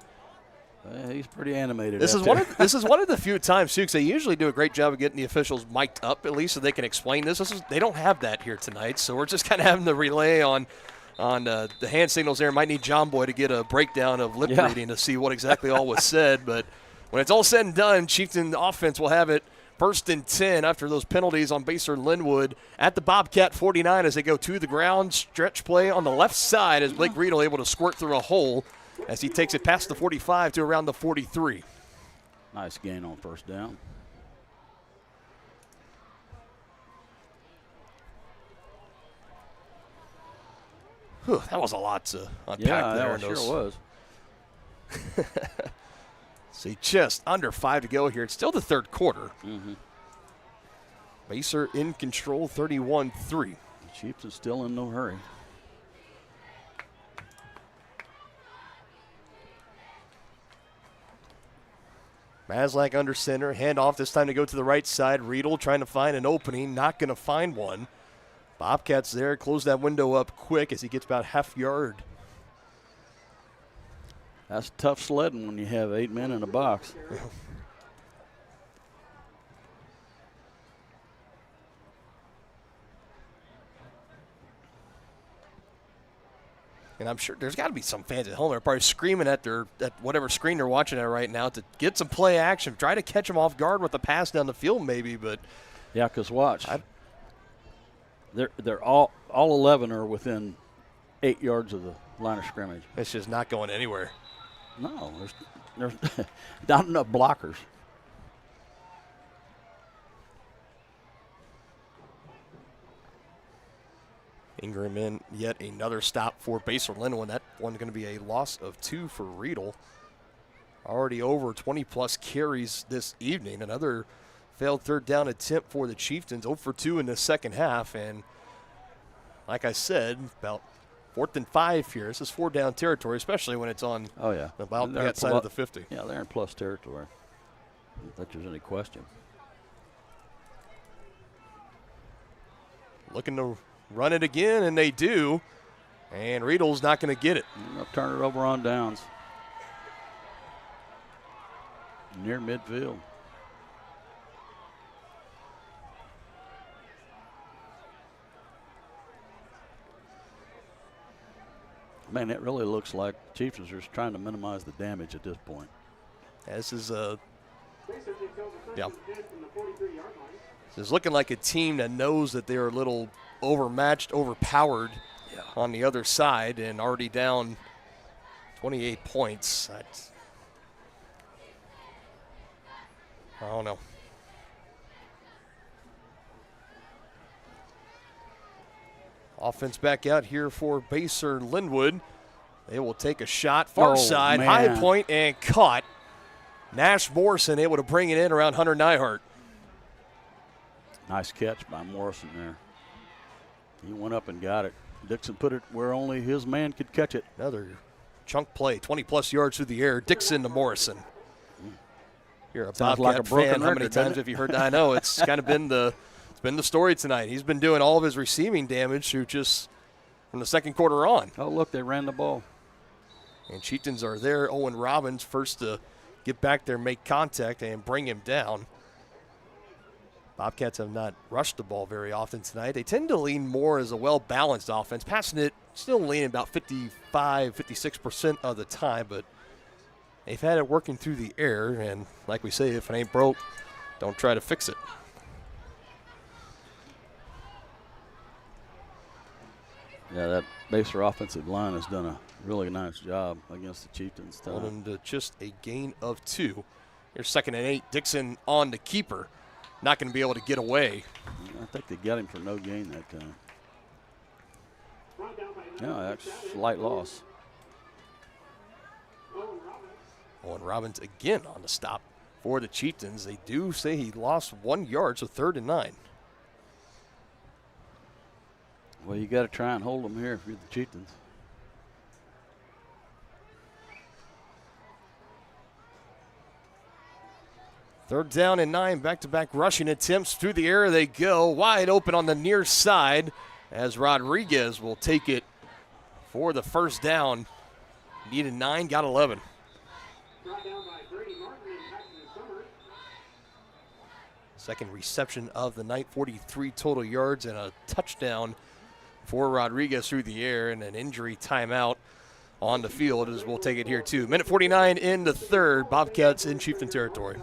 Speaker 7: He's pretty animated.
Speaker 6: This is one of the few times, too, because they usually do a great job of getting the officials mic'd up, at least, so they can explain this. They don't have that here tonight, so we're just kind of having to relay on the hand signals there. Might need John Boy to get a breakdown of lip reading to see what exactly all was said. But when it's all said and done, Chieftain offense will have it first and 10 after those penalties on Basehor-Linwood at the Bobcat 49 as they go to the ground. Stretch play on the left side as Blake Riedel able to squirt through a hole as he takes it past the 45 to around the 43.
Speaker 7: Nice gain on first down.
Speaker 6: Whew, that was a lot to unpack there.
Speaker 7: Yeah, that sure was.
Speaker 6: See, just under 5 to go here. It's still the third quarter. Basehor in control, 31-3.
Speaker 7: The Chiefs are still in no hurry.
Speaker 6: Maslak under center, handoff this time to go to the right side. Riedel trying to find an opening, not going to find one. Bobcats there, close that window up quick as he gets about half yard.
Speaker 7: That's tough sledding when you have 8 men in a box.
Speaker 6: And I'm sure there's got to be some fans at home that are probably screaming at whatever screen they're watching at right now to get some play action, try to catch them off guard with a pass down the field maybe. But
Speaker 7: yeah, because watch, they're all 11 are within 8 yards of the line of scrimmage.
Speaker 6: It's just not going anywhere.
Speaker 7: No, there's not enough blockers.
Speaker 6: Ingram in yet another stop for Basehor-Linwood. That one's going to be a loss of 2 for Riedel. Already over 20-plus carries this evening. Another failed third down attempt for the Chieftains. 0 for 2 in the second half. And like I said, about 4th and 5 here. This is 4-down territory, especially when it's on the Bobcat side of the 50.
Speaker 7: Yeah, they're in plus territory. I don't think there's any question.
Speaker 6: Looking to run it again, and they do. And Riedel's not going to get it.
Speaker 7: They'll turn it over on downs. Near midfield. Man, it really looks like the Chiefs are just trying to minimize the damage at this point.
Speaker 6: This is It's looking like a team that knows that they're a little overmatched, overpowered on the other side, and already down 28 points. I don't know. Offense back out here for Basehor-Linwood. They will take a shot. Far side,
Speaker 7: man.
Speaker 6: high point, and caught. Nash Morrison able to bring it in around Hunter Nyhart.
Speaker 7: Nice catch by Morrison there. He went up and got it. Dixon put it where only his man could catch it.
Speaker 6: Another chunk play, 20-plus yards through the air. Dixon to Morrison. You're a
Speaker 7: Sounds
Speaker 6: Bobcat
Speaker 7: like a broken
Speaker 6: fan. How many
Speaker 7: record, doesn't
Speaker 6: times
Speaker 7: it?
Speaker 6: have you heard that? I know. It's kind of been the story tonight. He's been doing all of his receiving damage through just from the second quarter on.
Speaker 7: Oh, look, they ran the ball.
Speaker 6: And Chieftains are there. Owen Robbins first to get back there, make contact, and bring him down. Bobcats have not rushed the ball very often tonight. They tend to lean more as a well-balanced offense, passing it, still leaning about 55, 56% of the time, but they've had it working through the air, and like we say, if it ain't broke, don't try to fix it.
Speaker 7: Yeah, that Basehor offensive line has done a really nice job against the Chieftains.
Speaker 6: Holding to just a gain of 2. Here's 2nd and 8. Dixon on the keeper. Not going to be able to get away.
Speaker 7: I think they got him for no gain that time. Yeah, that's a light loss.
Speaker 6: Owen Robbins again on the stop for the Chieftains. They do say he lost 1 yard, so 3rd and 9.
Speaker 7: Well, you got to try and hold them here if you're the Chieftains.
Speaker 6: Third down and 9, back-to-back rushing attempts through the air. They go wide open on the near side as Rodriguez will take it for the first down. Needed 9, got 11. Second reception of the night, 43 total yards and a touchdown for Rodriguez through the air, and an injury timeout on the field as we'll take it here too. Minute 49 in the third. Bobcats in Chieftain territory.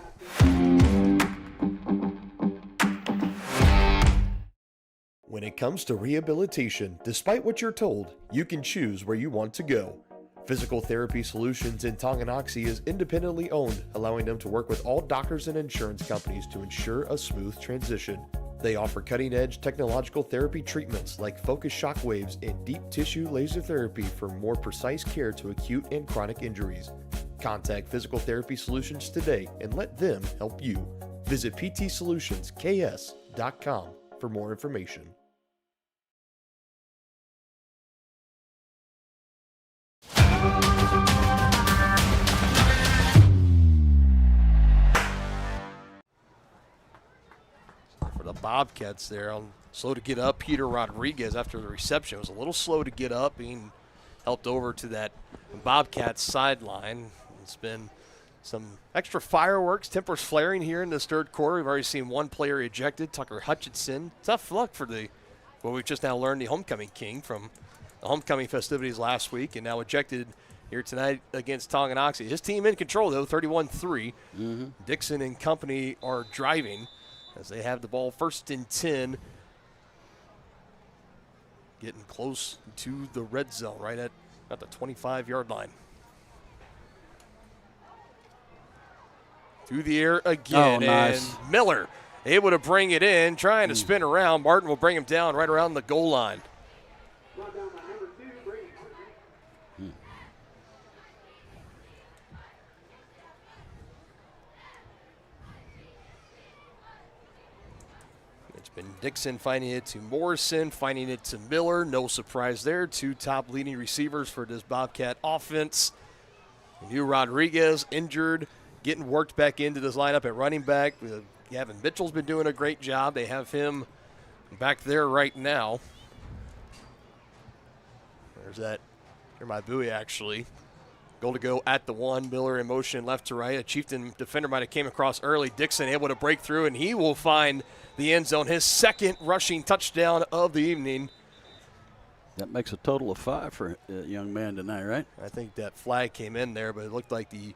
Speaker 12: When it comes to rehabilitation, despite what you're told, you can choose where you want to go. Physical Therapy Solutions in Tonganoxie is independently owned, allowing them to work with all doctors and insurance companies to ensure a smooth transition. They offer cutting-edge technological therapy treatments like focused shock waves and deep tissue laser therapy for more precise care to acute and chronic injuries. Contact Physical Therapy Solutions today and let them help you. Visit ptsolutions.ks.com for more information.
Speaker 6: For the Bobcats there, slow to get up. Peter Rodriguez, after the reception, was a little slow to get up, being helped over to that Bobcats sideline. It's been some extra fireworks, tempers flaring here in this third quarter. We've already seen one player ejected, Tucker Hutchinson. Tough luck for we've just now learned, the homecoming king from the homecoming festivities last week, and now ejected here tonight against Tonganoxie. His team in control, though, 31-3. Dixon and company are driving as they have the ball 1st and 10. Getting close to the red zone, right at the 25-yard line. Through the air again,
Speaker 7: nice.
Speaker 6: And Miller able to bring it in, trying to spin around. Martin will bring him down right around the goal line. It's been Dixon finding it to Morrison, finding it to Miller. No surprise there. 2 top leading receivers for this Bobcat offense. New Rodriguez injured, getting worked back into this lineup at running back. Gavin Mitchell's been doing a great job. They have him back there right now. There's that. Here, my buoy actually. Goal to go at the 1. Miller in motion left to right. A Chieftain defender might have came across early. Dixon able to break through, and he will find the end zone. His 2nd rushing touchdown of the evening.
Speaker 7: That makes a total of 5 for a young man tonight, right?
Speaker 6: I think that flag came in there, but it looked like the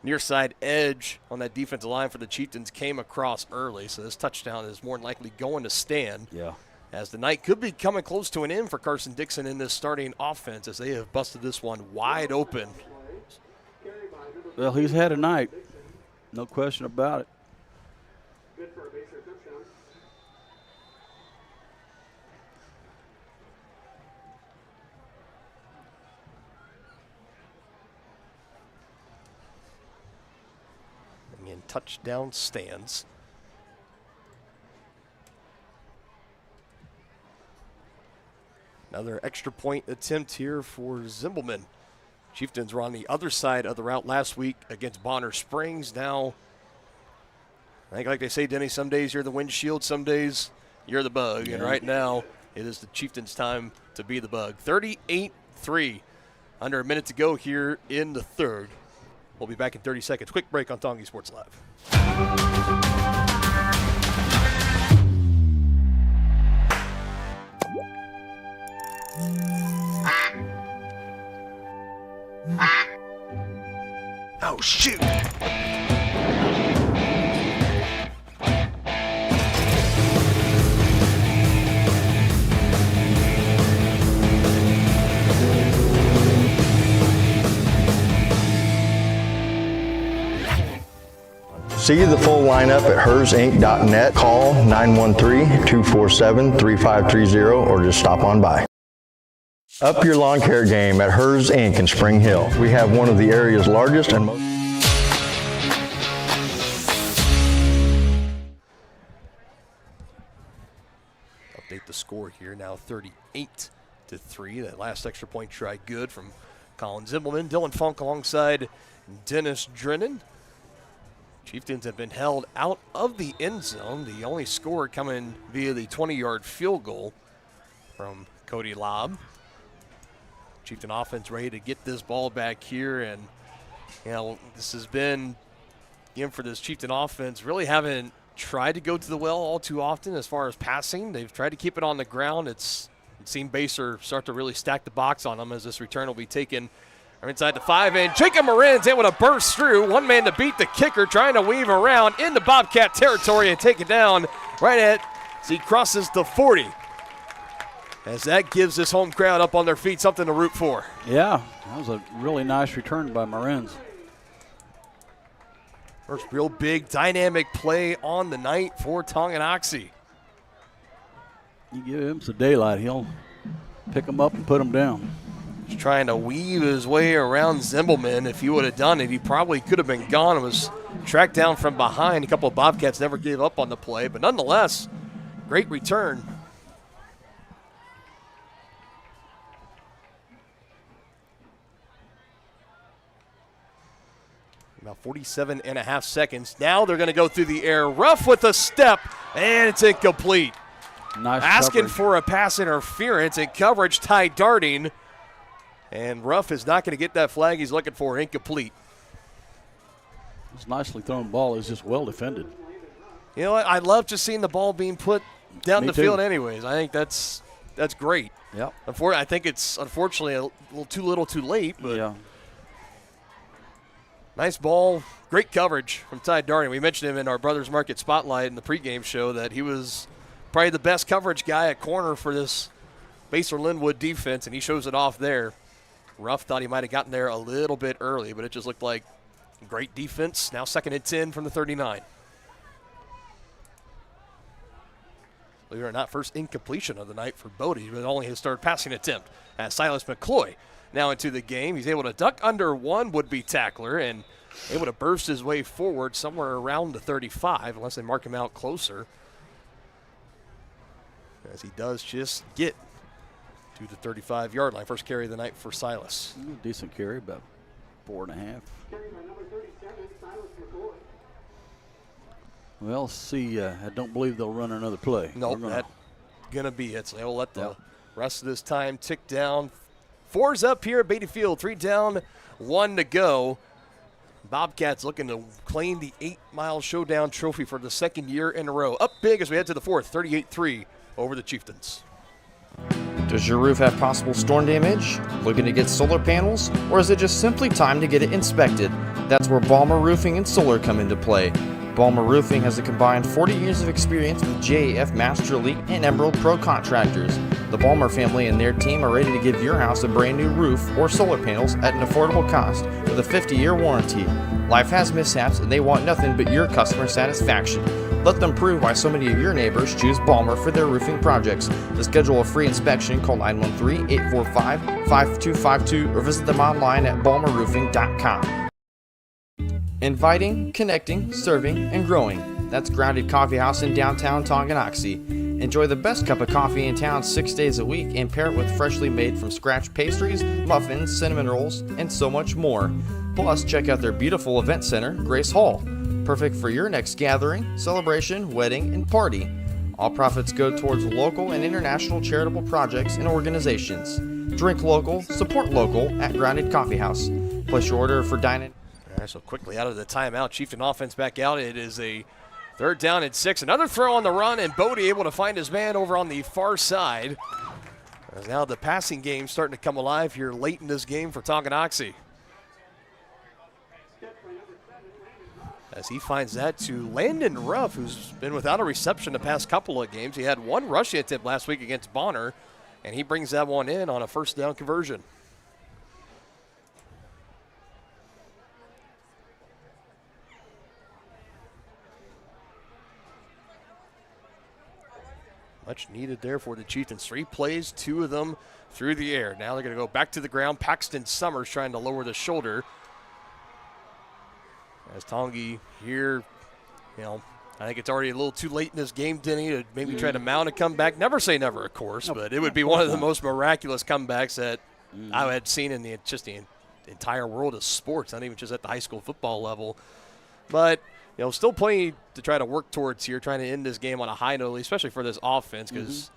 Speaker 6: near side edge on that defensive line for the Chieftains came across early, so this touchdown is more than likely going to stand.
Speaker 7: Yeah.
Speaker 6: as the night could be coming close to an end for Carson Dixon in this starting offense as they have busted this one wide open.
Speaker 7: Well, he's had a night. No question about it.
Speaker 19: Good for a base hit touchdown.
Speaker 6: In touchdown stands. Another extra point attempt here for Zimbelman. Chieftains were on the other side of the route last week against Bonner Springs. Now, I think like they say, Denny, some days you're the windshield, some days you're the bug. Yeah. And right now, it is the Chieftains' time to be the bug. 38-3. Under a minute to go here in the third. We'll be back in 30 seconds. Quick break on Tongi Sports Live. Oh, shoot.
Speaker 15: See the full lineup at hersinc.net. Call 913-247-3530 or just stop on by. Up your lawn care game at Hers Inc. in Spring Hill. We have one of the area's largest and most...
Speaker 6: Update the score here, now 38-3. That last extra point try good from Colin Zimbelman. Dylan Funk alongside Dennis Drennan. Chieftains have been held out of the end zone. The only score coming via the 20-yard field goal from Cody Lobb. Chieftain offense ready to get this ball back here, and this has been, for this Chieftain offense, really haven't tried to go to the well all too often as far as passing. They've tried to keep it on the ground. It's seen Baser start to really stack the box on them as this return will be taken inside the 5, and Jacob Marin's able to burst through. One man to beat the kicker, trying to weave around into Bobcat territory and take it down as he crosses the 40. As that gives this home crowd up on their feet something to root for.
Speaker 7: Yeah, that was a really nice return by Marins.
Speaker 6: First real big dynamic play on the night for Tonganoxie.
Speaker 7: You give him some daylight, he'll pick him up and put him down.
Speaker 6: He's trying to weave his way around Zimbelman. If he would have done it, he probably could have been gone. It was tracked down from behind. A couple of Bobcats never gave up on the play, but nonetheless, great return. About 47 and a half seconds. Now they're going to go through the air. Ruff with a step, and it's incomplete.
Speaker 7: Nice
Speaker 6: asking
Speaker 7: coverage
Speaker 6: for a pass interference and coverage. Ty Darding. And Ruff is not going to get that flag he's looking for. Incomplete.
Speaker 7: It's nicely thrown ball. It's just well defended.
Speaker 6: You know what? I love just seeing the ball being put down the
Speaker 7: too.
Speaker 6: field anyways. I think that's great.
Speaker 7: Yep.
Speaker 6: I think it's unfortunately a little too late, but
Speaker 7: yeah.
Speaker 6: Nice ball. Great coverage from Ty Darding. We mentioned him in our Brothers Market Spotlight in the pregame show that he was probably the best coverage guy at corner for this Basehor-Linwood defense, and he shows it off there. Ruff thought he might have gotten there a little bit early, but it just looked like great defense. Now 2nd and 10 from the 39. Believe it or not, first incompletion of the night for Bodie, but only his third passing attempt. As Silas McCloy now into the game. He's able to duck under one would-be tackler and able to burst his way forward somewhere around the 35, unless they mark him out closer. As he does just get to the 35-yard line. First carry of the night for Silas.
Speaker 7: Decent carry, about 4.5. Well, see, I don't believe they'll run another play.
Speaker 6: No, that's going to be it. So they'll let the rest of this time tick down. 4's up here at Beatty Field. 3 down, 1 to go. Bobcats looking to claim the 8-mile showdown trophy for the second year in a row. Up big as we head to the 4th, 38-3 over the Chieftains.
Speaker 13: Does your roof have possible storm damage? Looking to get solar panels? Or is it just simply time to get it inspected? That's where Balmer Roofing and Solar come into play. Balmer Roofing has a combined 40 years of experience with JAF Master Elite and Emerald Pro contractors. The Balmer family and their team are ready to give your house a brand new roof or solar panels at an affordable cost with a 50-year warranty. Life has mishaps and they want nothing but your customer satisfaction. Let them prove why so many of your neighbors choose Balmer for their roofing projects. To schedule a free inspection, call 913-845-5252 or visit them online at balmerroofing.com. Inviting, connecting, serving, and growing. That's Grounded Coffee House in downtown Tonganoxie. Enjoy the best cup of coffee in town 6 days a week and pair it with freshly made from scratch pastries, muffins, cinnamon rolls, and so much more. Plus, check out their beautiful event center, Grace Hall. Perfect for your next gathering, celebration, wedding, and party. All profits go towards local and international charitable projects and organizations. Drink local, support local at Grounded Coffee House. Place your order for dining.
Speaker 6: All right, so quickly out of the timeout, Chieftain offense back out. It is a 3rd down and 6. Another throw on the run, and Bodie able to find his man over on the far side. As now the passing game starting to come alive here late in this game for Tonganoxie. As he finds that to Landon Ruff, who's been without a reception the past couple of games. He had one rushing attempt last week against Bonner, and he brings that one in on a 1st down conversion. Much needed there for the Chieftains. 3 plays, 2 of them through the air. Now they're going to go back to the ground. Paxton Summers trying to lower the shoulder. As Tongi here, I think it's already a little too late in this game, Denny, to maybe try to mount a comeback. Never say never, of course, but it would be one of the most miraculous comebacks that I had seen in the entire world of sports, not even just at the high school football level. But, still plenty to try to work towards here, trying to end this game on a high note, especially for this offense, because,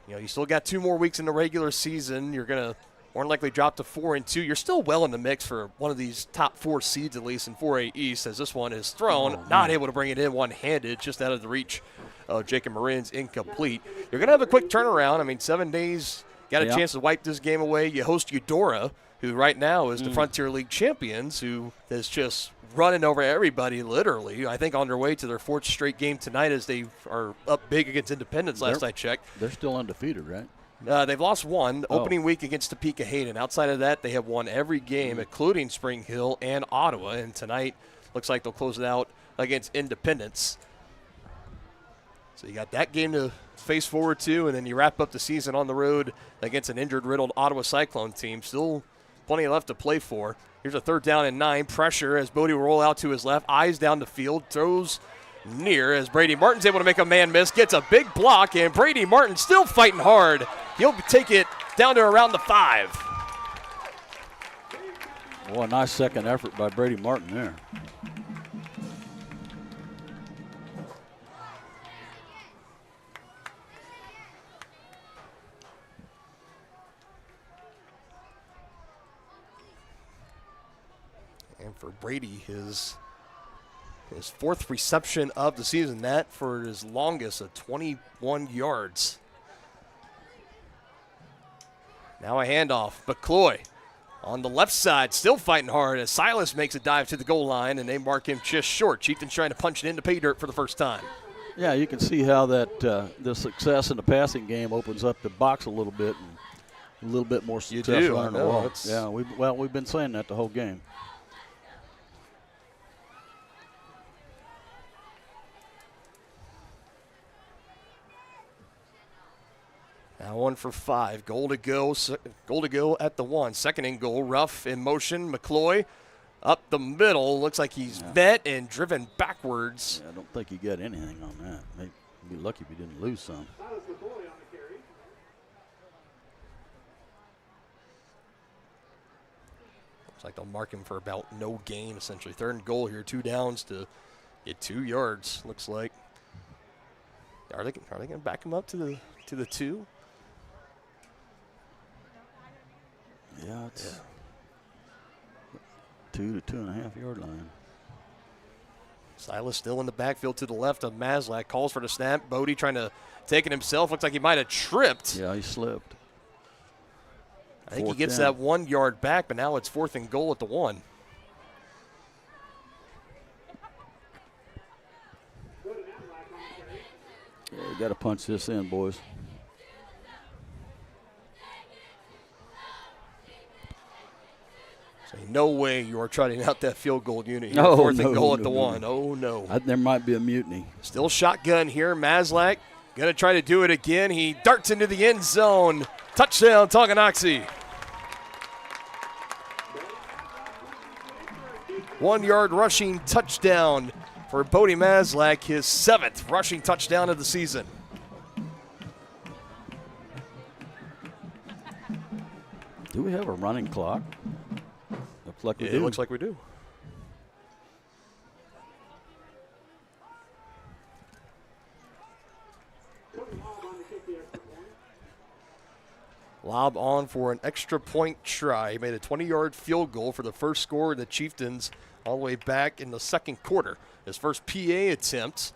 Speaker 6: you still got 2 more weeks in the regular season. You're going to more than likely drop to 4-2. You're still well in the mix for one of these top 4 seeds, at least in 4A East, as this one is thrown, not able to bring it in one-handed, just out of the reach of Jacob Marin's, incomplete. You're going to have a quick turnaround. 7 days, got a chance to wipe this game away. You host Eudora, who right now is the Frontier League champions, who is just running over everybody, literally. I think on their way to their 4th straight game tonight, as they are up big against Independence last I checked.
Speaker 7: They're still undefeated, right?
Speaker 6: They've lost one opening week against Topeka Hayden. Outside of that, they have won every game, including Spring Hill and Ottawa. And tonight, looks like they'll close it out against Independence. So you got that game to face forward to, and then you wrap up the season on the road against an injured-riddled Ottawa Cyclone team. Still plenty left to play for. Here's a 3rd down and 9. Pressure as Bodie will roll out to his left. Eyes down the field. Throws near as Brady Martin's able to make a man miss. Gets a big block, and Brady Martin still fighting hard. He'll take it down to around the 5.
Speaker 7: Boy, nice second effort by Brady Martin there.
Speaker 6: And for Brady, his 4th reception of the season, that for his longest of 21 yards. Now a handoff. McCloy on the left side, still fighting hard as Silas makes a dive to the goal line, and they mark him just short. Chieftains trying to punch it into pay dirt for the first time.
Speaker 7: Yeah, you can see how that the success in the passing game opens up the box a little bit, and a little bit more success running the ball. Yeah, we've been saying that the whole game.
Speaker 6: Now 1 for 5. Goal to go at the 1. 2nd and goal. Ruff in motion. McCloy up the middle. Looks like he's met and driven backwards.
Speaker 7: Yeah, I don't think he got anything on that. Maybe be lucky if he didn't lose some.
Speaker 6: Looks like they'll mark him for about no gain, essentially. 3rd and goal here. 2 downs to get 2 yards, looks like. Are they going to back him up to the 2?
Speaker 7: Yeah, it's 2 to 2.5 yard line.
Speaker 6: Silas still in the backfield to the left of Maslak. Calls for the snap. Bodie trying to take it himself. Looks like he might have tripped.
Speaker 7: Yeah, he slipped.
Speaker 6: I think he gets that 1 yard back, but now it's 4th and goal at the 1.
Speaker 7: We got to punch this in, boys.
Speaker 6: No way you are trotting out that field goal unit here.
Speaker 7: No,
Speaker 6: Fourth and
Speaker 7: no,
Speaker 6: goal at
Speaker 7: no,
Speaker 6: the
Speaker 7: no.
Speaker 6: one. Oh, no.
Speaker 7: There might be a mutiny.
Speaker 6: Still shotgun here. Maslak going to try to do it again. He darts into the end zone. Touchdown, Tonganoxie. 1 yard rushing touchdown for Bodie Maslak, his 7th rushing touchdown of the season.
Speaker 7: Do we have a running clock? Looks like we do.
Speaker 6: It looks like we do. Lob on for an extra point try. He made a 20-yard field goal for the first score of the Chieftains all the way back in the second quarter. His first PA attempt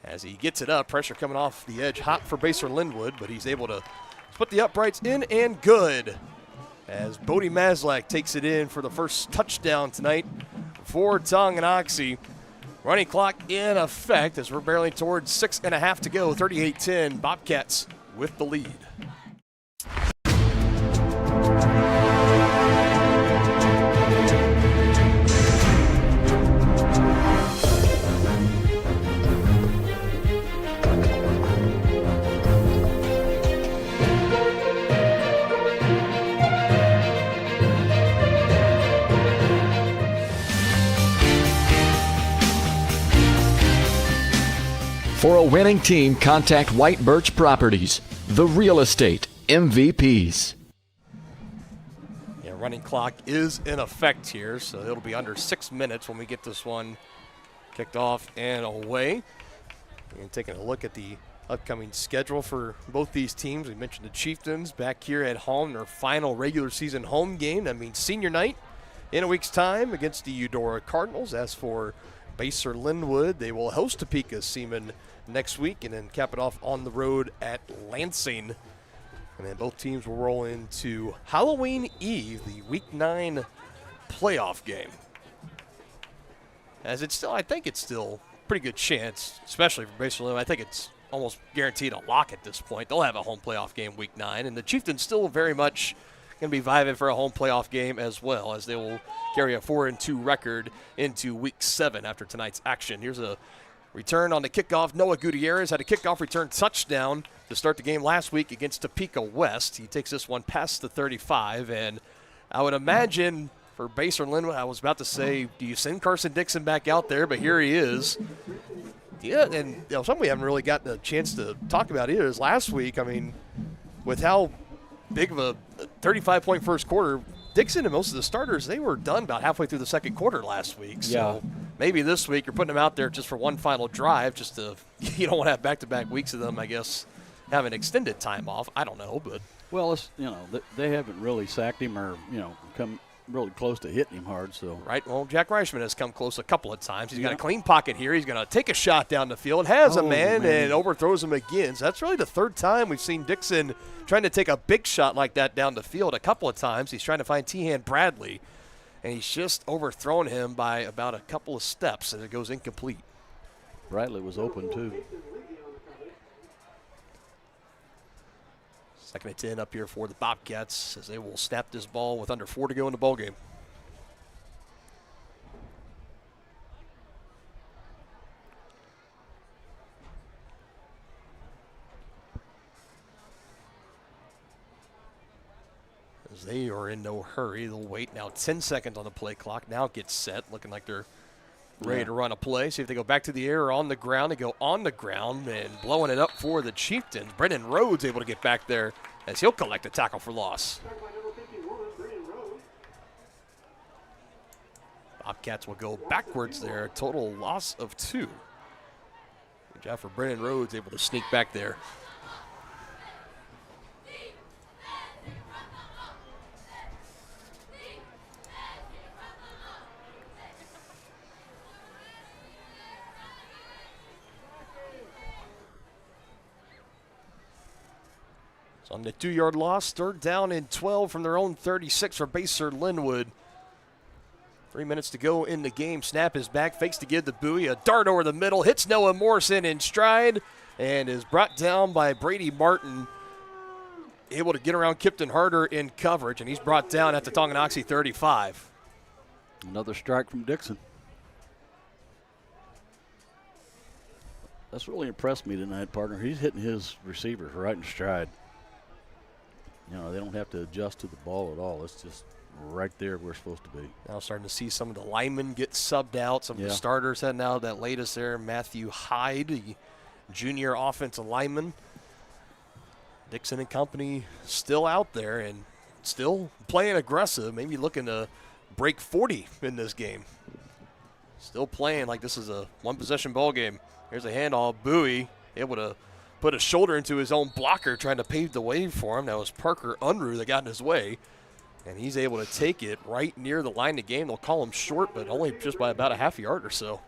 Speaker 6: as he gets it up. Pressure coming off the edge. Hot for Basehor-Linwood, but he's able to put the uprights in and good as Bodie Maslak takes it in for the first touchdown tonight for Tonganoxie. Running clock in effect as we're barreling towards 6.5 to go. 38-10. Bobcats with the lead.
Speaker 2: For a winning team, contact White Birch Properties, the real estate MVPs.
Speaker 6: Yeah, running clock is in effect here, so it'll be under 6 minutes when we get this one kicked off and away. And taking a look at the upcoming schedule for both these teams. We mentioned the Chieftains back here at home, their final regular season home game. That means senior night in a week's time against the Eudora Cardinals. As for Basehor-Linwood, they will host Topeka Seaman next week and then cap it off on the road at Lansing. And then both teams will roll into Halloween Eve, the Week 9 playoff game. As it's still, I think it's still a pretty good chance, especially for Basehor-Linwood. I think it's almost guaranteed a lock at this point. They'll have a home playoff game Week 9, and the Chieftains still very much going to be vying for a home playoff game as well, as they will carry a 4-2 record into Week 7 after tonight's action. Here's a return on the kickoff. Noah Gutierrez had a kickoff return touchdown to start the game last week against Topeka West. He takes this one past the 35, and I would imagine for Basehor-Linwood, I was about to say, do you send Carson Dixon back out there? But here he is. Yeah, and something we haven't really gotten a chance to talk about either is last week. I mean, with how big of a 35-point first quarter, Dixon and most of the starters, they were done about halfway through the second quarter last week. So maybe this week you're putting them out there just for one final drive, just to, you don't want to have back-to-back weeks of them, I guess, having extended time off. I don't know, but.
Speaker 7: Well, it's, they haven't really sacked him or, come really close to hitting him hard. So
Speaker 6: right. Well, Jack Reichman has come close a couple of times. He's got a clean pocket here. He's going to take a shot down the field, has a man, and overthrows him again. So that's really the third time we've seen Dixon trying to take a big shot like that down the field. A couple of times he's trying to find T-Han Bradley, and he's just overthrown him by about a couple of steps, and it goes incomplete.
Speaker 7: Bradley was open too.
Speaker 6: 2nd and 10 up here for the Bobcats as they will snap this ball with under 4 to go in the ballgame. As they are in no hurry, they'll wait now 10 seconds on the play clock. Now it gets set, looking like they're ready to run a play. See if they go back to the air or on the ground. They go on the ground and blowing it up for the Chieftains. Brendan Rhodes able to get back there as he'll collect a tackle for loss. Bobcats will go backwards there. Total loss of 2. Good job for Brendan Rhodes, able to sneak back there. On the 2-yard loss, 3rd down and 12 from their own 36 for Basehor-Linwood. 3 minutes to go in the game. Snap is back, fakes to give the buoy. A dart over the middle, hits Noah Morrison in stride, and is brought down by Brady Martin, able to get around Kipton Harder in coverage, and he's brought down at the Tonganoxie 35.
Speaker 7: Another strike from Dixon. That's really impressed me tonight, partner. He's hitting his receivers right in stride. You know, they don't have to adjust to the ball at all. It's just right there where we're supposed to be.
Speaker 6: Now starting to see some of the linemen get subbed out, some of the starters heading out. That latest there, Matthew Hyde, the junior offensive lineman. Dixon and company still out there and still playing aggressive, maybe looking to break 40 in this game. Still playing like this is a one-possession ball game. Here's a handoff. Bowie able to put a shoulder into his own blocker, trying to pave the way for him. That was Parker Unruh that got in his way, and he's able to take it right near the line of game. They'll call him short, but only just by about a half yard or so.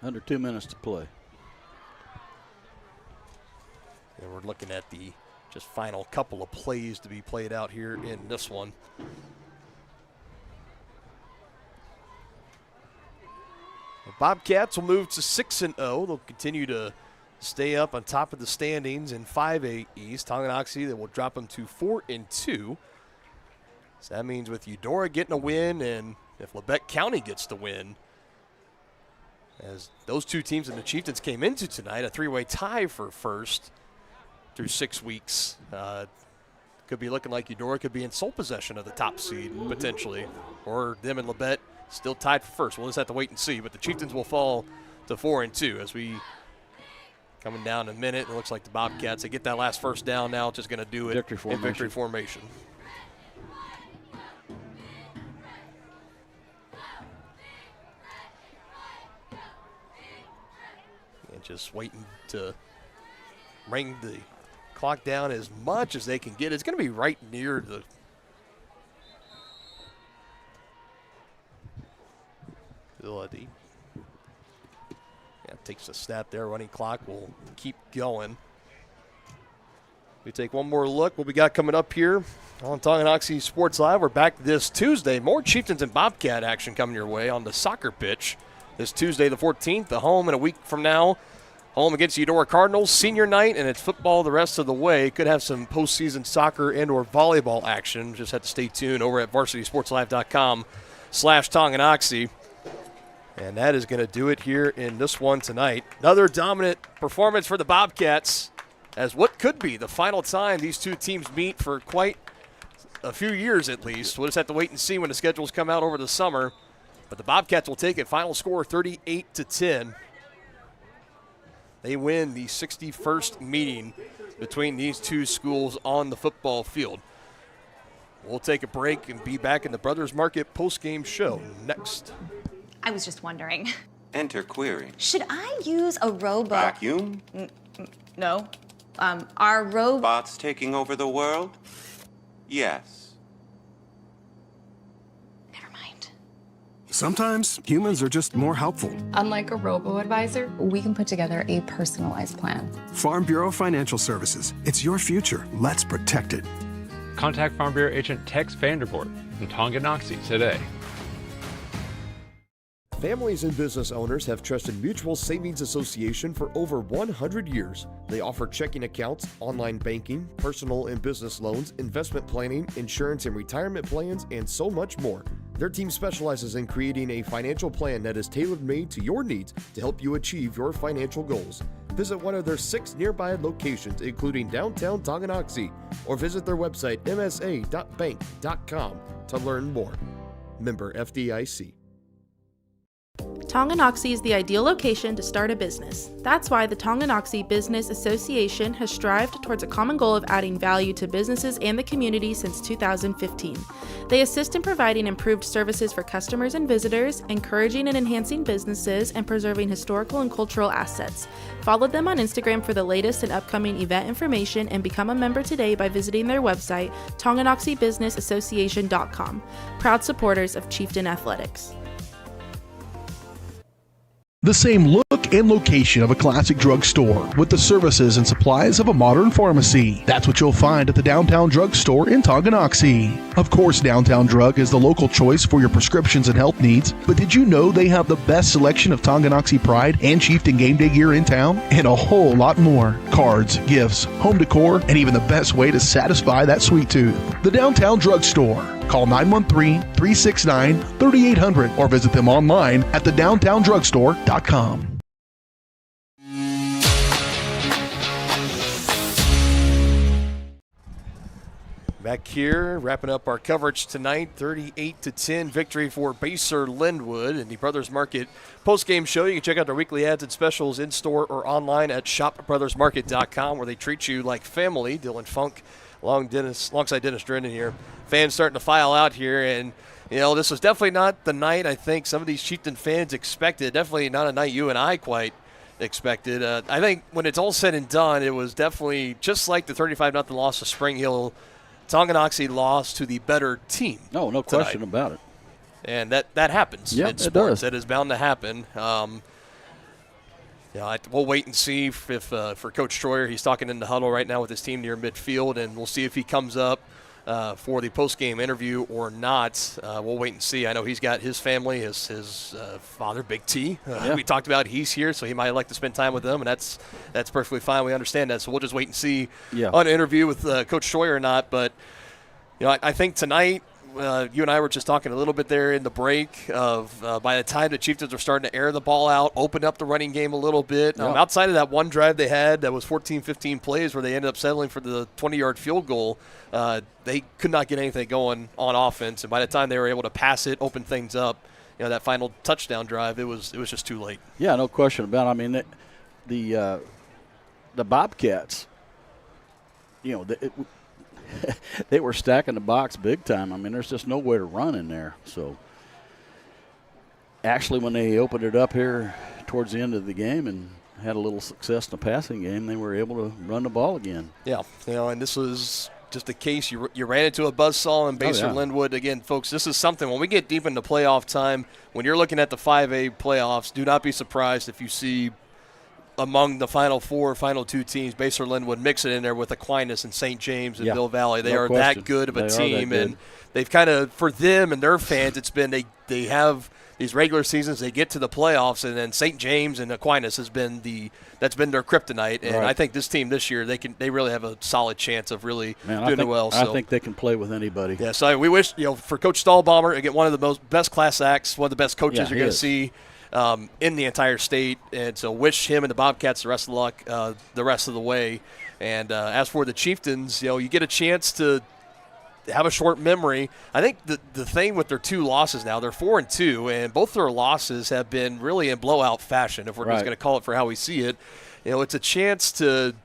Speaker 7: Under 2 minutes to play.
Speaker 6: And we're looking at the just final couple of plays to be played out here in this one. The Bobcats will move to 6-0. They'll continue to stay up on top of the standings in 5A East. Tonganoxie, that will drop them to 4-2. So that means with Eudora getting a win, and if Lebec County gets the win, as those two teams in the Chieftains came into tonight, a three-way tie for first through 6 weeks. Could be looking like Eudora could be in sole possession of the top seed, potentially, or them and Lebec still tied for first. We'll just have to wait and see, but the Chieftains will fall to 4-2 as we coming down in a minute. It looks like the Bobcats, they get that last first down now, just going to do it in victory formation. And just waiting to bring the clock down as much as they can get. It's going to be right near the ability. Yeah, takes a snap there. Running clock will keep going. We take one more look. What we got coming up here on Tonganoxie Sports Live. We're back this Tuesday. More Chieftains and Bobcat action coming your way on the soccer pitch this Tuesday the 14th. The home in a week from now. Home against Eudora Cardinals, senior night, and it's football the rest of the way. Could have some postseason soccer and or volleyball action. Just have to stay tuned over at varsitysportslive.com/Tonganoxie. And that is going to do it here in this one tonight. Another dominant performance for the Bobcats, as what could be the final time these two teams meet for quite a few years at least. We'll just have to wait and see when the schedules come out over the summer. But the Bobcats will take it. Final score 38-10. They win the 61st meeting between these two schools on the football field. We'll take a break and be back in the Brothers Market postgame show next.
Speaker 16: I was just wondering.
Speaker 18: Enter query.
Speaker 16: Should I use a robot?
Speaker 18: Vacuum?
Speaker 16: No. Are
Speaker 18: bots taking over the world? Yes.
Speaker 16: Never mind.
Speaker 9: Sometimes humans are just more helpful.
Speaker 23: Unlike a robo-advisor, we can put together a personalized plan.
Speaker 9: Farm Bureau Financial Services. It's your future. Let's protect it.
Speaker 10: Contact Farm Bureau agent Tex Vandervoort in Tonganoxie today.
Speaker 12: Families and business owners have trusted Mutual Savings Association for over 100 years. They offer checking accounts, online banking, personal and business loans, investment planning, insurance and retirement plans, and so much more. Their team specializes in creating a financial plan that is tailor-made to your needs to help you achieve your financial goals. Visit one of their 6 nearby locations, including downtown Tonganoxie, or visit their website msa.bank.com to learn more. Member FDIC.
Speaker 8: Tonganoxie is the ideal location to start a business. That's why the Tonganoxie Business Association has strived towards a common goal of adding value to businesses and the community since 2015. They assist in providing improved services for customers and visitors, encouraging and enhancing businesses, and preserving historical and cultural assets. Follow them on Instagram for the latest and upcoming event information, and become a member today by visiting their website, tonganoxiebusinessassociation.com. Proud supporters of Chieftain Athletics.
Speaker 4: The same look and location of a classic drugstore with the services and supplies of a modern pharmacy. That's what you'll find at the Downtown Drug Store in Tonganoxie. Of course, Downtown Drug is the local choice for your prescriptions and health needs, but did you know they have the best selection of Tonganoxie Pride and Chieftain game day gear in town? And a whole lot more. Cards, gifts, home decor, and even the best way to satisfy that sweet tooth. The Downtown Drug Store. Call 913-369-3800 or visit them online at thedowntowndrugstore.com.
Speaker 6: Back here, wrapping up our coverage tonight, 38-10 victory for Basehor-Linwood in the Brothers Market post-game show. You can check out their weekly ads and specials in-store or online at shopbrothersmarket.com, where they treat you like family. Dylan Funk alongside Dennis Drennan here. Fans starting to file out here, and this was definitely not the night I think some of these Chieftain fans expected. Definitely not a night you and I quite expected. I think when it's all said and done, it was definitely just like the 35-0 loss to Spring Hill. Tonganoxie lost to the better team.
Speaker 7: No
Speaker 6: tonight.
Speaker 7: question about it.
Speaker 6: And that happens in sports.
Speaker 7: It does.
Speaker 6: That is bound to happen. We'll wait and see if for Coach Troyer, he's talking in the huddle right now with his team near midfield, and we'll see if he comes up for the post-game interview or not. We'll wait and see. I know he's got his family, his father, Big T. We talked about he's here, so he might like to spend time with them, and that's perfectly fine. We understand that, so we'll just wait and see on an interview with Coach Troyer or not. But I think tonight, you and I were just talking a little bit there in the break of by the time the Chieftains were starting to air the ball out, open up the running game a little bit. Outside of that one drive they had that was 14-15 plays where they ended up settling for the 20-yard field goal, they could not get anything going on offense. And by the time they were able to pass it, open things up, that final touchdown drive, it was just too late.
Speaker 7: Yeah, no question about it. I mean, the Bobcats, they were stacking the box big time. I mean, there's just nowhere to run in there. So, actually, when they opened it up here towards the end of the game and had a little success in the passing game, they were able to run the ball again.
Speaker 6: Yeah, and this was just a case you ran into a buzzsaw in Basehor-Linwood. Again, folks, this is something when we get deep into playoff time, when you're looking at the 5A playoffs, do not be surprised if you see among the final four, final two teams, Basehor-Linwood mix it in there with Aquinas and St. James and Mill Valley. They are that good of a team, and they've kind of, for them and their fans, it's been they have these regular seasons, they get to the playoffs, and then St. James and Aquinas that's been their kryptonite. And I think this team this year, they really have a solid chance of really doing well.
Speaker 7: I think they can play with anybody.
Speaker 6: Yeah, so we wish, for Coach Stahlbaumer, again, one of the best class acts, one of the best coaches you're going to see in the entire state, and so wish him and the Bobcats the rest of luck the rest of the way. And as for the Chieftains, you get a chance to have a short memory. I think the thing with their two losses now, they're 4-2, and both their losses have been really in blowout fashion, if we're just going to call it for how we see it. It's a chance to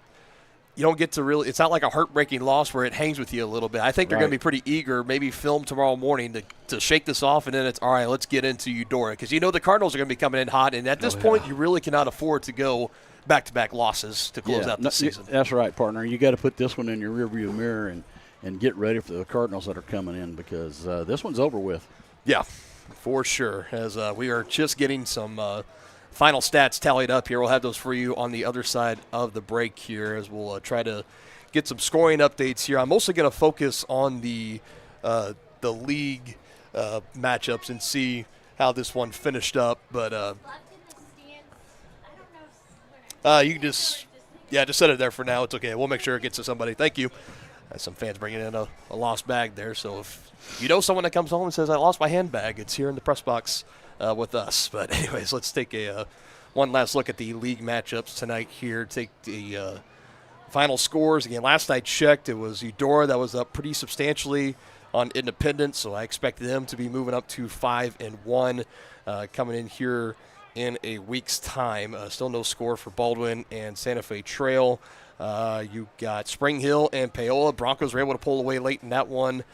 Speaker 6: you don't get to really – it's not like a heartbreaking loss where it hangs with you a little bit. I think they're going to be pretty eager, maybe film tomorrow morning to shake this off, and then it's, all right, let's get into Eudora. Because the Cardinals are going to be coming in hot, and at this point you really cannot afford to go back-to-back losses to close out the season.
Speaker 7: That's right, partner. You got to put this one in your rearview mirror and get ready for the Cardinals that are coming in, because this one's over with.
Speaker 6: Yeah, for sure. As we are just getting some final stats tallied up here. We'll have those for you on the other side of the break here, as we'll try to get some scoring updates here. I'm mostly going to focus on the league matchups and see how this one finished up. But you can just set it there for now. It's okay. We'll make sure it gets to somebody. Thank you. Some fans bringing in a lost bag there. So if you know someone that comes home and says, I lost my handbag, it's here in the press box with us. But anyways, let's take one last look at the league matchups tonight here. Take the final scores. Again, last I checked, it was Eudora that was up pretty substantially on Independence, so I expect them to be moving up to 5-1 coming in here in a week's time. Still no score for Baldwin and Santa Fe Trail. You got Spring Hill and Paola. Broncos were able to pull away late in that one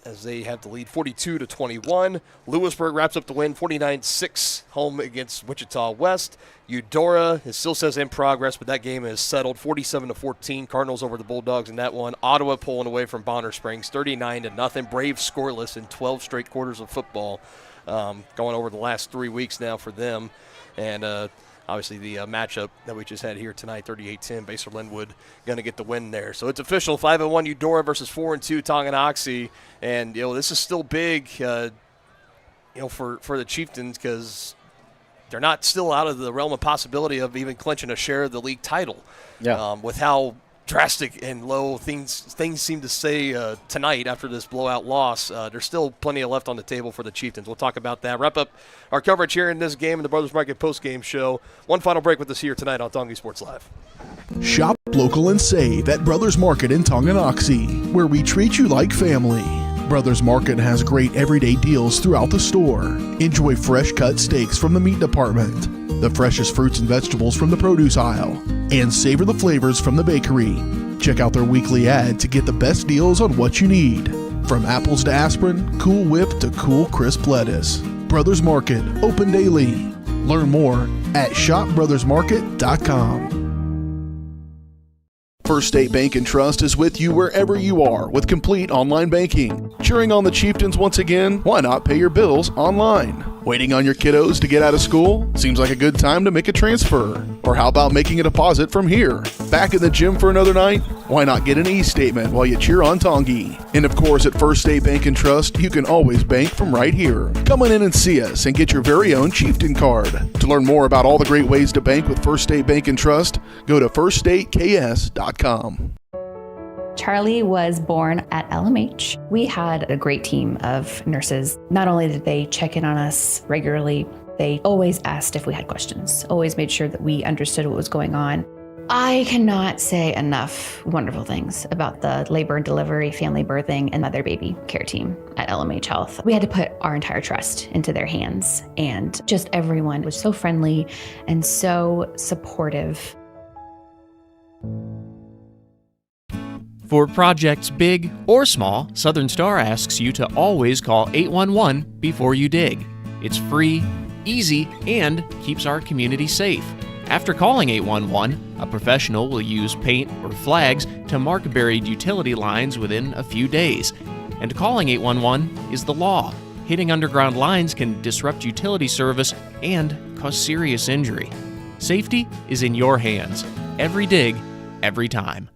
Speaker 6: as they have the lead 42-21. Lewisburg wraps up the win 49-6 home against Wichita West. Eudora, it still says in progress, but that game is settled 47-14. Cardinals over the Bulldogs in that one. Ottawa pulling away from Bonner Springs 39-0. Braves scoreless in 12 straight quarters of football. Going over the last 3 weeks now for them. And obviously the matchup that we just had here tonight, 38-10, Basehor-Linwood going to get the win there. So it's official, 5-1 Eudora versus 4-2 Tonganoxie. And, this is still big, for the Chieftains, because they're not still out of the realm of possibility of even clinching a share of the league title.
Speaker 5: Yeah.
Speaker 6: With how drastic and low things seem to stay tonight after this blowout loss. There's still plenty left on the table for the Chieftains. We'll talk about that. Wrap up our coverage here in this game in the Brothers Market postgame show. One final break with us here tonight on Tonganoxie Sports Live.
Speaker 4: Shop local and save at Brothers Market in Tonganoxie, where we treat you like family. Brothers Market has great everyday deals throughout the store. Enjoy fresh cut steaks from the meat department, the freshest fruits and vegetables from the produce aisle, and savor the flavors from the bakery. Check out their weekly ad to get the best deals on what you need. From apples to aspirin, Cool Whip to cool crisp lettuce. Brothers Market, open daily. Learn more at shopbrothersmarket.com. First State Bank and Trust is with you wherever you are with complete online banking. Cheering on the Chieftains once again? Why not pay your bills online? Waiting on your kiddos to get out of school? Seems like a good time to make a transfer. Or how about making a deposit from here? Back in the gym for another night? Why not get an e-statement while you cheer on Tongi? And of course, at First State Bank and Trust, you can always bank from right here. Come on in and see us and get your very own Chieftain card. To learn more about all the great ways to bank with First State Bank and Trust, go to firststateks.com.
Speaker 1: Charlie was born at LMH. We had a great team of nurses. Not only did they check in on us regularly, they always asked if we had questions, always made sure that we understood what was going on. I cannot say enough wonderful things about the labor and delivery, family birthing, and mother baby care team at LMH Health. We had to put our entire trust into their hands, and just everyone was so friendly and so supportive.
Speaker 20: For projects big or small, Southern Star asks you to always call 811 before you dig. It's free, easy, and keeps our community safe. After calling 811, a professional will use paint or flags to mark buried utility lines within a few days. And calling 811 is the law. Hitting underground lines can disrupt utility service and cause serious injury. Safety is in your hands. Every dig, every time.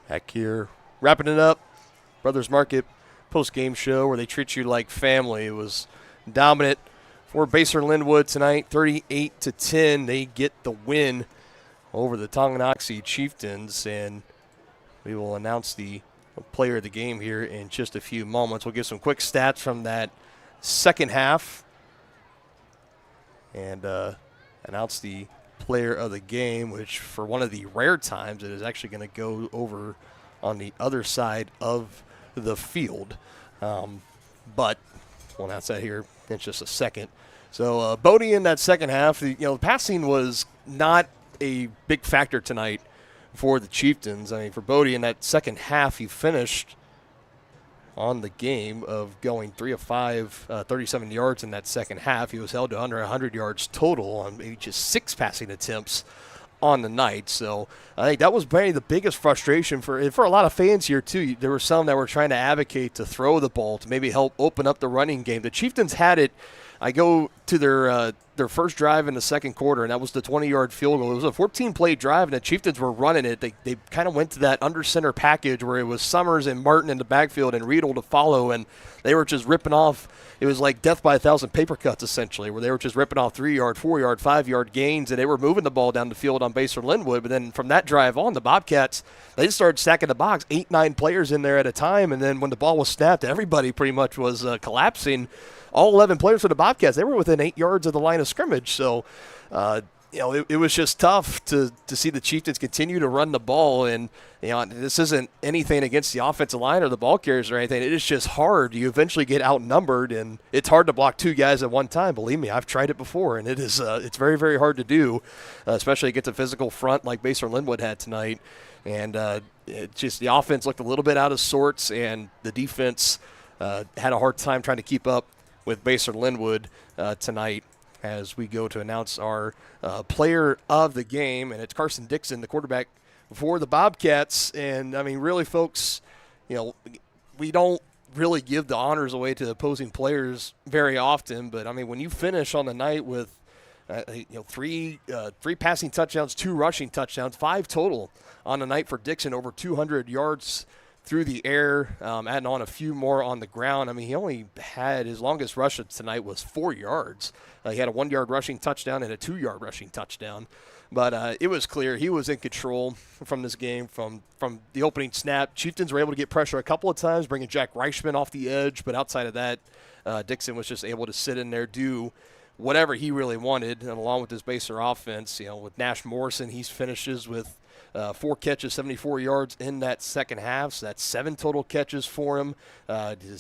Speaker 6: Back here, wrapping it up, Brothers Market post-game show where they treat you like family. It was dominant for Basehor-Linwood tonight, 38-10. They get the win over the Tonganoxie Chieftains, and we will announce the player of the game here in just a few moments. We'll give some quick stats from that second half and announce the player of the game, which for one of the rare times it is actually going to go over on the other side of the field. But we'll announce that here in just a second. So Bodie in that second half, the passing was not a big factor tonight for the Chieftains. I mean, for Bodie in that second half, he finished on the game of going 3 of 5, 37 yards in that second half. He was held to under 100 yards total on maybe just 6 passing attempts on the night. So I think that was maybe the biggest frustration for a lot of fans here too. There were some that were trying to advocate to throw the ball to maybe help open up the running game. The Chieftains had it. I go to their first drive in the second quarter, and that was the 20-yard field goal. It was a 14-play drive, and the Chieftains were running it. They kind of went to that under-center package where it was Summers and Martin in the backfield and Riedel to follow, and they were just ripping off. It was like death by 1,000 paper cuts, essentially, where they were just ripping off 3-yard, 4-yard, 5-yard gains, and they were moving the ball down the field on Basehor-Linwood. But then from that drive on, the Bobcats, they just started stacking the box, 8-9 players in there at a time, and then when the ball was snapped, everybody pretty much was collapsing. All 11 players for the Bobcats, they were within 8 yards of the line of scrimmage. So, it was just tough to see the Chieftains continue to run the ball. And, this isn't anything against the offensive line or the ball carriers or anything. It is just hard. You eventually get outnumbered, and it's hard to block 2 guys at one time. Believe me, I've tried it before, and it's very, very hard to do, especially against a physical front like Basehor-Linwood had tonight. And it just the offense looked a little bit out of sorts, and the defense had a hard time trying to keep up with Basehor-Linwood tonight as we go to announce our player of the game. And it's Carson Dixon, the quarterback for the Bobcats. And, I mean, really, folks, we don't really give the honors away to opposing players very often, but I mean, when you finish on the night with three passing touchdowns, 2 rushing touchdowns, 5 total on the night for Dixon, over 200 yards through the air, adding on a few more on the ground. I mean, he only had his longest rush tonight was 4 yards. He had a 1-yard rushing touchdown and a 2-yard rushing touchdown. But it was clear he was in control from this game from the opening snap. Chieftains were able to get pressure a couple of times, bringing Jack Reichman off the edge. But outside of that, Dixon was just able to sit in there, do whatever he really wanted, and along with his Basehor offense. With Nash Morrison, he finishes with 4 catches, 74 yards in that second half. So that's 7 total catches for him.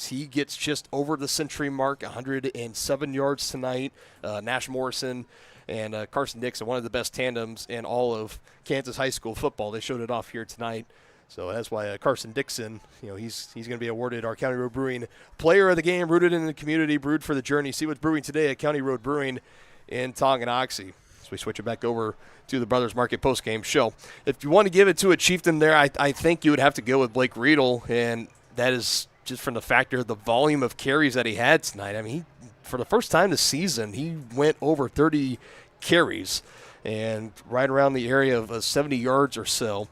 Speaker 6: He gets just over the century mark, 107 yards tonight. Nash Morrison and Carson Dixon, one of the best tandems in all of Kansas high school football. They showed it off here tonight. So that's why Carson Dixon, he's going to be awarded our County Road Brewing Player of the Game, rooted in the community, brewed for the journey. See what's brewing today at County Road Brewing in Tonganoxie. So we switch it back over to the Brothers Market postgame show. If you want to give it to a Chieftain there, I think you would have to go with Blake Riedel, and that is just from the factor of the volume of carries that he had tonight. I mean, for the first time this season, he went over 30 carries and right around the area of 70 yards or so.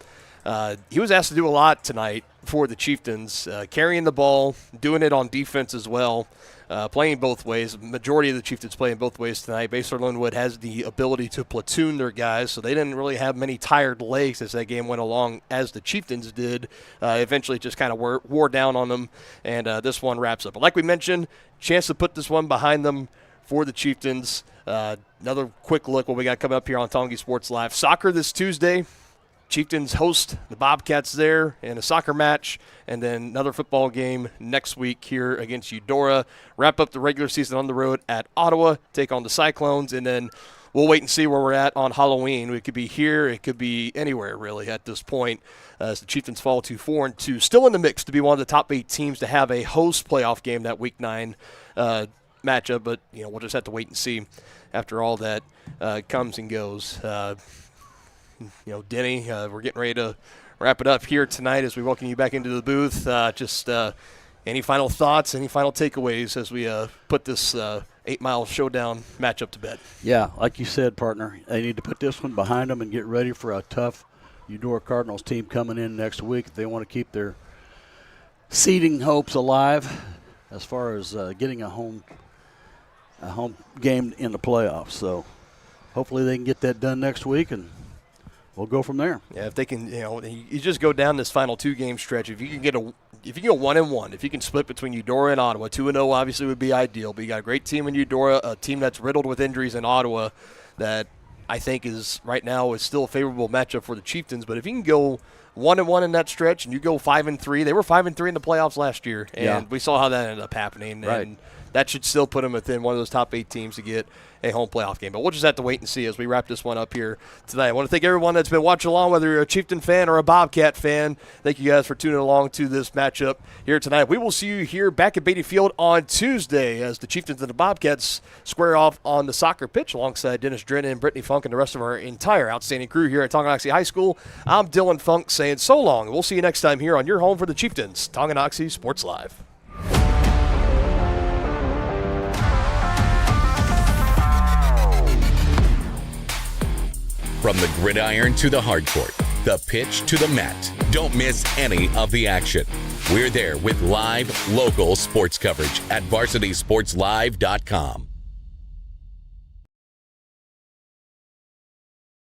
Speaker 6: He was asked to do a lot tonight for the Chieftains, carrying the ball, doing it on defense as well, playing both ways. Majority of the Chieftains playing both ways tonight. Basehor-Linwood has the ability to platoon their guys, so they didn't really have many tired legs as that game went along, as the Chieftains did. Eventually just kind of wore down on them, and this one wraps up. But like we mentioned, chance to put this one behind them for the Chieftains. Another quick look what we got coming up here on Tonganoxie Sports Live. Soccer this Tuesday. Chieftains host the Bobcats there in a soccer match, and then another football game next week here against Eudora. Wrap up the regular season on the road at Ottawa, take on the Cyclones, and then we'll wait and see where we're at on Halloween. We could be here, it could be anywhere really at this point, as the Chieftains fall to 4-2. Still in the mix to be one of the top 8 teams to have a host playoff game that Week 9 matchup, but we'll just have to wait and see after all that comes and goes. Denny, we're getting ready to wrap it up here tonight as we welcome you back into the booth. Any final thoughts, any final takeaways as we put this 8-mile showdown matchup to bed?
Speaker 7: Yeah, like you said, partner, they need to put this one behind them and get ready for a tough Eudora Cardinals team coming in next week if they want to keep their seeding hopes alive as far as getting a home game in the playoffs. So hopefully they can get that done next week, and we'll go from there.
Speaker 6: Yeah, if they can, you just go down this final 2-game stretch. If you can go 1-1, if you can split between Eudora and Ottawa, 2-0 obviously would be ideal. But you got a great team in Eudora, a team that's riddled with injuries in Ottawa, that I think is right now is still a favorable matchup for the Chieftains. But if you can go 1-1 in that stretch and you go 5-3, they were 5-3 in the playoffs last year, and we saw how that ended up happening.
Speaker 7: Right.
Speaker 6: And that should still put them within one of those top 8 teams to get a home playoff game. But we'll just have to wait and see as we wrap this one up here tonight. I want to thank everyone that's been watching along, whether you're a Chieftain fan or a Bobcat fan. Thank you guys for tuning along to this matchup here tonight. We will see you here back at Beatty Field on Tuesday as the Chieftains and the Bobcats square off on the soccer pitch alongside Dennis Drennan, Brittany Funk, and the rest of our entire outstanding crew here at Tonganoxie High School. I'm Dylan Funk saying so long. We'll see you next time here on your home for the Chieftains, Tonganoxie Sports Live.
Speaker 5: From the gridiron to the hardcourt, the pitch to the mat, don't miss any of the action. We're there with live, local sports coverage at VarsitySportsLive.com.